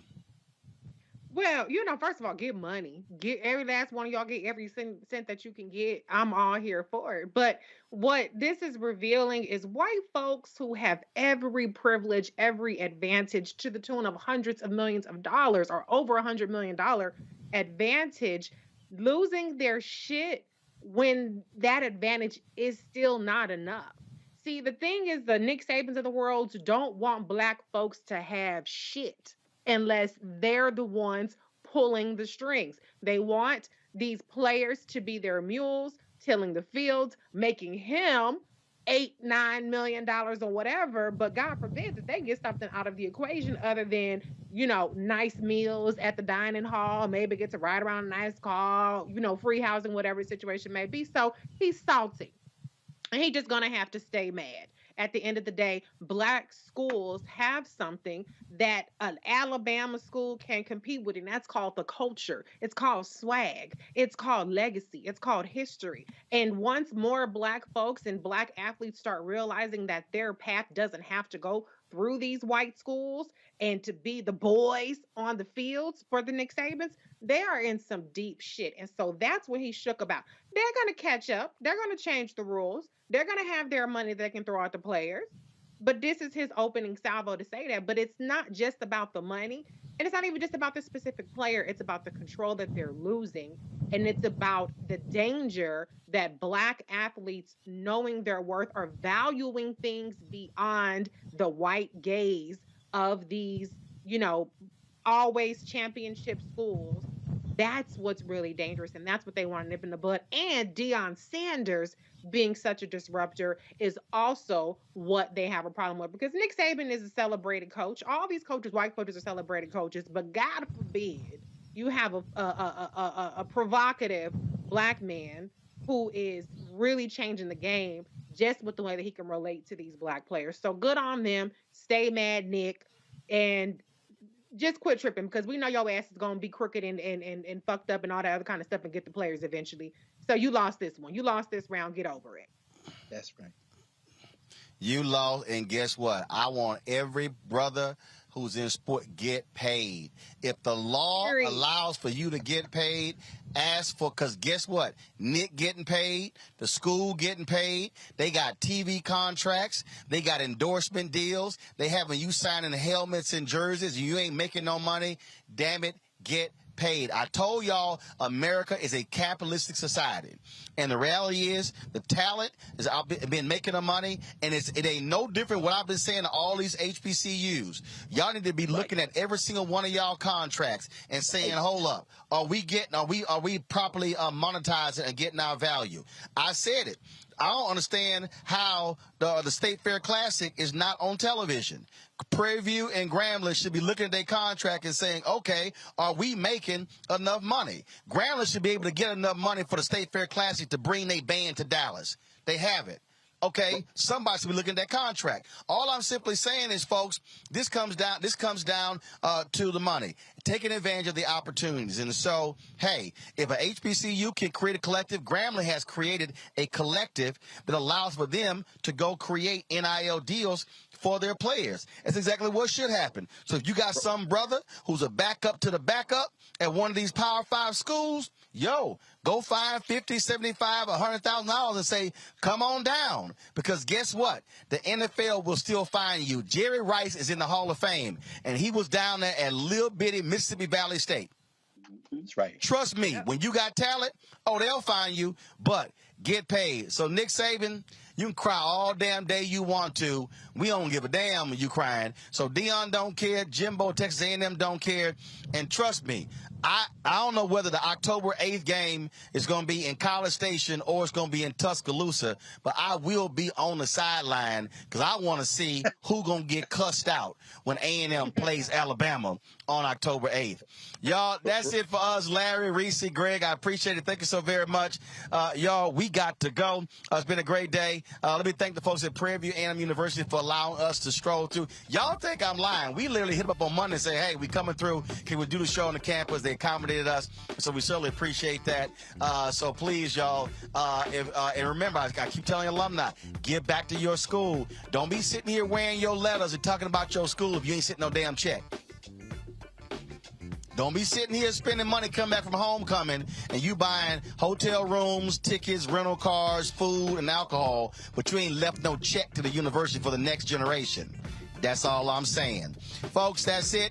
Well, first of all, get money. Get every last one of y'all, get every cent that you can get. I'm all here for it. But what this is revealing is white folks who have every privilege, every advantage to the tune of hundreds of millions of dollars or over $100 million advantage, losing their shit when that advantage is still not enough. See, the thing is, the Nick Sabans of the world don't want black folks to have shit unless they're the ones pulling the strings. They want these players to be their mules, tilling the fields, making him $8-9 million or whatever. But God forbid that they get something out of the equation other than, nice meals at the dining hall, maybe get to ride around a nice car, free housing, whatever the situation may be. So he's salty. And he's just going to have to stay mad. At the end of the day, black schools have something that an Alabama school can compete with, and that's called the culture. It's called swag. It's called legacy. It's called history. And once more black folks and black athletes start realizing that their path doesn't have to go through these white schools and to be the boys on the fields for the Nick Sabans, they are in some deep shit. And so that's what he's shook about. They're going to catch up. They're going to change the rules. They're going to have their money they can throw at the players. But this is his opening salvo to say that. But it's not just about the money. And it's not even just about the specific player. It's about the control that they're losing. And it's about the danger that black athletes, knowing their worth, are valuing things beyond the white gaze of these, always championship schools. That's what's really dangerous. And that's what they want to nip in the bud. And Deion Sanders being such a disruptor is also what they have a problem with, because Nick Saban is a celebrated coach. All these coaches, white coaches, are celebrated coaches, but God forbid you have a provocative black man who is really changing the game just with the way that he can relate to these black players. So good on them. Stay mad, Nick, and just quit tripping, because we know your ass is going to be crooked and fucked up and all that other kind of stuff and get the players eventually. So you lost this one. You lost this round. Get over it. That's right. You lost, and guess what? I want every brother who's in sport get paid. If the law allows for you to get paid, ask for, because guess what? Nick getting paid, the school getting paid, they got TV contracts, they got endorsement deals, they having you signing helmets and jerseys, you ain't making no money. Damn it, get paid. I told y'all America is a capitalistic society, and the reality is the talent is I've been making the money, and it ain't no different what I've been saying to all these HBCUs. Y'all need to be looking at every single one of y'all contracts and saying, hold up, are we properly monetizing and getting our value? I said it. I don't understand how the State Fair Classic is not on television. Prairie View and Grambling should be looking at their contract and saying, okay, are we making enough money? Grambling should be able to get enough money for the State Fair Classic to bring their band to Dallas. They have it. Okay, somebody should be looking at that contract. All I'm simply saying is, folks, this comes down to the money, taking advantage of the opportunities. And so, hey, if a HBCU can create a collective, Grambling has created a collective that allows for them to go create NIL deals for their players. That's exactly what should happen. So if you got some brother who's a backup to the backup at one of these Power 5 schools, yo, go find $50, $75, $100,000 and say, come on down. Because guess what? The NFL will still find you. Jerry Rice is in the Hall of Fame, and he was down there at little bitty Mississippi Valley State. That's right. Trust me, when you got talent, they'll find you, but get paid. So Nick Saban, you can cry all damn day you want to. We don't give a damn when you crying. So Dion don't care. Jimbo, Texas A&M don't care. And trust me, I don't know whether the October 8th game is going to be in College Station or it's going to be in Tuscaloosa, but I will be on the sideline because I want to see who going to get cussed out when A&M plays Alabama on October 8th. Y'all, that's it for us. Larry, Reese, Greg, I appreciate it. Thank you so very much. Y'all, we got to go. It's been a great day. Let me thank the folks at Prairie View A and M University for allowing us to stroll through. Y'all think I'm lying. We literally hit them up on Monday and say, hey, we coming through. Can we do the show on the campus? They accommodated us, so we certainly appreciate that. So please, y'all, and remember, I keep telling alumni, give back to your school. Don't be sitting here wearing your letters and talking about your school if you ain't sitting no damn check. Don't be sitting here spending money coming back from homecoming and you buying hotel rooms, tickets, rental cars, food, and alcohol, but you ain't left no check to the university for the next generation. That's all I'm saying. Folks, that's it.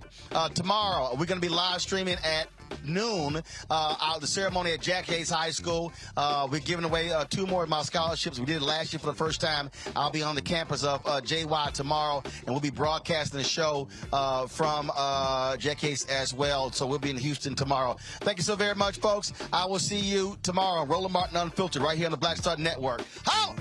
Tomorrow, we're going to be live streaming at noon the ceremony at Jack Hayes High School. We're giving away 2 more of my scholarships. We did it last year for the first time. I'll be on the campus of JY tomorrow, and we'll be broadcasting the show from Jack Hayes as well. So we'll be in Houston tomorrow. Thank you so very much, folks. I will see you tomorrow. Roland Martin Unfiltered right here on the Black Star Network. Holla!